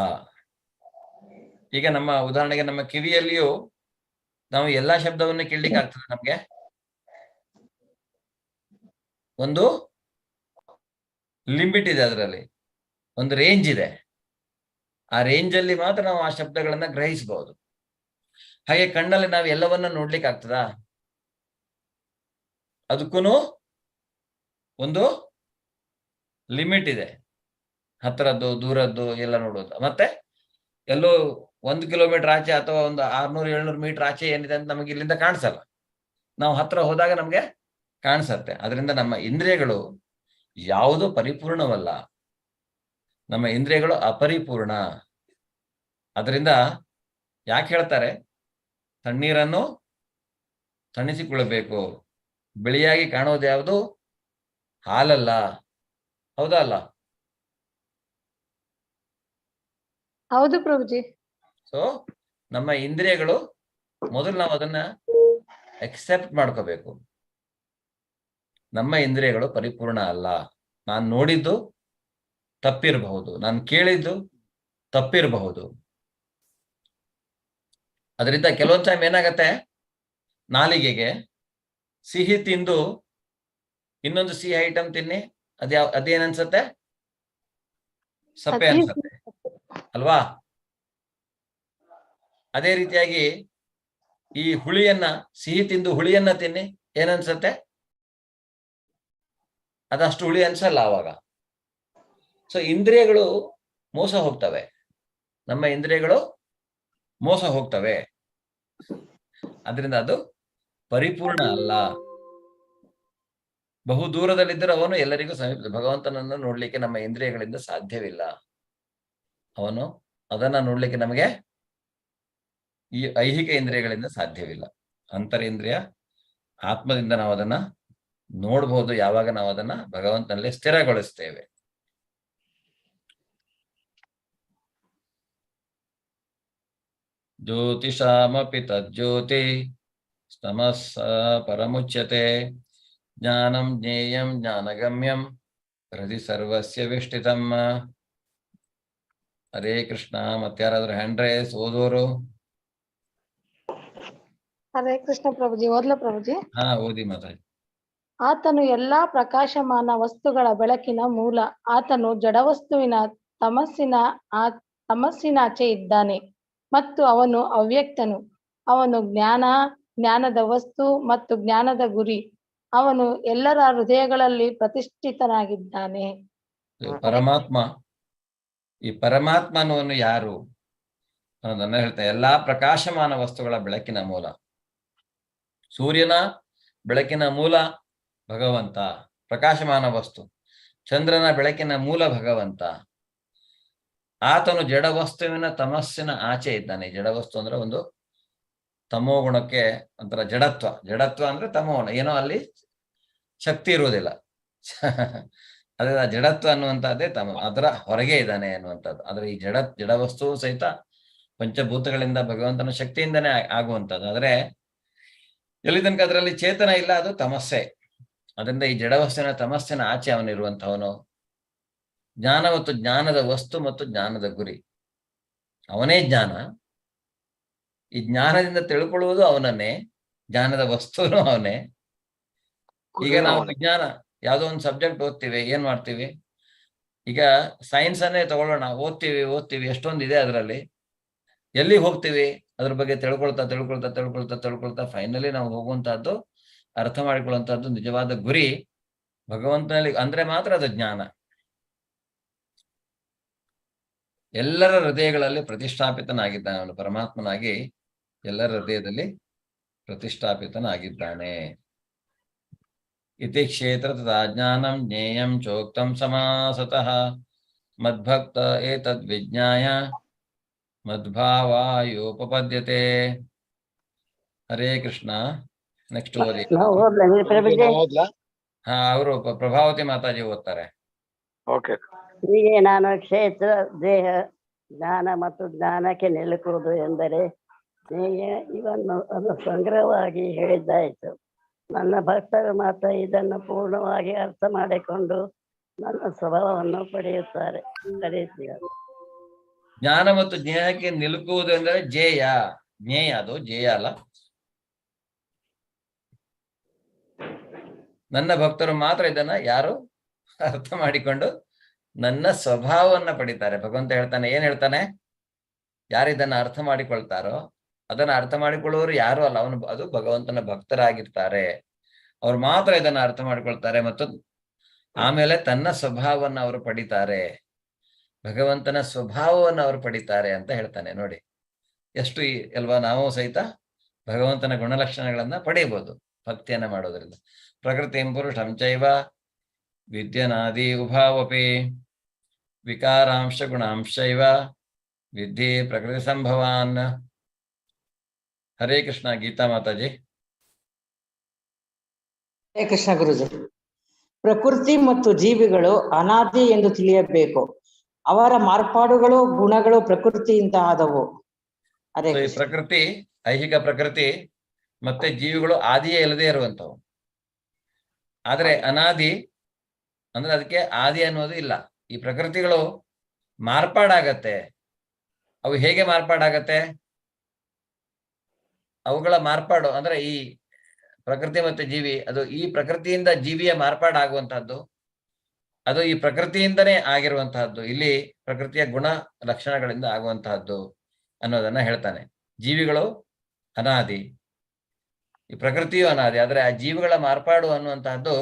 ಈಗ ನಮ್ಮ ಉದಾಹರಣೆಗೆ ನಮ್ಮ ಕಿವಿಯಲ್ಲಿಯೂ ನಾವು ಎಲ್ಲಾ ಶಬ್ದವನ್ನು ಕೇಳಲಿಕ್ಕೆ ಆಗ್ತದೆ. ನಮ್ಗೆ ಒಂದು ಲಿಮಿಟ್ ಇದೆ, ಅದರಲ್ಲಿ ಒಂದು ರೇಂಜ್ ಇದೆ. ಆ ರೇಂಜ್ ಅಲ್ಲಿ ಮಾತ್ರ ನಾವು ಆ ಶಬ್ದಗಳನ್ನ ಗ್ರಹಿಸಬಹುದು. ಹಾಗೆ ಕಣ್ಣಲ್ಲಿ ನಾವು ಎಲ್ಲವನ್ನ ನೋಡ್ಲಿಕ್ಕೆ ಆಗ್ತದಾ? ಅದಕ್ಕೂ ಒಂದು ಲಿಮಿಟ್ ಇದೆ. ಹತ್ತಿರದ್ದು ದೂರದ್ದು ಎಲ್ಲ ನೋಡೋದು. ಮತ್ತೆ ಎಲ್ಲೋ 1 ಕಿಲೋಮೀಟರ್ ಆಚೆ ಅಥವಾ ಒಂದು 600-700 ಮೀಟರ್ ಆಚೆ ಏನಿದೆ ಅಂತ ನಮಗೆ ಇಲ್ಲಿಂದ ಕಾಣಿಸಲ್ಲ. ನಾವು ಹತ್ರ ಹೋದಾಗ ನಮ್ಗೆ ಕಾಣಿಸತ್ತೆ. ಅದರಿಂದ ನಮ್ಮ ಇಂದ್ರಿಯಗಳು ಯಾವುದು ಪರಿಪೂರ್ಣವಲ್ಲ, ನಮ್ಮ ಇಂದ್ರಿಯಗಳು ಅಪರಿಪೂರ್ಣ. ಅದರಿಂದ ಯಾಕೆ ಹೇಳ್ತಾರೆ ತಣ್ಣೀರನ್ನು ತಣಿಸಿಕೊಳ್ಳಬೇಕು? ಬಿಳಿಯಾಗಿ ಕಾಣೋದು ಯಾವುದು? ಹಾಲಲ್ಲ, ಹೌದಾ ಅಲ್ಲ? ಹೌದು ಪ್ರಭುಜಿ. ಸೊ ನಮ್ಮ ಇಂದ್ರಿಯಗಳು ಮೊದಲು ನಾವು ಅದನ್ನ ಎಕ್ಸೆಪ್ಟ್ ಮಾಡ್ಕೋಬೇಕು. ನಮ್ಮ ಇಂದ್ರಿಯಗಳು ಪರಿಪೂರ್ಣ ಅಲ್ಲ. ನಾನು ನೋಡಿದ್ದು ತಪ್ಪಿರಬಹುದು, ನಾನು ಕೇಳಿದ್ದು ತಪ್ಪಿರಬಹುದು. ಅದರಿಂದ ಕೆಲವೊಂದು ಟೈಮ್ ಏನಾಗತ್ತೆ, ನಾಲಿಗೆಗೆ ಸಿಹಿ ತಿಂದು ಇನ್ನೊಂದು ಸಿಹಿ ಐಟಮ್ ತಿನ್ನಿ, ಅದೇನನ್ಸತ್ತೆ? ಸಪ್ಪೆ ಅನ್ಸತ್ತೆ ಅಲ್ವಾ? ಅದೇ ರೀತಿಯಾಗಿ ಈ ಹುಳಿಯನ್ನ, ಸಿಹಿ ತಿಂದು ಹುಳಿಯನ್ನ ತಿನ್ನಿ, ಏನನ್ಸತ್ತೆ? ಅದಷ್ಟು ಹುಳಿ ಅನ್ಸಲ್ಲ ಆವಾಗ. ಸೊ ಇಂದ್ರಿಯಗಳು ಮೋಸ ಹೋಗ್ತವೆ, ನಮ್ಮ ಇಂದ್ರಿಯಗಳು ಮೋಸ ಹೋಗ್ತವೆ. ಅದರಿಂದ ಅದು ಪರಿಪೂರ್ಣ ಅಲ್ಲ. ಬಹು ದೂರದಲ್ಲಿದ್ದರೆ ಅವನು ಎಲ್ಲರಿಗೂ ಸಮೀಪ. ಭಗವಂತನನ್ನು ನೋಡ್ಲಿಕ್ಕೆ ನಮ್ಮ ಇಂದ್ರಿಯಗಳಿಂದ ಸಾಧ್ಯವಿಲ್ಲ. ಅವನು ಅದನ್ನ ನೋಡ್ಲಿಕ್ಕೆ ನಮಗೆ ಈ ಐಹಿಕ ಇಂದ್ರಿಯಗಳಿಂದ ಸಾಧ್ಯವಿಲ್ಲ. ಅಂತರೇಂದ್ರಿಯ ಆತ್ಮದಿಂದ ನಾವು ಅದನ್ನ ನೋಡ್ಬೋದು, ಯಾವಾಗ ನಾವು ಅದನ್ನ ಭಗವಂತನಲ್ಲಿ ಸ್ಥಿರಗೊಳಿಸ್ತೇವೆ. ಜ್ಯೋತಿಷಾಮಪಿ ತಜ್ಜ್ಯೋತಿ ತಮಸ್ಸ ಪರಮುಚ್ಯತೆ ಜ್ಞಾನಂ ಜ್ಞೇಯಂ ಜ್ಞಾನಗಮ್ಯಂ ಹೃದಯ ಸರ್ವಸ್ಯ ವಿಷ್ಟಿತಂ. ಹರೇ ಕೃಷ್ಣ. ಮತ್ತಾರಾದ್ರೂ ಹ್ಯಾಂಡ್ ರೈಸ್ ಓದೋರು? ಹರೇ ಕೃಷ್ಣ ಪ್ರಭುಜಿ, ಓದ್ಲಾ ಪ್ರಭುಜಿ? ಹಾ, ಓದಿ ಮಾತಾಡಿ. ಆತನು ಎಲ್ಲಾ ಪ್ರಕಾಶಮಾನ ವಸ್ತುಗಳ ಬೆಳಕಿನ ಮೂಲ. ಆತನು ಜಡವಸ್ತುವಿನ ತಮಸ್ಸಿನಾಚೆ ಇದ್ದಾನೆ ಮತ್ತು ಅವನು ಅವ್ಯಕ್ತನು. ಅವನು ಜ್ಞಾನದ ವಸ್ತು ಮತ್ತು ಜ್ಞಾನದ ಗುರಿ. ಅವನು ಎಲ್ಲರ ಹೃದಯಗಳಲ್ಲಿ ಪ್ರತಿಷ್ಠಿತನಾಗಿದ್ದಾನೆ. ಪರಮಾತ್ಮ. ಈ ಪರಮಾತ್ಮನವನು ಯಾರು ಅನ್ನೋದನ್ನ ಹೇಳ್ತಾರೆ. ಎಲ್ಲಾ ಪ್ರಕಾಶಮಾನ ವಸ್ತುಗಳ ಬೆಳಕಿನ ಮೂಲ. ಸೂರ್ಯನ ಬೆಳಕಿನ ಮೂಲ ಭಗವಂತ, ಪ್ರಕಾಶಮಾನ ವಸ್ತು. ಚಂದ್ರನ ಬೆಳಕಿನ ಮೂಲ ಭಗವಂತ. ಆತನು ಜಡ ವಸ್ತುವಿನ ತಮಸ್ಸಿನ ಆಚೆ ಇದ್ದಾನೆ. ಜಡವಸ್ತು ಅಂದ್ರೆ ಒಂದು ತಮೋ ಗುಣಕ್ಕೆ ಒಂಥರ ಜಡತ್ವ. ಜಡತ್ವ ಅಂದ್ರೆ ತಮೋಗುಣ, ಏನೋ ಅಲ್ಲಿ ಶಕ್ತಿ ಇರುವುದಿಲ್ಲ. ಅದೇ ಜಡತ್ವ ಅನ್ನುವಂಥದ್ದೇ ಅದರ ಹೊರಗೆ ಇದ್ದಾನೆ ಅನ್ನುವಂಥದ್ದು. ಆದ್ರೆ ಈ ಜಡವಸ್ತು ಸಹಿತ ಪಂಚಭೂತಗಳಿಂದ ಭಗವಂತನ ಶಕ್ತಿಯಿಂದನೇ ಆಗುವಂಥದ್ದು. ಆದ್ರೆ ಎಲ್ಲಿ ತನಕ ಅದರಲ್ಲಿ ಚೇತನ ಇಲ್ಲ, ಅದು ತಮಸ್ಸೆ. ಅದರಿಂದ ಈ ಜಡವಸ್ತುವಿನ ತಮಸ್ಸಿನ ಆಚೆ ಅವನಿರುವಂಥವನು. ಜ್ಞಾನ ಮತ್ತು ಜ್ಞಾನದ ವಸ್ತು ಮತ್ತು ಜ್ಞಾನದ ಗುರಿ. ಅವನೇ ಜ್ಞಾನ. ಈ ಜ್ಞಾನದಿಂದ ತಿಳ್ಕೊಳ್ಳುವುದು ಅವನನ್ನೇ, ಜ್ಞಾನದ ವಸ್ತುನು ಅವನೇ. ಈಗ ನಾವು ವಿಜ್ಞಾನ ಯಾವುದೋ ಒಂದು ಸಬ್ಜೆಕ್ಟ್ ಓದ್ತೀವಿ, ಏನ್ ಮಾಡ್ತೀವಿ? ಈಗ ಸೈನ್ಸ್ ಅನ್ನೇ ತಗೊಳ್ಳೋಣ, ಓದ್ತೀವಿ ಎಷ್ಟೊಂದಿದೆ ಅದರಲ್ಲಿ. ಎಲ್ಲಿ ಹೋಗ್ತೀವಿ? ಅದ್ರ ಬಗ್ಗೆ ತಿಳ್ಕೊಳ್ತಾ ಫೈನಲಿ ನಾವು ಹೋಗುವಂತಹದ್ದು, ಅರ್ಥ ಮಾಡಿಕೊಳ್ಳುವಂತಹದ್ದು ನಿಜವಾದ ಗುರಿ ಭಗವಂತನಲ್ಲಿ ಅಂದ್ರೆ ಮಾತ್ರ ಅದು ಜ್ಞಾನ. ಎಲ್ಲರ ಹೃದಯಗಳಲ್ಲಿ ಪ್ರತಿಷ್ಠಾಪಿತನಾಗಿದ್ದಾನೆ ಅವನು. ಪರಮಾತ್ಮನಾಗಿ ಎಲ್ಲರ ಹೃದಯದಲ್ಲಿ ಪ್ರತಿಷ್ಠಾಪಿತನಾಗಿದ್ದಾನೆ. ಇತಿ ಕ್ಷೇತ್ರ ತಥಾ ಜ್ಞಾನಂ ಜ್ಞೇಯಂ ಚೋಕ್ತಂ ಸಮಾಸತಃ ಮದ್ಭಕ್ತ ಏತದ್ ವಿಜ್ಞಾಯ ಮದ್ಭಾವಾಯೋಪಪದ್ಯತೆ. ಹರೇ ಕೃಷ್ಣ. ನೆಕ್ಸ್ಟ್ ಓದಿ. ಹಾ, ಅವರು ಪ್ರಭಾವತಿ ಮಾತಾಜಿ ಓದ್ತಾರೆ. ಹೀಗೆ ನಾನು ಕ್ಷೇತ್ರ ದೇಹ ಜ್ಞಾನ ಮತ್ತು ಜ್ಞಾನಕ್ಕೆ ನಿಲುಕುವುದು ಎಂದರೆ ಇವನ್ನು ಅದು ಸಂಗ್ರಹವಾಗಿ ಹೇಳಿದ್ದಾಯಿತು. ನನ್ನ ಭಕ್ತರು ಮಾತ್ರ ಇದನ್ನು ಪೂರ್ಣವಾಗಿ ಅರ್ಥ ಮಾಡಿಕೊಂಡು ನನ್ನ ಸ್ವಭಾವವನ್ನು ಪಡೆಯುತ್ತಾರೆ. ಜ್ಞಾನ ಮತ್ತು ಜ್ಞೇಯಕ್ಕೆ ನಿಲುಕುವುದು ಎಂದರೆ ಜ್ಞೇಯ, ಅದು ಜ್ಞೇಯ ಅಲ್ಲ. ನನ್ನ ಭಕ್ತರು ಮಾತ್ರ ಇದನ್ನ ಯಾರು ಅರ್ಥ ಮಾಡಿಕೊಂಡು ನನ್ನ ಸ್ವಭಾವವನ್ನ ಪಡಿತಾರೆ. ಭಗವಂತ ಹೇಳ್ತಾನೆ, ಏನ್ ಹೇಳ್ತಾನೆ? ಯಾರು ಇದನ್ನ ಅರ್ಥ ಮಾಡಿಕೊಳ್ತಾರೋ, ಅದನ್ನ ಅರ್ಥ ಮಾಡಿಕೊಳ್ಳುವವರು ಯಾರು ಅಲ್ಲ, ಅದು ಭಗವಂತನ ಭಕ್ತರಾಗಿರ್ತಾರೆ. ಅವ್ರು ಮಾತ್ರ ಇದನ್ನ ಅರ್ಥ ಮಾಡಿಕೊಳ್ತಾರೆ ಮತ್ತು ಆಮೇಲೆ ತನ್ನ ಸ್ವಭಾವವನ್ನು ಅವರು ಪಡಿತಾರೆ. ಭಗವಂತನ ಸ್ವಭಾವವನ್ನು ಅವರು ಪಡಿತಾರೆ ಅಂತ ಹೇಳ್ತಾನೆ. ನೋಡಿ ಎಷ್ಟು ಅಲ್ವಾ? ನಾವು ಸಹಿತ ಭಗವಂತನ ಗುಣಲಕ್ಷಣಗಳನ್ನ ಪಡೆಯಬಹುದು ಭಕ್ತಿಯನ್ನ ಮಾಡೋದ್ರಿಂದ. ಪ್ರಕೃತಿಂ ಪುರುಷಂ ಚೈವ ವಿದ್ಯನಾದಿ ಉಭಾವಪಿ ವಿಕಾರಾಂಶ ಗುಣಾಂಶೈವ ವಿದ್ಯೆ ಪ್ರಕೃತಿ ಸಂಭವಾನ್. ಹರೇ ಕೃಷ್ಣ. ಗೀತಾ ಮಾತಾಜಿ. ಹರೇ ಕೃಷ್ಣ ಗುರುಜಿ. ಪ್ರಕೃತಿ ಮತ್ತು ಜೀವಿಗಳು ಅನಾದಿ ಎಂದು ತಿಳಿಯಬೇಕು. ಅವರ ಮಾರ್ಪಾಡುಗಳು ಗುಣಗಳು ಪ್ರಕೃತಿಯಿಂದ ಆದವು. ಪ್ರಕೃತಿ, ಐಹಿಕ ಪ್ರಕೃತಿ ಮತ್ತೆ ಜೀವಿಗಳು ಆದಿಯೇ ಇಲ್ಲದೆ ಇರುವಂತವು. ಆದ್ರೆ ಅನಾದಿ ಅಂದ್ರೆ ಅದಕ್ಕೆ ಆದಿ ಅನ್ನೋದು ಇಲ್ಲ. ಈ ಪ್ರಕೃತಿಗಳು ಮಾರ್ಪಾಡಾಗತ್ತೆ. ಅವು ಹೇಗೆ ಮಾರ್ಪಾಡಾಗತ್ತೆ? ಅವುಗಳ ಮಾರ್ಪಾಡು ಅಂದ್ರೆ ಈ ಪ್ರಕೃತಿ ಮತ್ತೆ ಜೀವಿ, ಅದು ಈ ಪ್ರಕೃತಿಯಿಂದ ಜೀವಿಯ ಮಾರ್ಪಾಡಾಗುವಂತಹದ್ದು, ಅದು ಈ ಪ್ರಕೃತಿಯಿಂದನೇ ಆಗಿರುವಂತಹದ್ದು. ಇಲ್ಲಿ ಪ್ರಕೃತಿಯ ಗುಣ ಲಕ್ಷಣಗಳಿಂದ ಆಗುವಂತಹದ್ದು ಅನ್ನೋದನ್ನ ಹೇಳ್ತಾನೆ. ಜೀವಿಗಳು ಅನಾದಿ, ಈ ಪ್ರಕೃತಿಯು ಅನಾದಿ. ಆದ್ರೆ ಆ ಜೀವಿಗಳ ಮಾರ್ಪಾಡು ಅನ್ನುವಂತಹದ್ದು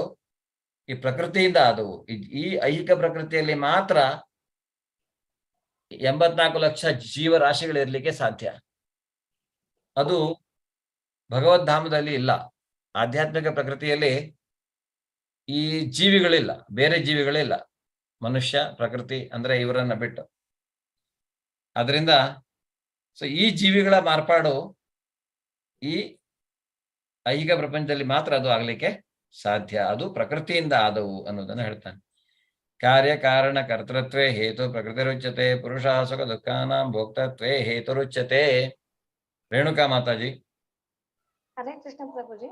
ಈ ಪ್ರಕೃತಿಯಿಂದ ಆದವು. ಈ ಐಹಿಕ ಪ್ರಕೃತಿಯಲ್ಲಿ ಮಾತ್ರ 84 ಲಕ್ಷ ಜೀವರಾಶಿಗಳಿರ್ಲಿಕ್ಕೆ ಸಾಧ್ಯ. ಅದು ಭಗವದ್ಧಾಮದಲ್ಲಿ ಇಲ್ಲ. ಆಧ್ಯಾತ್ಮಿಕ ಪ್ರಕೃತಿಯಲ್ಲಿ ಈ ಜೀವಿಗಳಿಲ್ಲ, ಬೇರೆ ಜೀವಿಗಳಿಲ್ಲ, ಮನುಷ್ಯ ಪ್ರಕೃತಿ ಅಂದ್ರೆ ಇವರನ್ನ ಬಿಟ್ಟು. ಅದರಿಂದ ಸೊ ಈ ಜೀವಿಗಳ ಮಾರ್ಪಾಡು ಈ ಐಹಿಕ ಪ್ರಪಂಚದಲ್ಲಿ ಮಾತ್ರ ಅದು ಆಗ್ಲಿಕ್ಕೆ ಸಾಧ್ಯ. ಅದು ಪ್ರಕೃತಿಯಿಂದ ಆದವು ಅನ್ನೋದನ್ನ ಹೇಳ್ತಾನೆ. ಕಾರ್ಯ ಕಾರಣ ಕರ್ತೃತ್ವೇ ಹೇತು ಪ್ರಕೃತಿರುಚ್ಯತೆ ಪುರುಷ ಸುಖ ದುಃಖಾನಾಂ ಭೋಕ್ತತ್ವೇ ಹೇತುರುಚ್ಯತೆ. ರೇಣುಕಾ ಮಾತಾಜಿ. ಹರೇ ಕೃಷ್ಣ ಪ್ರಭುಜಿ.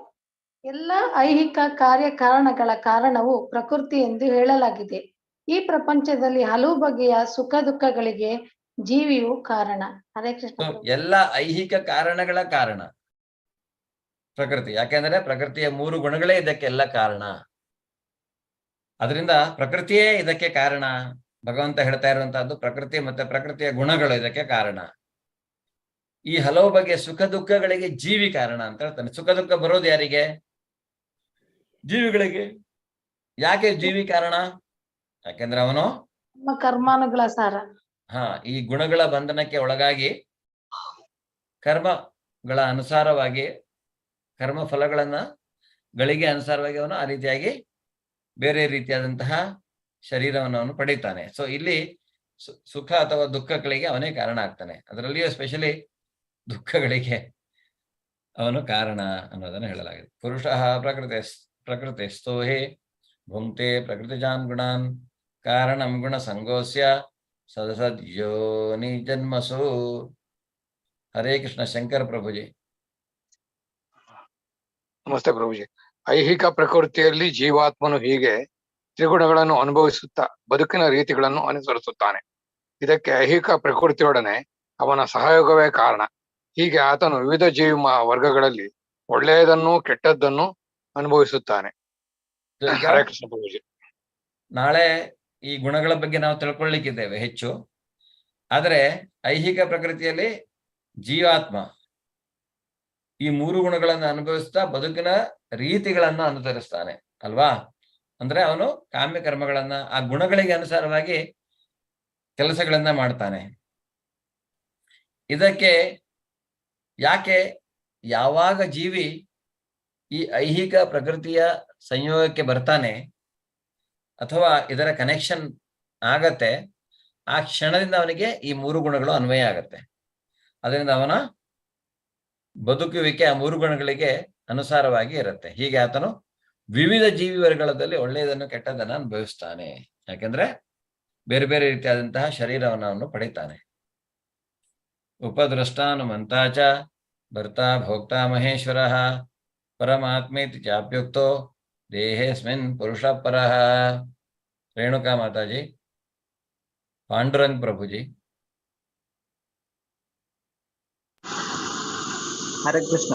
ಎಲ್ಲ ಐಹಿಕ ಕಾರ್ಯಕಾರಣಗಳ ಕಾರಣವು ಪ್ರಕೃತಿ ಎಂದು ಹೇಳಲಾಗಿದೆ. ಈ ಪ್ರಪಂಚದಲ್ಲಿ ಹಲವು ಬಗೆಯ ಸುಖ ದುಃಖಗಳಿಗೆ ಜೀವಿಯು ಕಾರಣ. ಹರೇ ಕೃಷ್ಣ ಪ್ರಭು. ಎಲ್ಲ ಐಹಿಕ ಕಾರಣಗಳ ಕಾರಣ ಪ್ರಕೃತಿ. ಯಾಕೆಂದ್ರೆ ಪ್ರಕೃತಿಯ 3 ಗುಣಗಳೇ ಇದಕ್ಕೆಲ್ಲ ಕಾರಣ. ಅದರಿಂದ ಪ್ರಕೃತಿಯೇ ಇದಕ್ಕೆ ಕಾರಣ. ಭಗವಂತ ಹೇಳ್ತಾ ಇರುವಂತಹದ್ದು ಪ್ರಕೃತಿ ಮತ್ತೆ ಪ್ರಕೃತಿಯ ಗುಣಗಳು ಇದಕ್ಕೆ ಕಾರಣ. ಈ ಹಲವು ಬಗೆಯ ಸುಖ ದುಃಖಗಳಿಗೆ ಜೀವಿ ಕಾರಣ ಅಂತ ಹೇಳ್ತಾನೆ. ಸುಖ ದುಃಖ ಬರೋದು ಯಾರಿಗೆ? ಜೀವಿಗಳಿಗೆ. ಯಾಕೆ ಜೀವಿ ಕಾರಣ? ಯಾಕೆಂದ್ರೆ ಅವನು ನಮ್ಮ ಕರ್ಮಾನುಗಳ ಸಾರ. ಈ ಗುಣಗಳ ಬಂಧನಕ್ಕೆ ಒಳಗಾಗಿ ಕರ್ಮಗಳ ಅನುಸಾರವಾಗಿ ಕರ್ಮ ಗಳಿಗೆ ಅನುಸಾರವಾಗಿ ಅವನು ಆ ರೀತಿಯಾಗಿ ಬೇರೆ ರೀತಿಯಾದಂತಹ ಶರೀರವನ್ನು ಅವನು ಪಡೀತಾನೆ. ಸೊ ಇಲ್ಲಿ ಸುಖ ಅಥವಾ ದುಃಖಗಳಿಗೆ ಅವನೇ ಕಾರಣ ಆಗ್ತಾನೆ. ಅದರಲ್ಲಿಯೂ ಎಸ್ಪೆಷಲಿ ದುಃಖಗಳಿಗೆ ಅವನು ಕಾರಣ ಅನ್ನೋದನ್ನು ಹೇಳಲಾಗಿದೆ. ಪುರುಷ ಪ್ರಕೃತಿಸ್ಥೋ ಹೇ ಭುಂಕ್ತೆ ಪ್ರಕೃತಿಜಾನ್ ಗುಣಾನ್ ಕಾರಣಂ ಗುಣ ಸಂಗೋಸ್ಯ ಸದಸದ್ಯೋನಿ ಜನ್ಮಸು. ಹರೇ ಕೃಷ್ಣ. ಶಂಕರ ಪ್ರಭುಜಿ. ನಮಸ್ತೆ ಪ್ರಭುಜಿ. ಐಹಿಕ ಪ್ರಕೃತಿಯಲ್ಲಿ ಜೀವಾತ್ಮನು ಹೀಗೆ ತ್ರಿಗುಣಗಳನ್ನು ಅನುಭವಿಸುತ್ತಾ ಬದುಕಿನ ರೀತಿಗಳನ್ನು ಅನುಸರಿಸುತ್ತಾನೆ. ಇದಕ್ಕೆ ಐಹಿಕ ಪ್ರಕೃತಿಯೊಡನೆ ಅವನ ಸಹಯೋಗವೇ ಕಾರಣ. ಹೀಗೆ ಆತನು ವಿವಿಧ ಜೀವಿ ವರ್ಗಗಳಲ್ಲಿ ಒಳ್ಳೆಯದನ್ನು ಕೆಟ್ಟದ್ದನ್ನು ಅನುಭವಿಸುತ್ತಾನೆ. ಹರೇ ಕೃಷ್ಣ ಪ್ರಭುಜಿ. ನಾಳೆ ಈ ಗುಣಗಳ ಬಗ್ಗೆ ನಾವು ತಿಳ್ಕೊಳ್ಳಿಕ್ಕಿದ್ದೇವೆ ಹೆಚ್ಚು. ಆದರೆ ಐಹಿಕ ಪ್ರಕೃತಿಯಲ್ಲಿ ಜೀವಾತ್ಮ ಈ 3 ಗುಣಗಳನ್ನು ಅನುಭವಿಸ್ತಾ ಬದುಕಿನ ರೀತಿಗಳನ್ನು ಅನುಸರಿಸ್ತಾನೆ ಅಲ್ವಾ? ಅಂದ್ರೆ ಅವನು ಕಾಮ್ಯ ಕರ್ಮಗಳನ್ನ ಆ ಗುಣಗಳಿಗೆ ಅನುಸಾರವಾಗಿ ಕೆಲಸಗಳನ್ನ ಮಾಡ್ತಾನೆ. ಇದಕ್ಕೆ ಯಾಕೆ ಯಾವಾಗ ಜೀವಿ ಈ ಐಹಿಕ ಪ್ರಕೃತಿಯ ಸಂಯೋಗಕ್ಕೆ ಬರ್ತಾನೆ ಅಥವಾ ಇದರ ಕನೆಕ್ಷನ್ ಆಗತ್ತೆ, ಆ ಕ್ಷಣದಿಂದ ಅವನಿಗೆ ಈ 3 ಗುಣಗಳು ಅನ್ವಯ ಆಗತ್ತೆ. ಅದರಿಂದ ಅವನ ಬದುಕುವಿಕೆ ಆ 3 ಗುಣಗಳಿಗೆ ಅನುಸಾರವಾಗಿ ಇರುತ್ತೆ. ಹೀಗೆ ಆತನು ವಿವಿಧ ಜೀವಿ ವರ್ಗಗಳಲ್ಲಿ ಒಳ್ಳೆಯದನ್ನು ಕೆಟ್ಟದನ್ನು ಅನುಭವಿಸ್ತಾನೆ. ಯಾಕೆಂದ್ರೆ ಬೇರೆ ಬೇರೆ ರೀತಿಯಾದಂತಹ ಶರೀರವನ್ನು ಅವನು ಪಡಿತಾನೆ. ಉಪದ್ರಷ್ಟಾನುಮಂತಾಚ ಭರ್ತಾ ಭೋಕ್ತಾ ಮಹೇಶ್ವರ ಪರಮಾತ್ಮೇತಿ ಚಾಪ್ಯುಕ್ತೋ ದೇಹೇಸ್ಮಿನ್ ಪುರುಷ ಪರಃ. ರೇಣುಕಾ ಮಾತಾಜಿ. ಪಾಂಡುರಂಗ್ ಪ್ರಭುಜಿ. ಹರೇ ಕೃಷ್ಣ.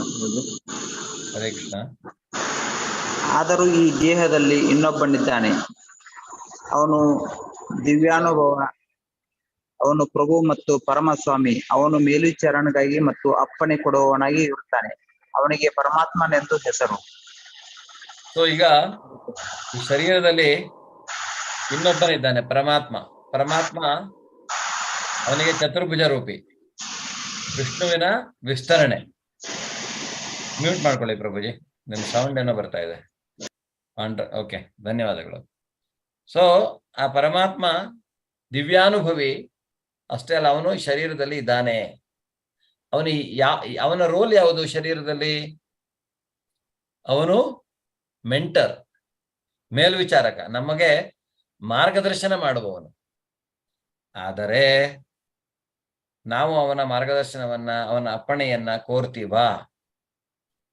ಹರೇ ಕೃಷ್ಣ. ಆದರೂ ಈ ದೇಹದಲ್ಲಿ ಇನ್ನೊಬ್ಬನಿದ್ದಾನೆ, ಅವನು ದಿವ್ಯಾನುಭವ, ಅವನು ಪ್ರಭು ಮತ್ತು ಪರಮಸ್ವಾಮಿ. ಅವನು ಮೇಲ್ವಿಚಾರಣೆಗಾಗಿ ಮತ್ತು ಅಪ್ಪಣೆ ಕೊಡುವವನಾಗಿ ಇರುತ್ತಾನೆ. ಅವನಿಗೆ ಪರಮಾತ್ಮನೆಂದು ಹೆಸರು. ಸೊ ಈಗ ಈ ಶರೀರದಲ್ಲಿ ಇನ್ನೊಬ್ಬನಿದ್ದಾನೆ, ಪರಮಾತ್ಮ. ಪರಮಾತ್ಮ ಅವನಿಗೆ ಚತುರ್ಭುಜ ರೂಪಿ, ವಿಷ್ಣುವಿನ ವಿಸ್ತರಣೆ. ಮ್ಯೂಟ್ ಮಾಡ್ಕೊಳ್ಳಿ ಪ್ರಭುಜಿ, ನಿಮ್ಮ ಸೌಂಡ್ ಏನೋ ಬರ್ತಾ ಇದೆ. ಓಕೆ, ಧನ್ಯವಾದಗಳು. ಸೊ ಆ ಪರಮಾತ್ಮ ದಿವ್ಯಾನುಭವಿ ಅಷ್ಟೇ ಅಲ್ಲ, ಅವನು ಶರೀರದಲ್ಲಿ ಇದ್ದಾನೆ. ಅವನ ರೋಲ್ ಯಾವುದು ಶರೀರದಲ್ಲಿ? ಅವನು ಮೆಂಟರ್, ಮೇಲ್ವಿಚಾರಕ, ನಮಗೆ ಮಾರ್ಗದರ್ಶನ ಮಾಡುವವನು. ಆದರೆ ನಾವು ಅವನ ಮಾರ್ಗದರ್ಶನವನ್ನ, ಅವನ ಅಪ್ಪಣೆಯನ್ನ ಕೋರ್ತೀವಾ?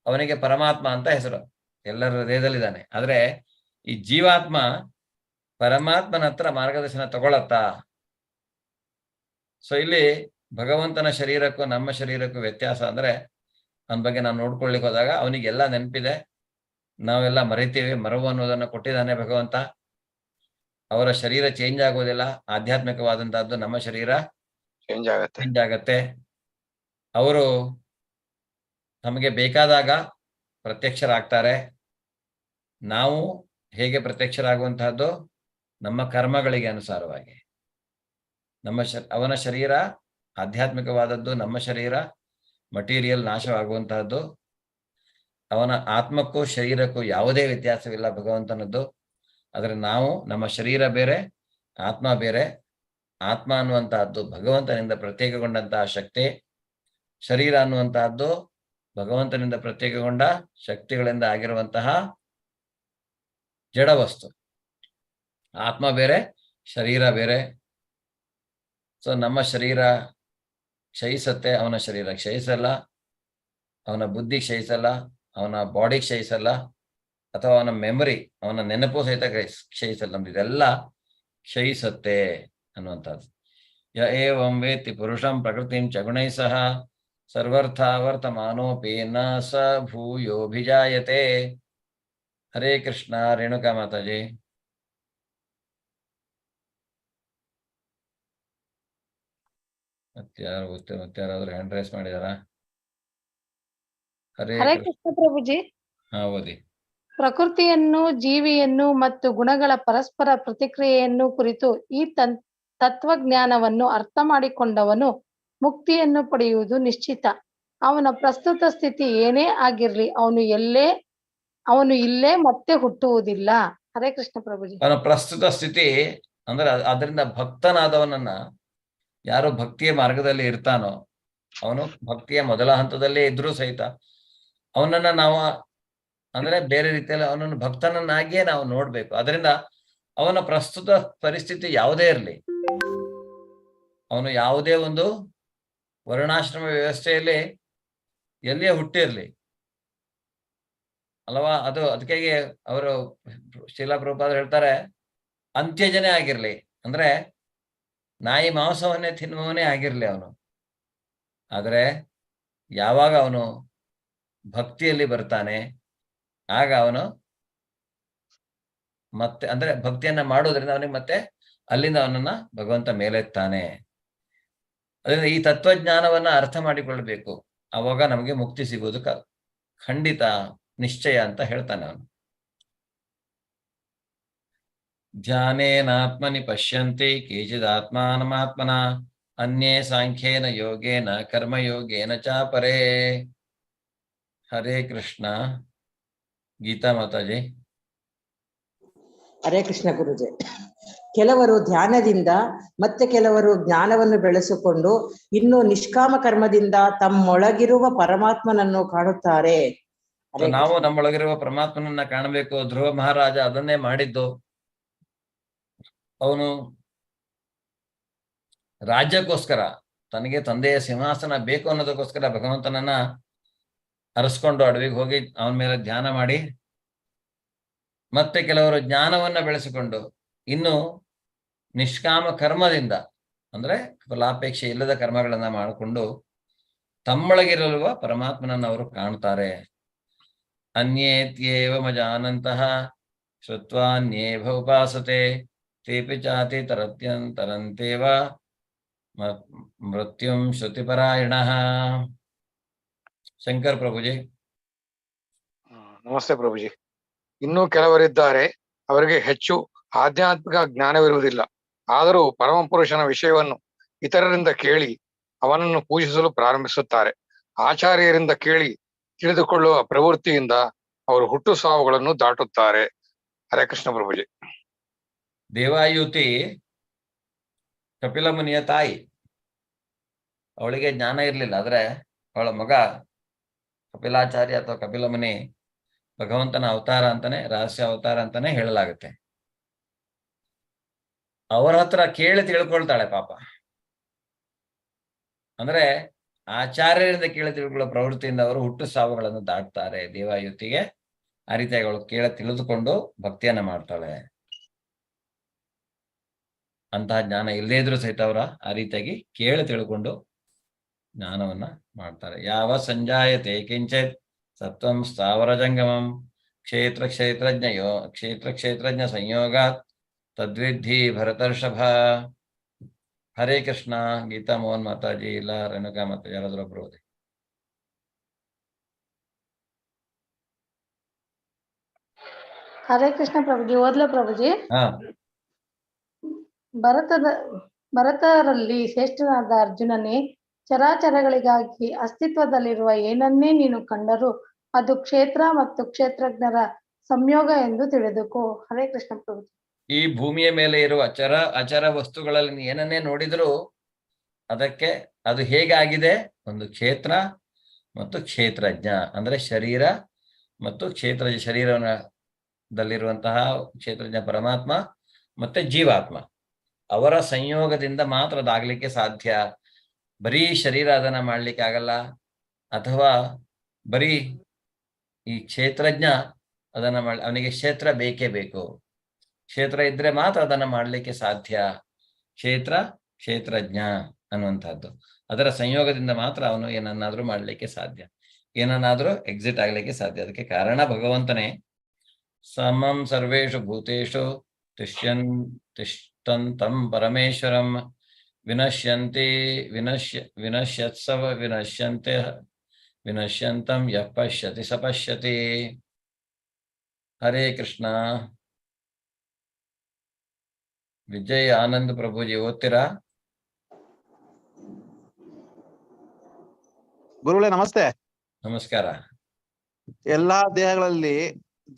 ಅವನಿಗೆ ಪರಮಾತ್ಮ ಅಂತ ಹೆಸರು, ಎಲ್ಲರ ಹೃದಯದಲ್ಲಿದ್ದಾನೆ. ಆದ್ರೆ ಈ ಜೀವಾತ್ಮ ಪರಮಾತ್ಮನ ಹತ್ರ ಮಾರ್ಗದರ್ಶನ ತಗೊಳತ್ತಾ? ಸೊ ಇಲ್ಲಿ ಭಗವಂತನ ಶರೀರಕ್ಕೂ ನಮ್ಮ ಶರೀರಕ್ಕೂ ವ್ಯತ್ಯಾಸ ಅಂದ್ರೆ, ಅವನ ಬಗ್ಗೆ ನಾವು ನೋಡ್ಕೊಳ್ಲಿಕ್ಕೆ ಹೋದಾಗ ಅವನಿಗೆಲ್ಲ ನೆನಪಿದೆ, ನಾವೆಲ್ಲ ಮರಿತೀವಿ. ಮರವು ಅನ್ನೋದನ್ನ ಕೊಟ್ಟಿದ್ದಾನೆ ಭಗವಂತ. ಅವರ ಶರೀರ ಚೇಂಜ್ ಆಗೋದಿಲ್ಲ, ಆಧ್ಯಾತ್ಮಿಕವಾದಂತಹದ್ದು. ನಮ್ಮ ಶರೀರ ಚೇಂಜ್ ಆಗತ್ತೆ. ಅವರು ನಮಗೆ ಬೇಕಾದಾಗ ಪ್ರತ್ಯಕ್ಷರಾಗ್ತಾರೆ. ನಾವು ಹೇಗೆ ಪ್ರತ್ಯಕ್ಷರಾಗುವಂತಹದ್ದು? ನಮ್ಮ ಕರ್ಮಗಳಿಗೆ ಅನುಸಾರವಾಗಿ. ಅವನ ಶರೀರ ಆಧ್ಯಾತ್ಮಿಕವಾದದ್ದು, ನಮ್ಮ ಶರೀರ ಮಟೀರಿಯಲ್ ನಾಶವಾಗುವಂತಹದ್ದು. ಅವನ ಆತ್ಮಕ್ಕೂ ಶರೀರಕ್ಕೂ ಯಾವುದೇ ವ್ಯತ್ಯಾಸವಿಲ್ಲ ಭಗವಂತನದ್ದು. ಆದರೆ ನಾವು ನಮ್ಮ ಶರೀರ ಬೇರೆ, ಆತ್ಮ ಬೇರೆ. ಆತ್ಮ ಅನ್ನುವಂತಹದ್ದು ಭಗವಂತನಿಂದ ಪ್ರತ್ಯೇಕಗೊಂಡಂತಹ ಶಕ್ತಿ, ಶರೀರ ಅನ್ನುವಂತಹದ್ದು ಭಗವಂತನಿಂದ ಪ್ರತ್ಯೇಕಗೊಂಡ ಶಕ್ತಿಗಳಿಂದ ಆಗಿರುವಂತಹ ಜಡ ವಸ್ತು. ಆತ್ಮ ಬೇರೆ, ಶರೀರ ಬೇರೆ. ಸೊ ನಮ್ಮ ಶರೀರ ಕ್ಷಯಿಸತ್ತೆ, ಅವನ ಶರೀರ ಕ್ಷಯಿಸಲ್ಲ. ಅವನ ಬುದ್ಧಿ ಕ್ಷಯಿಸಲ್ಲ, ಅವನ ಬಾಡಿ ಕ್ಷಯಿಸಲ್ಲ, ಅಥವಾ ಅವನ ಮೆಮರಿ, ಅವನ ನೆನಪು ಸಹಿತ ಕ್ಷಯಿಸಲ್ಲ. ನಮ್ದು ಇದೆಲ್ಲ ಕ್ಷಯಿಸತ್ತೆ ಅನ್ನುವಂಥದ್ದು. ಯ ಏವಂ ವೇತ್ತಿ ಪುರುಷಂ ಪ್ರಕೃತಿಂ ಚ ಗುಣೈ ಸಹ ಸರ್ವರ್ಥಾವರ್ತಮಾನೋಪಿ ನ ಸ ಭೂಯೋಭಿಜಾಯತೆ. ಹರೇ ಕೃಷ್ಣ. ರೇಣುಕಾ ಮಾತಾಜಿ. ಮತ್ತಾರಾದ್ರೂ ಹ್ಯಾಂಡ್ ರೈಸ್ ಮಾಡಿದಾರ? ಹರೇ ಹರೇ ಕೃಷ್ಣ. ಕೃಷ್ಣ ಪ್ರಭುಜಿ. ಹಾ, ಓದಿ. ಪ್ರಕೃತಿಯನ್ನು, ಜೀವಿಯನ್ನು ಮತ್ತು ಗುಣಗಳ ಪರಸ್ಪರ ಪ್ರತಿಕ್ರಿಯೆಯನ್ನು ಕುರಿತು ಈ ತತ್ವಜ್ಞಾನವನ್ನು ಅರ್ಥ ಮಾಡಿಕೊಂಡವನು ಮುಕ್ತಿಯನ್ನು ಪಡೆಯುವುದು ನಿಶ್ಚಿತ. ಅವನ ಪ್ರಸ್ತುತ ಸ್ಥಿತಿ ಏನೇ ಆಗಿರ್ಲಿ, ಅವನು ಇಲ್ಲೇ ಮತ್ತೆ ಹುಟ್ಟುವುದಿಲ್ಲ. ಹರೇ ಕೃಷ್ಣ ಪ್ರಭುಜಿ. ಅವನ ಪ್ರಸ್ತುತ ಸ್ಥಿತಿ ಅಂದ್ರೆ ಅದರಿಂದ ಭಕ್ತನಾದವನನ್ನ, ಯಾರು ಭಕ್ತಿಯ ಮಾರ್ಗದಲ್ಲಿ ಇರ್ತಾನೋ, ಅವನು ಭಕ್ತಿಯ ಮೊದಲ ಹಂತದಲ್ಲೇ ಇದ್ರೂ ಸಹಿತ ಅವನನ್ನ ನಾವು ಅಂದ್ರೆ ಬೇರೆ ರೀತಿಯಲ್ಲಿ ಅವನನ್ನು ಭಕ್ತನನ್ನಾಗಿಯೇ ನಾವು ನೋಡ್ಬೇಕು. ಅದರಿಂದ ಅವನ ಪ್ರಸ್ತುತ ಪರಿಸ್ಥಿತಿ ಯಾವುದೇ ಇರಲಿ, ಅವನು ಯಾವುದೇ ಒಂದು ವರ್ಣಾಶ್ರಮ ವ್ಯವಸ್ಥೆಯಲ್ಲಿ ಎಲ್ಲಿಯೇ ಹುಟ್ಟಿರ್ಲಿ ಅಲ್ವಾ, ಅದಕ್ಕೆ ಅವರು ಶ್ರೀಲಾ ಪ್ರಭುಪಾದರು ಹೇಳ್ತಾರೆ, ಅಂತ್ಯಜನೇ ಆಗಿರ್ಲಿ, ಅಂದ್ರೆ ನಾಯಿ ಮಾಂಸವನ್ನೇ ತಿನ್ನುವವನೇ ಆಗಿರ್ಲಿ ಅವನು. ಆದರೆ ಯಾವಾಗ ಅವನು ಭಕ್ತಿಯಲ್ಲಿ ಬರ್ತಾನೆ, ಆಗ ಅವನು ಮತ್ತೆ ಅಂದ್ರೆ ಭಕ್ತಿಯನ್ನ ಮಾಡೋದ್ರಿಂದ ಅವನಿಗೆ ಮತ್ತೆ ಅಲ್ಲಿಂದ ಅವನನ್ನ ಭಗವಂತ ಮೇಲೆತ್ತಾನೆ. ಅದರಿಂದ ಈ ತತ್ವಜ್ಞಾನವನ್ನ ಅರ್ಥ ಮಾಡಿಕೊಳ್ಬೇಕು. ಆವಾಗ ನಮಗೆ ಮುಕ್ತಿ ಸಿಗುವುದು ಖಂಡಿತ, ನಿಶ್ಚಯ ಅಂತ ಹೇಳ್ತಾನೆ ಅವನು. ಧ್ಯಾನೇನಾತ್ಮನಿ ಪಶ್ಯಂತಿ ಕೇಚಿದಾತ್ಮಾನಮಾತ್ಮನ ಅನ್ಯೇ ಸಾಂಖ್ಯೇನ ಯೋಗೇನ ಕರ್ಮಯೋಗೇನ ಚಾಪರೇ. ಹರೇ ಕೃಷ್ಣ. ಗೀತಾ ಮಾತಾಜಿ. ಹರೇ ಕೃಷ್ಣ ಗುರುಜಿ. ಕೆಲವರು ಧ್ಯಾನದಿಂದ ಮತ್ತೆ ಕೆಲವರು ಜ್ಞಾನವನ್ನು ಬೆಳೆಸಿಕೊಂಡು ಇನ್ನು ನಿಷ್ಕಾಮ ಕರ್ಮದಿಂದ ತಮ್ಮೊಳಗಿರುವ ಪರಮಾತ್ಮನನ್ನು ಕಾಣುತ್ತಾರೆ. ನಾವು ನಮ್ಮೊಳಗಿರುವ ಪರಮಾತ್ಮನನ್ನ ಕಾಣಬೇಕು. ಧ್ರುವ ಮಹಾರಾಜ ಅದನ್ನೇ ಮಾಡಿದ್ದು. ಅವನು ರಾಜ್ಯಕ್ಕೋಸ್ಕರ, ತನಗೆ ತಂದೆಯ ಸಿಂಹಾಸನ ಬೇಕು ಅನ್ನೋದಕ್ಕೋಸ್ಕರ ಭಗವಂತನನ್ನ ಅರಸ್ಕೊಂಡು ಅಡವಿಗೆ ಹೋಗಿ ಅವನ ಮೇಲೆ ಧ್ಯಾನ ಮಾಡಿ, ಮತ್ತೆ ಕೆಲವರು ಜ್ಞಾನವನ್ನ ಬೆಳೆಸಿಕೊಂಡು ಇನ್ನು ನಿಷ್ಕಾಮ ಕರ್ಮದಿಂದ ಅಂದ್ರೆ ಫಲಾಪೇಕ್ಷೆ ಇಲ್ಲದ ಕರ್ಮಗಳನ್ನ ಮಾಡಿಕೊಂಡು ತಮ್ಮೊಳಗಿರುವ ಪರಮಾತ್ಮನನ್ನು ಅವರು ಕಾಣ್ತಾರೆ. ಅನ್ಯೇತ್ಯೇವ ಮಜಾನಂತಹ ಶ್ರುತ್ವಾನ್ಯೇವ ಉಪಾಸತೆ ತೇಪಿ ಚಾತಿ ತರತ್ಯಂತರಂತೇವ ಮೃತ್ಯುಂ ಶ್ರುತಿಪರಾಯಣ. ಶಂಕರ್ ಪ್ರಭುಜಿ. ನಮಸ್ತೆ ಪ್ರಭುಜಿ. ಇನ್ನೂ ಕೆಲವರಿದ್ದಾರೆ, ಅವರಿಗೆ ಹೆಚ್ಚು ಆಧ್ಯಾತ್ಮಿಕ ಜ್ಞಾನವಿರುವುದಿಲ್ಲ. ಆದರೂ ಪರಮ ಪುರುಷನ ವಿಷಯವನ್ನು ಇತರರಿಂದ ಕೇಳಿ ಅವನನ್ನು ಪೂಜಿಸಲು ಪ್ರಾರಂಭಿಸುತ್ತಾರೆ. ಆಚಾರ್ಯರಿಂದ ಕೇಳಿ ತಿಳಿದುಕೊಳ್ಳುವ ಪ್ರವೃತ್ತಿಯಿಂದ ಅವರು ಹುಟ್ಟು ಸಾವುಗಳನ್ನು ದಾಟುತ್ತಾರೆ. ಹರೇ ಕೃಷ್ಣ ಪ್ರಭುಜಿ. ದೇವಾಯುತಿ ಕಪಿಲ ಮುನಿಯ ತಾಯಿ. ಅವಳಿಗೆ ಜ್ಞಾನ ಇರಲಿಲ್ಲ, ಆದ್ರೆ ಅವಳ ಮಗ ಕಪಿಲಾಚಾರ್ಯ ಅಥವಾ ಕಪಿಲ ಮುನಿ ಭಗವಂತನ ಅವತಾರ ಅಂತಾನೆ, ರಹಸ್ಯ ಅವತಾರ ಅಂತಾನೆ ಹೇಳಲಾಗುತ್ತೆ. ಅವರ ಹತ್ರ ಕೇಳಿ ತಿಳ್ಕೊಳ್ತಾಳೆ ಪಾಪ. ಅಂದ್ರೆ ಆಚಾರ್ಯರಿಂದ ಕೇಳಿ ತಿಳ್ಕೊಳ್ಳೋ ಪ್ರವೃತ್ತಿಯಿಂದ ಅವರು ಹುಟ್ಟು ಸಾವುಗಳನ್ನು ದಾಟ್ತಾರೆ. ದೇವಾಯುತಿಗೆ ಆ ರೀತಿಯಾಗಿ ಅವಳು ಕೇಳಿ ತಿಳಿದುಕೊಂಡು ಭಕ್ತಿಯನ್ನ ಮಾಡ್ತಾಳೆ. ಅಂತಹ ಜ್ಞಾನ ಇಲ್ಲದೇ ಇದ್ರು ಸಹಿತ ಅವರ ಆ ರೀತಿಯಾಗಿ ಕೇಳಿ ತಿಳ್ಕೊಂಡು ಜ್ಞಾನವನ್ನ ಮಾಡ್ತಾರೆ. ಯಾವ ಸಂಜಾಯತೆ ಕಿಂಚಿತ್ ಸತ್ವಂ ಸ್ಥಾವರ ಜಂಗಮಂ ಕ್ಷೇತ್ರ ಕ್ಷೇತ್ರಜ್ಞ ಸಂಯೋಗಾತ್ ತದ್ವಿಧಿ ಭರತರ್ಷಭ. ಹರೇ ಕೃಷ್ಣ. ಗೀತಾ ಮೋಹನ್ ಮಾತಾಜಿ ಇಲ್ಲ ರೇಣುಕಾ ಮಾತಾಜಿ ಯಾರಾದ್ರೂ ಒಬ್ರು ಓದಿ. ಹರೇ ಕೃಷ್ಣ ಪ್ರಭುಜಿ. ಓದ್ಲ ಪ್ರಭುಜಿ. ಹಾ. ಭರತರಲ್ಲಿ ಶ್ರೇಷ್ಠನಾದ ಅರ್ಜುನನೇ, ಚರಾಚರಗಳಿಗಾಗಿ ಅಸ್ತಿತ್ವದಲ್ಲಿರುವ ಏನನ್ನೇ ನೀನು ಕಂಡರೂ ಅದು ಕ್ಷೇತ್ರ ಮತ್ತು ಕ್ಷೇತ್ರಜ್ಞರ ಸಂಯೋಗ ಎಂದು ತಿಳಿದುಕೋ. ಹರೇ ಕೃಷ್ಣ ಪ್ರಭು. ಈ ಭೂಮಿಯ ಮೇಲೆ ಇರುವ ಅಚರ ವಸ್ತುಗಳಲ್ಲಿ ಏನನ್ನೇ ನೋಡಿದ್ರು ಅದಕ್ಕೆ ಅದು ಹೇಗಾಗಿದೆ, ಒಂದು ಕ್ಷೇತ್ರ ಮತ್ತು ಕ್ಷೇತ್ರಜ್ಞ ಅಂದ್ರೆ ಶರೀರ ಮತ್ತು ಶರೀರದಲ್ಲಿರುವಂತಹ ಕ್ಷೇತ್ರಜ್ಞ ಪರಮಾತ್ಮ ಮತ್ತೆ ಜೀವಾತ್ಮ ಅವರ ಸಂಯೋಗದಿಂದ ಮಾತ್ರ ಅದಾಗ್ಲಿಕ್ಕೆ ಸಾಧ್ಯ. ಬರೀ ಶರೀರ ಅದನ್ನ ಮಾಡ್ಲಿಕ್ಕೆ ಆಗಲ್ಲ, ಅಥವಾ ಬರೀ ಈ ಕ್ಷೇತ್ರಜ್ಞ ಅದನ್ನ ಅವನಿಗೆ ಕ್ಷೇತ್ರ ಬೇಕೇ ಬೇಕು. ಕ್ಷೇತ್ರ ಇದ್ರೆ ಮಾತ್ರ ಅದನ್ನ ಮಾಡ್ಲಿಕ್ಕೆ ಸಾಧ್ಯ. ಕ್ಷೇತ್ರಜ್ಞ ಅನ್ನುವಂಥದ್ದು ಅದರ ಸಂಯೋಗದಿಂದ ಮಾತ್ರ ಅವನು ಏನನ್ನಾದ್ರೂ ಮಾಡ್ಲಿಕ್ಕೆ ಸಾಧ್ಯ, ಏನನ್ನಾದ್ರೂ ಎಕ್ಸಿಟ್ ಆಗ್ಲಿಕ್ಕೆ ಸಾಧ್ಯ. ಅದಕ್ಕೆ ಕಾರಣ ಭಗವಂತನೇ. ಸಮಂ ಸರ್ವೇಷು ಭೂತೇಷು ತಿಷ್ಠಂತಂ ಪರಮೇಶ್ವರಂ ವಿನಶ್ಯಂತಂ ಯಃ ಪಶ್ಯತಿ ಸ ಪಶ್ಯತಿ. ಹರೇ ಕೃಷ್ಣ. ವಿಜಯ್ ಆನಂದ್ ಪ್ರಭುಜಿ ಓದ್ತೀರಾ? ಗುರುಗಳೇ ನಮಸ್ತೆ. ನಮಸ್ಕಾರ. ಎಲ್ಲಾ ದೇಹಗಳಲ್ಲಿ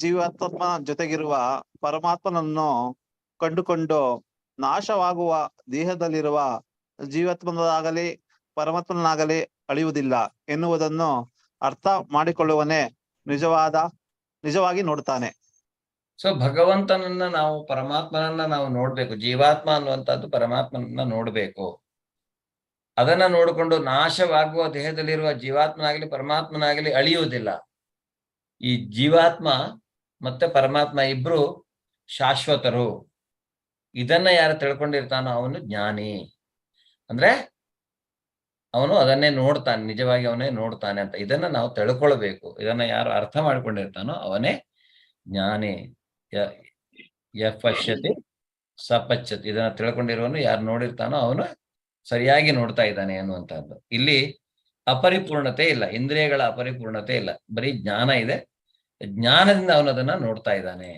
ಜೀವಾತ್ಮ ಜೊತೆಗಿರುವ ಪರಮಾತ್ಮನನ್ನು ಕಂಡುಕೊಂಡು ನಾಶವಾಗುವ ದೇಹದಲ್ಲಿರುವ ಜೀವಾತ್ಮನಾಗಲಿ ಪರಮಾತ್ಮನಾಗಲಿ ಅಳಿಯುವುದಿಲ್ಲ ಎನ್ನುವುದನ್ನು ಅರ್ಥ ಮಾಡಿಕೊಳ್ಳುವನೇ ನಿಜವಾಗಿ ನೋಡ್ತಾನೆ. ಸೊ ಭಗವಂತನನ್ನ ನಾವು ಪರಮಾತ್ಮನನ್ನ ನಾವು ನೋಡ್ಬೇಕು. ಜೀವಾತ್ಮ ಅನ್ನುವಂಥದ್ದು ಪರಮಾತ್ಮನನ್ನ ನೋಡ್ಬೇಕು. ಅದನ್ನ ನೋಡಿಕೊಂಡು ನಾಶವಾಗುವ ದೇಹದಲ್ಲಿರುವ ಜೀವಾತ್ಮನಾಗಲಿ ಪರಮಾತ್ಮನಾಗಲಿ ಅಳಿಯುವುದಿಲ್ಲ. ಈ ಜೀವಾತ್ಮ ಮತ್ತೆ ಪರಮಾತ್ಮ ಇಬ್ರು ಶಾಶ್ವತರು. ಇದನ್ನ ಯಾರು ತಿಳ್ಕೊಂಡಿರ್ತಾನೋ ಅವನು ಜ್ಞಾನಿ. ಅಂದ್ರೆ ಅವನು ಅದನ್ನೇ ನೋಡ್ತಾನೆ, ನಿಜವಾಗಿ ಅವನೇ ನೋಡ್ತಾನೆ ಅಂತ. ಇದನ್ನ ನಾವು ತಿಳ್ಕೊಳ್ಬೇಕು. ಇದನ್ನ ಯಾರು ಅರ್ಥ ಮಾಡ್ಕೊಂಡಿರ್ತಾನೋ ಅವನೇ ಜ್ಞಾನಿ. ಯಃ ಪಶ್ಯತಿ ಸ ಪಶ್ಯತಿ. ಇದನ್ನ ತಿಳ್ಕೊಂಡಿರುವನು ಯಾರು ನೋಡಿರ್ತಾನೋ ಅವನು ಸರಿಯಾಗಿ ನೋಡ್ತಾ ಇದ್ದಾನೆ ಅನ್ನುವಂಥದ್ದು. ಇಲ್ಲಿ ಅಪರಿಪೂರ್ಣತೆ ಇಲ್ಲ, ಇಂದ್ರಿಯಗಳ ಅಪರಿಪೂರ್ಣತೆ ಇಲ್ಲ, ಬರೀ ಜ್ಞಾನ ಇದೆ. ಜ್ಞಾನದಿಂದ ಅವನು ಅದನ್ನ ನೋಡ್ತಾ ಇದ್ದಾನೆ.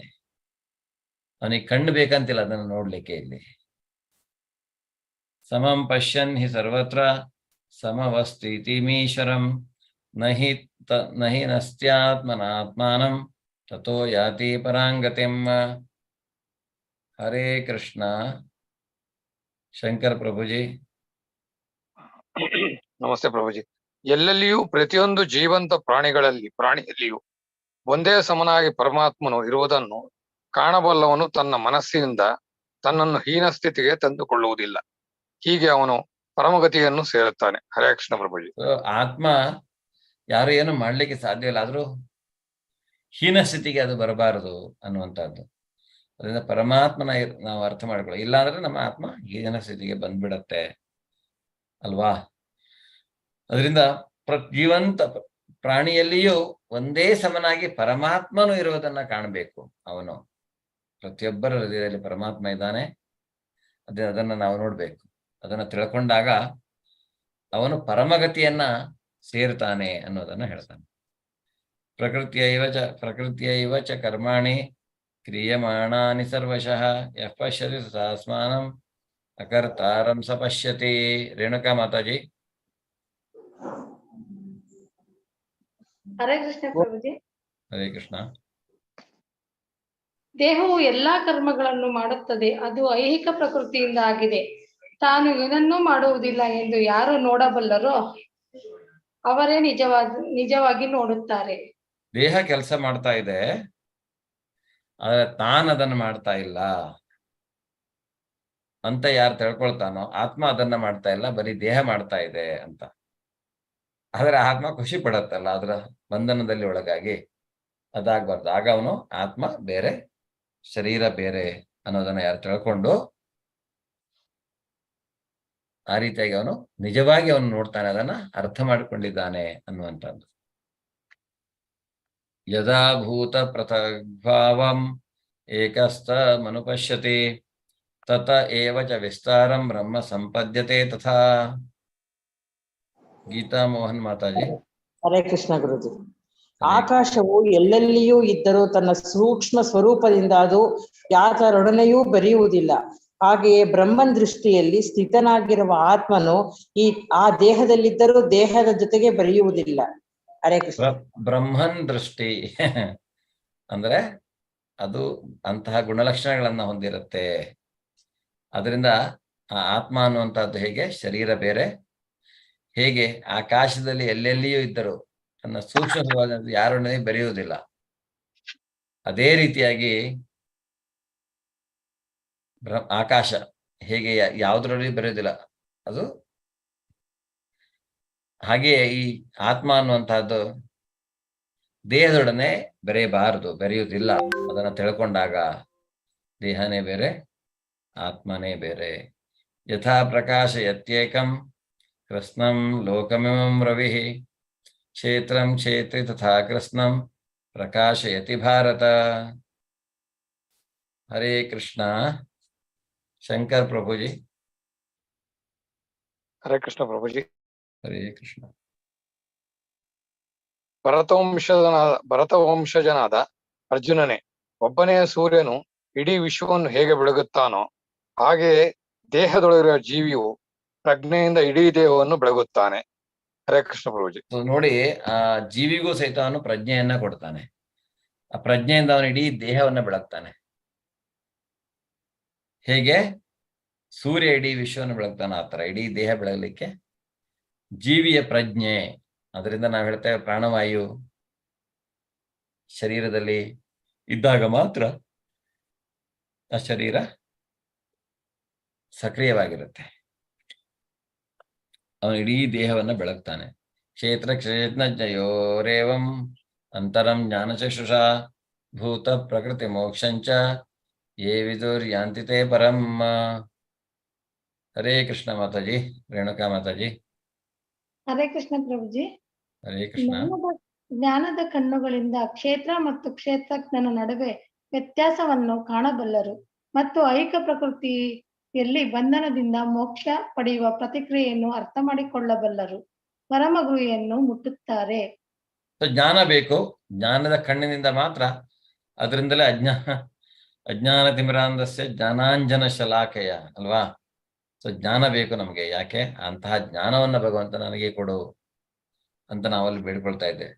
ಅವನಿಗೆ ಕಣ್ಣು ಬೇಕಂತಿಲ್ಲ ಅದನ್ನ ನೋಡ್ಲಿಕ್ಕೆ. ಇಲ್ಲಿ ಸಮಂ ಪಶ್ಯನ್ ಹಿ ಸರ್ವತ್ರ ಸಮವಸ್ತಿಮೀಶ್ವರಂ ನಹಿ ನಸ್ತ್ಯಾತ್ಮನಾತ್ಮಾನಂ ತಥೋ ಯಾತಿ ಪರಾಂಗತಿಂ. ಹರೇ ಕೃಷ್ಣ. ಶಂಕರ್ ಪ್ರಭುಜಿ. ನಮಸ್ತೆ ಪ್ರಭುಜಿ. ಎಲ್ಲೆಲ್ಲಿಯೂ ಪ್ರತಿಯೊಂದು ಜೀವಂತ ಪ್ರಾಣಿಯಲ್ಲಿಯೂ ಒಂದೇ ಸಮನಾಗಿ ಪರಮಾತ್ಮನು ಇರುವುದನ್ನು ಕಾಣಬಲ್ಲವನು ತನ್ನ ಮನಸ್ಸಿನಿಂದ ತನ್ನನ್ನು ಹೀನ ಸ್ಥಿತಿಗೆ ತಂದುಕೊಳ್ಳುವುದಿಲ್ಲ. ಹೀಗೆ ಅವನು ಪರಮಗತಿಯನ್ನು ಸೇರುತ್ತಾನೆ. ಹರೇ ಕೃಷ್ಣ ಪ್ರಭುಜಿ. ಆತ್ಮ ಯಾರು ಏನು ಮಾಡ್ಲಿಕ್ಕೆ ಸಾಧ್ಯ ಇಲ್ಲ, ಆದ್ರೂ ಹೀನ ಸ್ಥಿತಿಗೆ ಅದು ಬರಬಾರದು ಅನ್ನುವಂಥದ್ದು. ಅದರಿಂದ ಪರಮಾತ್ಮನ ನಾವು ಅರ್ಥ ಮಾಡ್ಕೊಳ್ಳೋ, ಇಲ್ಲಾಂದ್ರೆ ನಮ್ಮ ಆತ್ಮ ಹೀನ ಸ್ಥಿತಿಗೆ ಬಂದ್ಬಿಡತ್ತೆ ಅಲ್ವಾ. ಅದರಿಂದ ಜೀವಂತ ಪ್ರಾಣಿಯಲ್ಲಿಯೂ ಒಂದೇ ಸಮನಾಗಿ ಪರಮಾತ್ಮನು ಇರುವುದನ್ನ ಕಾಣಬೇಕು. ಅವನು ಪ್ರತಿಯೊಬ್ಬರ ಹೃದಯದಲ್ಲಿ ಪರಮಾತ್ಮ ಇದ್ದಾನೆ. ಅದನ್ನ ನಾವು ನೋಡ್ಬೇಕು. ಅದನ್ನ ತಿಳ್ಕೊಂಡಾಗ ಅವನು ಪರಮಗತಿಯನ್ನ ಸೇರ್ತಾನೆ ಅನ್ನೋದನ್ನ ಹೇಳ್ತಾನೆ. ಪ್ರಕೃತಿಯೈವ ಚ ಕರ್ಮಾಣಿ ಕ್ರಿಯಮಾಣಾನಿ ಸರ್ವಶಃ ಯಃ ಪಶ್ಯತಿ ತಸ್ಮಾನಂ ಅಕರ್ತಾರಂ ಸ ಪಶ್ಯತಿ. ರೇಣುಕಾ ಮಾತಾಜಿ. ಹರೇ ಕೃಷ್ಣ ಪ್ರಭುಜಿ. ಹರೇ ಕೃಷ್ಣ. ದೇಹವು ಎಲ್ಲಾ ಕರ್ಮಗಳನ್ನು ಮಾಡುತ್ತದೆ. ಅದು ಐಹಿಕ ಪ್ರಕೃತಿಯಿಂದ ಆಗಿದೆ. ತಾನು ಏನನ್ನೂ ಮಾಡುವುದಿಲ್ಲ ಎಂದು ಯಾರು ನೋಡಬಲ್ಲರೋ ಅವರೇ ನಿಜವಾಗಿ ನೋಡುತ್ತಾರೆ. ದೇಹ ಕೆಲಸ ಮಾಡ್ತಾ ಇದೆ, ಆದ್ರೆ ತಾನದನ್ನು ಮಾಡ್ತಾ ಇಲ್ಲ ಅಂತ ಯಾರು ತಿಳ್ಕೊಳ್ತಾನೋ, ಆತ್ಮ ಅದನ್ನ ಮಾಡ್ತಾ ಇಲ್ಲ, ಬರೀ ದೇಹ ಮಾಡ್ತಾ ಇದೆ ಅಂತ. ಆದ್ರೆ ಆತ್ಮ ಖುಷಿ ಪಡತ್ತಲ್ಲ ಅದರ ಬಂಧನದಲ್ಲಿ ಒಳಗಾಗಿ. ಅದಾಗಬಾರ್ದು. ಆಗ ಅವನು ಆತ್ಮ ಬೇರೆ ಶರೀರ ಬೇರೆ ಅನ್ನೋದನ್ನ ಯಾರು ತಿಳ್ಕೊಂಡು ಆ ರೀತಿಯಾಗಿ ಅವನು ನಿಜವಾಗಿ ಅವನು ನೋಡ್ತಾನೆ, ಅದನ್ನ ಅರ್ಥ ಮಾಡಿಕೊಂಡಿದ್ದಾನೆ ಅನ್ನುವಂಥದ್ದು. ಯದಾ ಭೂತ ಪೃಥಗ್ಭಾವಂ ಏಕಸ್ಥ ಮನುಪಶ್ಯತಿ ತತ ಏವ ಚ ವಿಸ್ತಾರಂ ಬ್ರಹ್ಮ ಸಂಪದ್ಯತೆ ತಥಾ. ಗೀತಾ ಮೋಹನ್ ಮಾತಾಜಿ. ಹರೇ ಕೃಷ್ಣ ಗುರುಜಿ. ಆಕಾಶವು ಎಲ್ಲೆಲ್ಲಿಯೂ ಇದ್ದರೂ ತನ್ನ ಸೂಕ್ಷ್ಮ ಸ್ವರೂಪದಿಂದ ಅದು ಯಾತರೊಡನೆಯೂ ಬೆರೆಯುವುದಿಲ್ಲ. ಹಾಗೆಯೇ ಬ್ರಹ್ಮನ್ ದೃಷ್ಟಿಯಲ್ಲಿ ಸ್ಥಿತನಾಗಿರುವ ಆತ್ಮನು ಆ ದೇಹದಲ್ಲಿದ್ದರೂ ದೇಹದ ಜೊತೆಗೆ ಬೆರೆಯುವುದಿಲ್ಲ. ಹರೇ ಕೃಷ್ಣ. ಬ್ರಹ್ಮನ್ ದೃಷ್ಟಿ ಅಂದ್ರೆ ಅದು ಅಂತಹ ಗುಣಲಕ್ಷಣಗಳನ್ನ ಹೊಂದಿರುತ್ತೆ. ಅದರಿಂದ ಆ ಆತ್ಮ ಅನ್ನುವಂಥದ್ದು ಹೇಗೆ ಶರೀರ ಬೇರೆ, ಹೇಗೆ ಆಕಾಶದಲ್ಲಿ ಎಲ್ಲೆಲ್ಲಿಯೂ ಇದ್ದರು ತನ್ನ ಸೂಕ್ಷ್ಮವಾದ ಯಾರೊಡನೆ ಬೆರೆಯುವುದಿಲ್ಲ, ಅದೇ ರೀತಿಯಾಗಿ ಆಕಾಶ ಹೇಗೆ ಯಾವುದರಲ್ಲಿ ಬೆರೆಯುವುದಿಲ್ಲ, ಅದು ಹಾಗೆಯೇ ಈ ಆತ್ಮ ಅನ್ನುವಂತಹದ್ದು ದೇಹದೊಡನೆ ಬೆರೆಯಬಾರದು, ಬೆರೆಯುವುದಿಲ್ಲ. ಅದನ್ನು ತಿಳ್ಕೊಂಡಾಗ ದೇಹನೇ ಬೇರೆ, ಆತ್ಮನೇ ಬೇರೆ. ಯಥಾ ಪ್ರಕಾಶಯತ್ಯೇಕಂ ಕೃಷ್ಣಂ ಲೋಕಮಿಮಂ ರವಿ ಕ್ಷೇತ್ರಂ ಕ್ಷೇತ್ರೆ ತಥಾ ಕೃಷ್ಣಂ ಪ್ರಕಾಶಯತಿ ಭಾರತ. ಹರೇ ಕೃಷ್ಣ. ಶಂಕರ್ ಪ್ರಭುಜಿ. ಹರೇ ಕೃಷ್ಣ ಪ್ರಭುಜಿ. ಹರೇ ಕೃಷ್ಣ. ಭರತವಂಶಜನಾದ ಅರ್ಜುನನೇ, ಒಬ್ಬನೇ ಸೂರ್ಯನು ಇಡೀ ವಿಶ್ವವನ್ನು ಹೇಗೆ ಬೆಳಗುತ್ತಾನೋ ಹಾಗೆಯೇ ದೇಹದೊಳಗಿರುವ ಜೀವಿಯು ಪ್ರಜ್ಞೆಯಿಂದ ಇಡೀ ದೇಹವನ್ನು ಬೆಳಗುತ್ತಾನೆ. ಹರೇ ಕೃಷ್ಣ ಪ್ರಭುಜಿ. ನೋಡಿ, ಆ ಜೀವಿಗೂ ಸಹಿತ ಅವನು ಪ್ರಜ್ಞೆಯನ್ನ ಕೊಡ್ತಾನೆ. ಆ ಪ್ರಜ್ಞೆಯಿಂದ ಅವನು ಇಡೀ ದೇಹವನ್ನ ಬೆಳಗ್ತಾನೆ. ಹೇಗೆ ಸೂರ್ಯ ಇಡೀ ವಿಶ್ವವನ್ನು ಬೆಳಗ್ತಾನೆ, ಆ ತರ ಇಡೀ ದೇಹ ಬೆಳಗಲಿಕ್ಕೆ ಜೀವಿಯ ಪ್ರಜ್ಞೆ. ಅದರಿಂದ ನಾವು ಹೇಳ್ತೇವೆ ಪ್ರಾಣವಾಯು ಶರೀರದಲ್ಲಿ ಇದ್ದಾಗ ಮಾತ್ರ ಆ ಶರೀರ ಸಕ್ರಿಯವಾಗಿರುತ್ತೆ. ಅವನು ಇಡೀ ದೇಹವನ್ನ ಬೆಳಗ್ತಾನೆ. ಕ್ಷೇತ್ರ ಕ್ಷೇತ್ರಜ್ಞಯೋರೇವಂ ಅಂತರಂ ಜ್ಞಾನಚಕ್ಷುಷಾ ಭೂತ ಪ್ರಕೃತಿ ಮೋಕ್ಷಂಚ ಯೇ ವಿದುರ್ಯಾಂತಿತೆ ಪರಂ. ಹರೇ ಕೃಷ್ಣ ಮಾತಾಜಿ. ರೇಣುಕಾ ಮಾತಾಜಿ. ಹರೇ ಕೃಷ್ಣ ಪ್ರಭುಜಿ. ಹರೇ ಕೃಷ್ಣ. ಜ್ಞಾನದ ಕಣ್ಣುಗಳಿಂದ ಕ್ಷೇತ್ರ ಮತ್ತು ಕ್ಷೇತ್ರಜ್ಞನ ನಡುವೆ ವ್ಯತ್ಯಾಸವನ್ನು ಕಾಣಬಲ್ಲರು ಮತ್ತು ಐಕ ಪ್ರಕೃತಿಯಲ್ಲಿ ಬಂಧನದಿಂದ ಮೋಕ್ಷ ಪಡೆಯುವ ಪ್ರತಿಕ್ರಿಯೆಯನ್ನು ಅರ್ಥ ಮಾಡಿಕೊಳ್ಳಬಲ್ಲರು. ಪರಮಗುರಿಯನ್ನು ಮುಟ್ಟುತ್ತಾರೆ. ಜ್ಞಾನ ಬೇಕು. ಜ್ಞಾನದ ಕಣ್ಣಿನಿಂದ ಮಾತ್ರ. ಅದರಿಂದಲೇ ಅಜ್ಞಾನ ತಿಮಿರಾಂಧಸ್ಯ ಜ್ಞಾನಾಂಜನ ಶಲಾಕೆಯ ಅಲ್ವಾ. ಸೊ ಜ್ಞಾನ ಬೇಕು ನಮಗೆ. ಯಾಕೆ? ಅಂತಹ ಜ್ಞಾನವನ್ನ ಭಗವಂತ ನನಗೆ ಕೊಡು ಅಂತ ನಾವಲ್ಲಿ ಬೇಡ್ಕೊಳ್ತಾ ಇದ್ದೇವೆ.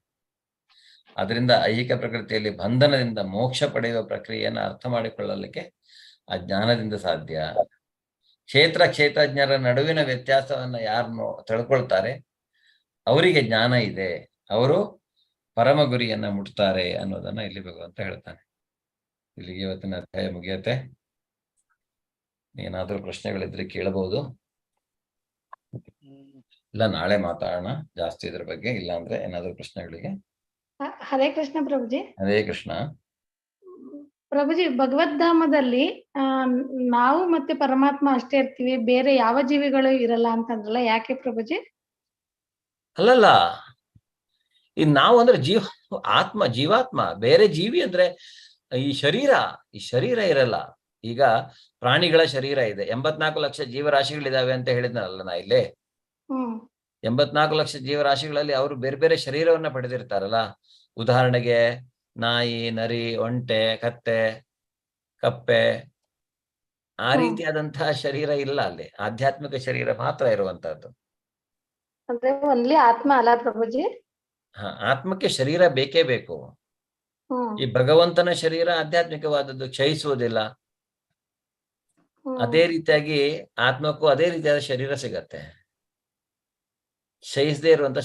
ಅದರಿಂದ ಐಹಿಕ ಪ್ರಕೃತಿಯಲ್ಲಿ ಬಂಧನದಿಂದ ಮೋಕ್ಷ ಪಡೆಯುವ ಪ್ರಕ್ರಿಯೆಯನ್ನು ಅರ್ಥ ಮಾಡಿಕೊಳ್ಳಲಿಕ್ಕೆ ಆ ಜ್ಞಾನದಿಂದ ಸಾಧ್ಯ. ಕ್ಷೇತ್ರಜ್ಞರ ನಡುವಿನ ವ್ಯತ್ಯಾಸವನ್ನ ಯಾರನ್ನು ತಿಳ್ಕೊಳ್ತಾರೆ ಅವರಿಗೆ ಜ್ಞಾನ ಇದೆ, ಅವರು ಪರಮ ಗುರಿಯನ್ನ ಮುಟ್ತಾರೆ ಅನ್ನೋದನ್ನ ಇಲ್ಲಿ ಭಗವಂತ ಹೇಳ್ತಾನೆ. ಇಲ್ಲಿಗೆ ಇವತ್ತಿನ ಅಧ್ಯಾಯ ಮುಗಿಯತ್ತೆ. ಏನಾದ್ರೂ ಪ್ರಶ್ನೆಗಳಿದ್ರೆ ಕೇಳಬಹುದು, ಇಲ್ಲ ನಾಳೆ ಮಾತಾಡೋಣ ಜಾಸ್ತಿ ಇದ್ರ ಬಗ್ಗೆ. ಇಲ್ಲ ಅಂದ್ರೆ ಏನಾದ್ರೂ ಪ್ರಶ್ನೆಗಳಿಗೆ. ಹರೇ ಕೃಷ್ಣ ಪ್ರಭುಜಿ. ಹರೇ ಕೃಷ್ಣ ಪ್ರಭುಜಿ, ಭಗವದ್ಧಾಮದಲ್ಲಿ ನಾವು ಮತ್ತೆ ಪರಮಾತ್ಮ ಅಷ್ಟೇ ಇರ್ತೀವಿ, ಬೇರೆ ಯಾವ ಜೀವಿಗಳು ಇರಲ್ಲ ಅಂತಂದ್ರಲ್ಲ, ಯಾಕೆ ಪ್ರಭುಜಿ? ಅಲ್ಲಲ್ಲ, ಈ ನಾವು ಅಂದ್ರೆ ಆತ್ಮ, ಜೀವಾತ್ಮ. ಬೇರೆ ಜೀವಿ ಅಂದ್ರೆ ಈ ಶರೀರ ಇರಲ್ಲ. ಈಗ ಪ್ರಾಣಿಗಳ ಶರೀರ ಇದೆ, 84 ಲಕ್ಷ ಜೀವರಾಶಿಗಳಿದಾವೆ ಅಂತ ಹೇಳಿದ್ನಲ್ಲ ನಾ ಇಲ್ಲಿ. 84 ಲಕ್ಷ ಜೀವರಾಶಿಗಳಲ್ಲಿ ಅವರು ಬೇರೆ ಬೇರೆ ಶರೀರವನ್ನ ಪಡೆದಿರ್ತಾರಲ್ಲ. ಉದಾಹರಣೆಗೆ ನಾಯಿ, ನರಿ, ಒಂಟೆ, ಕತ್ತೆ, ಕಪ್ಪೆ, ಆ ರೀತಿಯಾದಂತಹ ಶರೀರ ಇಲ್ಲ ಅಲ್ಲಿ. ಆಧ್ಯಾತ್ಮಿಕ ಶರೀರ ಮಾತ್ರ ಇರುವಂತಹದ್ದು. ಅಂದ್ರೆ ಓನ್ಲಿ ಆತ್ಮ ಅಲ್ಲ ಪ್ರಭುಜಿ? ಆತ್ಮಕ್ಕೆ ಶರೀರ ಬೇಕೇ ಬೇಕು. ಈ ಭಗವಂತನ ಶರೀರ ಆಧ್ಯಾತ್ಮಿಕವಾದದ್ದು, ಕ್ಷಯಿಸುವುದಿಲ್ಲ. ಅದೇ ರೀತಿಯಾಗಿ ಆತ್ಮಕ್ಕೂ ಅದೇ ರೀತಿಯಾದ ಶರೀರ ಸಿಗತ್ತೆ. ಕ್ಷಯಿಸದೇ ಇರುವಂತ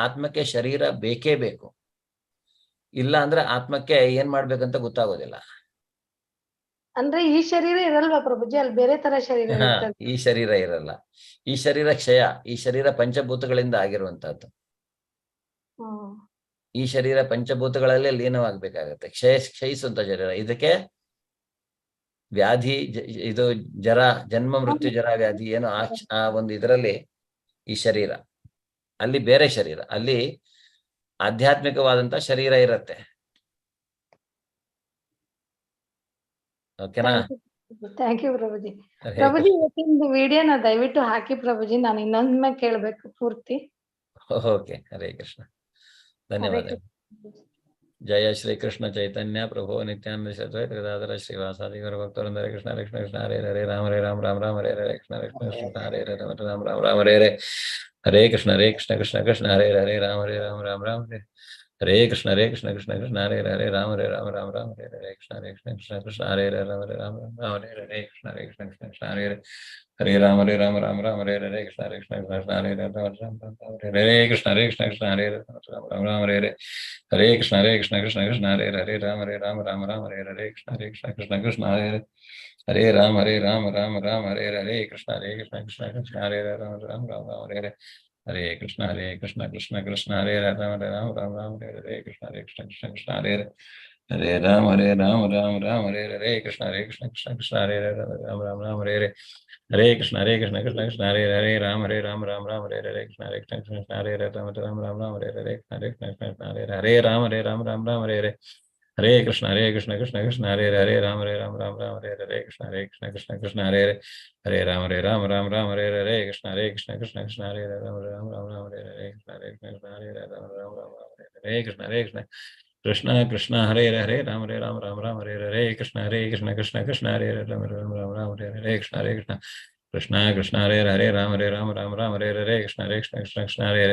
ಆತ್ಮಕ್ಕೆ ಶರೀರ ಬೇಕೇ ಬೇಕು. ಇಲ್ಲ ಅಂದ್ರೆ ಆತ್ಮಕ್ಕೆ ಏನ್ ಮಾಡ್ಬೇಕಂತ ಗೊತ್ತಾಗೋದಿಲ್ಲ. ಅಂದ್ರೆ ಈ ಶರೀರ ಇರಲ್ವಾ ಪ್ರಭುಜಿ? ಅಲ್ಲಿ ಬೇರೆ ತರ ಶರೀರ ಇರ್ತದೆ. ಈ ಶರೀರ ಇರಲ್ಲ. ಈ ಶರೀರ ಕ್ಷಯ. ಈ ಶರೀರ ಪಂಚಭೂತಗಳಿಂದ ಆಗಿರುವಂತಹದ್ದು. ಈ ಶರೀರ ಪಂಚಭೂತಗಳಲ್ಲಿ ಲೀನವಾಗಬೇಕಾಗತ್ತೆ. ಕ್ಷಯಿಸುವಂತ ಶರೀರ. ಇದಕ್ಕೆ ವ್ಯಾಧಿ, ಇದು ಜರ, ಜನ್ಮ ಮೃತ್ಯು ಜರ ವ್ಯಾಧಿ ಏನು ಆ ಒಂದು ಇದರಲ್ಲಿ ಈ ಶರೀರ. ಅಲ್ಲಿ ಬೇರೆ ಶರೀರ, ಅಲ್ಲಿ ಆಧ್ಯಾತ್ಮಿಕವಾದಂತ ಶರೀರ ಇರತ್ತೆ. ಓಕೆನಾ? Thank you ಪ್ರಭುಜಿ. ಪ್ರಭುಜಿ, ಇವತ್ತಿನ ವಿಡಿಯೋನ ದಯವಿಟ್ಟು ಹಾಕಿ ಪ್ರಭುಜಿ, ನಾನು ಇನ್ನೊಮ್ಮೆ ಕೇಳ್ಬೇಕು ಪೂರ್ತಿ. ಓಕೆ. ಹರೇ ಕೃಷ್ಣ. ಧನ್ಯವಾದ. जय श्री कृष्ण चैतन्य प्रभु नित्यानंद श्री अद्वैत गदाधर श्रीवासादि गौर भक्तवृंद हरे कृष्ण कृष्ण हरे हरे राम राम राम हरे हरे कृष्ण कृष्ण कृष्ण हरे हरे राम राम हरे हरे कृष्ण कृष्ण कृष्ण हरे हरे राम राम हरे हरे कृष्ण कृष्ण कृष्ण हरे हरे राम राम हरे हरे कृष्ण कृष्ण कृष्ण हरे हरे राम राम हरे हरे कृष्ण कृष्ण कृष्ण हरे हरे राम हरे राम हरे हरे कृष्ण कृष्ण कृष्ण हरे हरे कृष्ण कृष्ण हरे राम हरे हरे कृष्ण कृष्ण कृष्ण हरे हरे राम हरे हरे कृष्ण कृष्ण कृष्ण हरे हरे राम हरे राम हरे हरे कृष्ण कृष्ण कृष्ण हरे राम हरे हरे कृष्ण कृष्ण कृष्ण हरे राम हरे हरे कृष्ण कृष्ण कृष्ण हरे राम हरे राम हरे हरे कृष्ण कृष्ण कृष्ण हरे राम हरे हरे कृष्ण कृष्ण कृष्ण हरे राम हरे राम हरे हरे कृष्ण कृष्ण कृष्ण हरे राम हरे हरे कृष्ण कृष्ण कृष्ण हरे राम हरे राम हरे हरे कृष्ण कृष्ण कृष्ण हरे राम हरे राम हरे हरे कृष्ण कृष्ण कृष्ण हरे राम हरे राम हरे हरे कृष्ण कृष्ण कृष्ण हरे राम हरे हरे कृष्ण कृष्ण हरे राम हरे कृष्ण कृष्ण कृष्ण हरे हरे राम हरे राम हरे हरे कृष्ण कृष्ण कृष्ण हरे राम हरे हरे कृष्ण कृष्ण कृष्ण हरे राम हरे राम हरे हरे कृष्ण कृष्ण कृष्ण हरे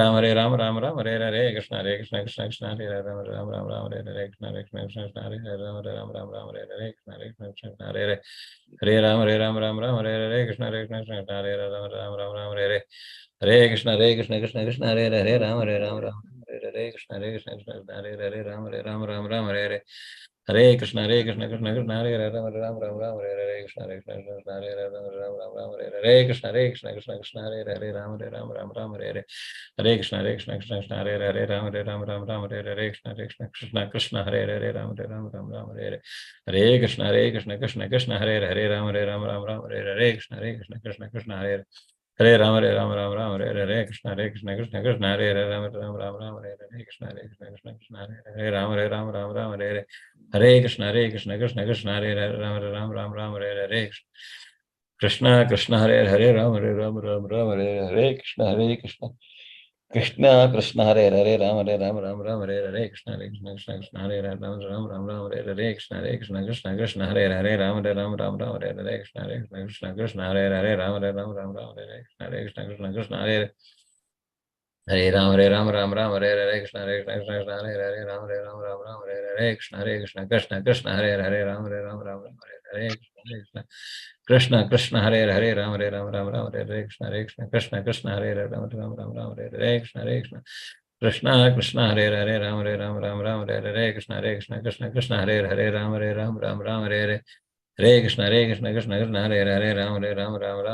राम हरे राम हरे हरे कृष्ण कृष्ण कृष्ण हरे राम हरे हरे कृष्ण कृष्ण कृष्ण हरे राम हरे हरे कृष्ण कृष्ण कृष्ण हरे हरे राम हरे राम हरे हरे कृष्ण कृष्ण कृष्ण हरे राम हरे हरे कृष्ण कृष्ण कृष्ण हरे राम हरे राम हरे हरे कृष्ण कृष्ण कृष्ण हरे राम हरे राम हरे हरे हरे कृष्ण कृष्ण कृष्ण हरे राम हरे हरे कृष्ण कृष्ण कृष्ण हरे राम हरे हरे कृष्ण कृष्ण कृष्ण हरे राम हरे हरे हरे कृष्ण कृष्ण कृष्ण हरे राम हरे राम हरे हरे कृष्ण कृष्ण कृष्ण हरे राम हरे हरे कृष्ण कृष्ण कृष्ण हरे राम हरे राम हरे हरे कृष्ण कृष्ण कृष्ण हरे राम हरे राम हरे हरे कृष्ण कृष्ण कृष्ण हरे राम हरे हरे कृष्ण कृष्ण कृष्ण हरे राम हरे राम हरे हरे कृष्ण कृष्ण कृष्ण हरे राम हरे हरे कृष्ण कृष्ण हरे राम हरे राम हरे हरे कृष्ण कृष्ण कृष्ण हरे राम हरे राम हरे हरे कृष्ण कृष्ण कृष्ण हरे राम हरे हरे कृष्ण कृष्ण कृष्ण हरे राम हरे राम हरे हरे कृष्ण कृष्ण कृष्ण हरे राम हरे राम हरे कृष्ण कृष्ण कृष्ण हरे हरे राम हरे राम हरे हरे कृष्ण कृष्ण कृष्ण हरे राम हरे राम हरे हरे कृष्ण कृष्ण कृष्ण हरे राम हरे राम हरे हरे कृष्ण कृष्ण हरे राम हरे राम हरे हरे कृष्ण कृष्ण कृष्ण हरे राम हरे हरे कृष्ण कृष्ण कृष्ण हरे राम हरे राम हरे हरे कृष्ण कृष्ण कृष्ण हरे राम हरे राम हरे हरे हरे कृष्ण कृष्ण कृष्ण हरे राम हरे राम हरे हरे कृष्ण कृष्ण कृष्ण हरे राम हरे राम हरे हरे कृष्ण कृष्ण कृष्ण हरे राम हरे हरे हरे कृष्ण कृष्ण हरे राम हरे राम हरे हरे कृष्ण कृष्ण कृष्ण हरे राम हरे राम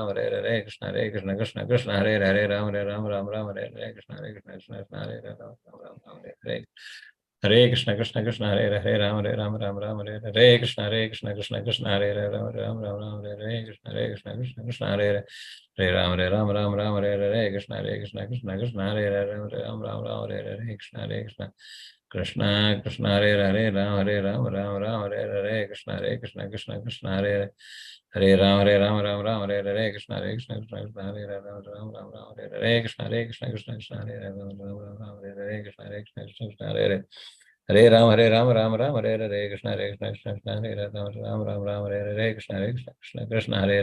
हरे हरे कृष्ण कृष्ण कृष्ण हरे राम हरे राम हरे हरे कृष्ण कृष्ण कृष्ण हरे राम हरे राम हरे हरे कृष्ण कृष्ण कृष्ण हरे राम हरे राम हरे हरे कृष्ण कृष्ण कृष्ण हरे राम हरे राम हरे हरे कृष्ण कृष्ण कृष्ण हरे राम हरे हरे कृष्ण कृष्ण कृष्ण हरे राम हरे हरे कृष्ण कृष्ण कृष्ण हरे हरे राम हरे राम हरे हरे कृष्ण कृष्ण कृष्ण हरे राम हरे हरे कृष्ण कृष्ण कृष्ण हरे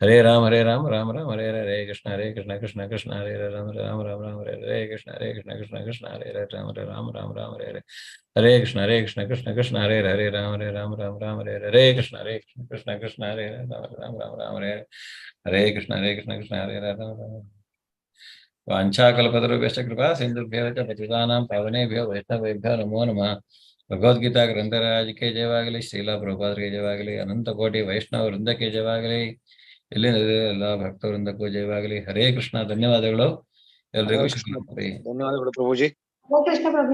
हरे राम हरे राम हरे हरे कृष्ण कृष्ण कृष्ण हरे राम हरे हरे कृष्ण कृष्ण कृष्ण हरे राम हरे हरे हरे कृष्ण कृष्ण कृष्ण हरे राम हरे राम हरे हरे कृष्ण कृष्ण कृष्ण हरे राम हरे हरे कृष्ण कृष्ण हरे राम वाञ्छाकल्पतरुभ्यश्च कृपा सिन्धुभ्यः च पतितानां पावनेभ्यो वैष्णवेभ्यो नमो नमः भगवद्गीता ग्रंथराज के जयवागली ಶ್ರೀಲ ಪ್ರಭುಪಾದರಿಗೆ ಜಯವಾಗಲಿ ಅನಂತ ಕೋಟಿ ವೈಷ್ಣವ ವೃಂದಕ್ಕೆ ಜಯವಾಗಲಿ ಇಲ್ಲಿ ಎಲ್ಲ ಭಕ್ತ ವೃಂದಕ್ಕೂ ಜಯವಾಗಲಿ ಹರೇ ಕೃಷ್ಣ ಧನ್ಯವಾದಗಳು ಎಲ್ರಿಗೂ ಹರೇ ಕೃಷ್ಣ. ಧನ್ಯವಾದಗಳು ಪ್ರಭುಜಿ. ಹರೇ ಕೃಷ್ಣ ಪ್ರಭು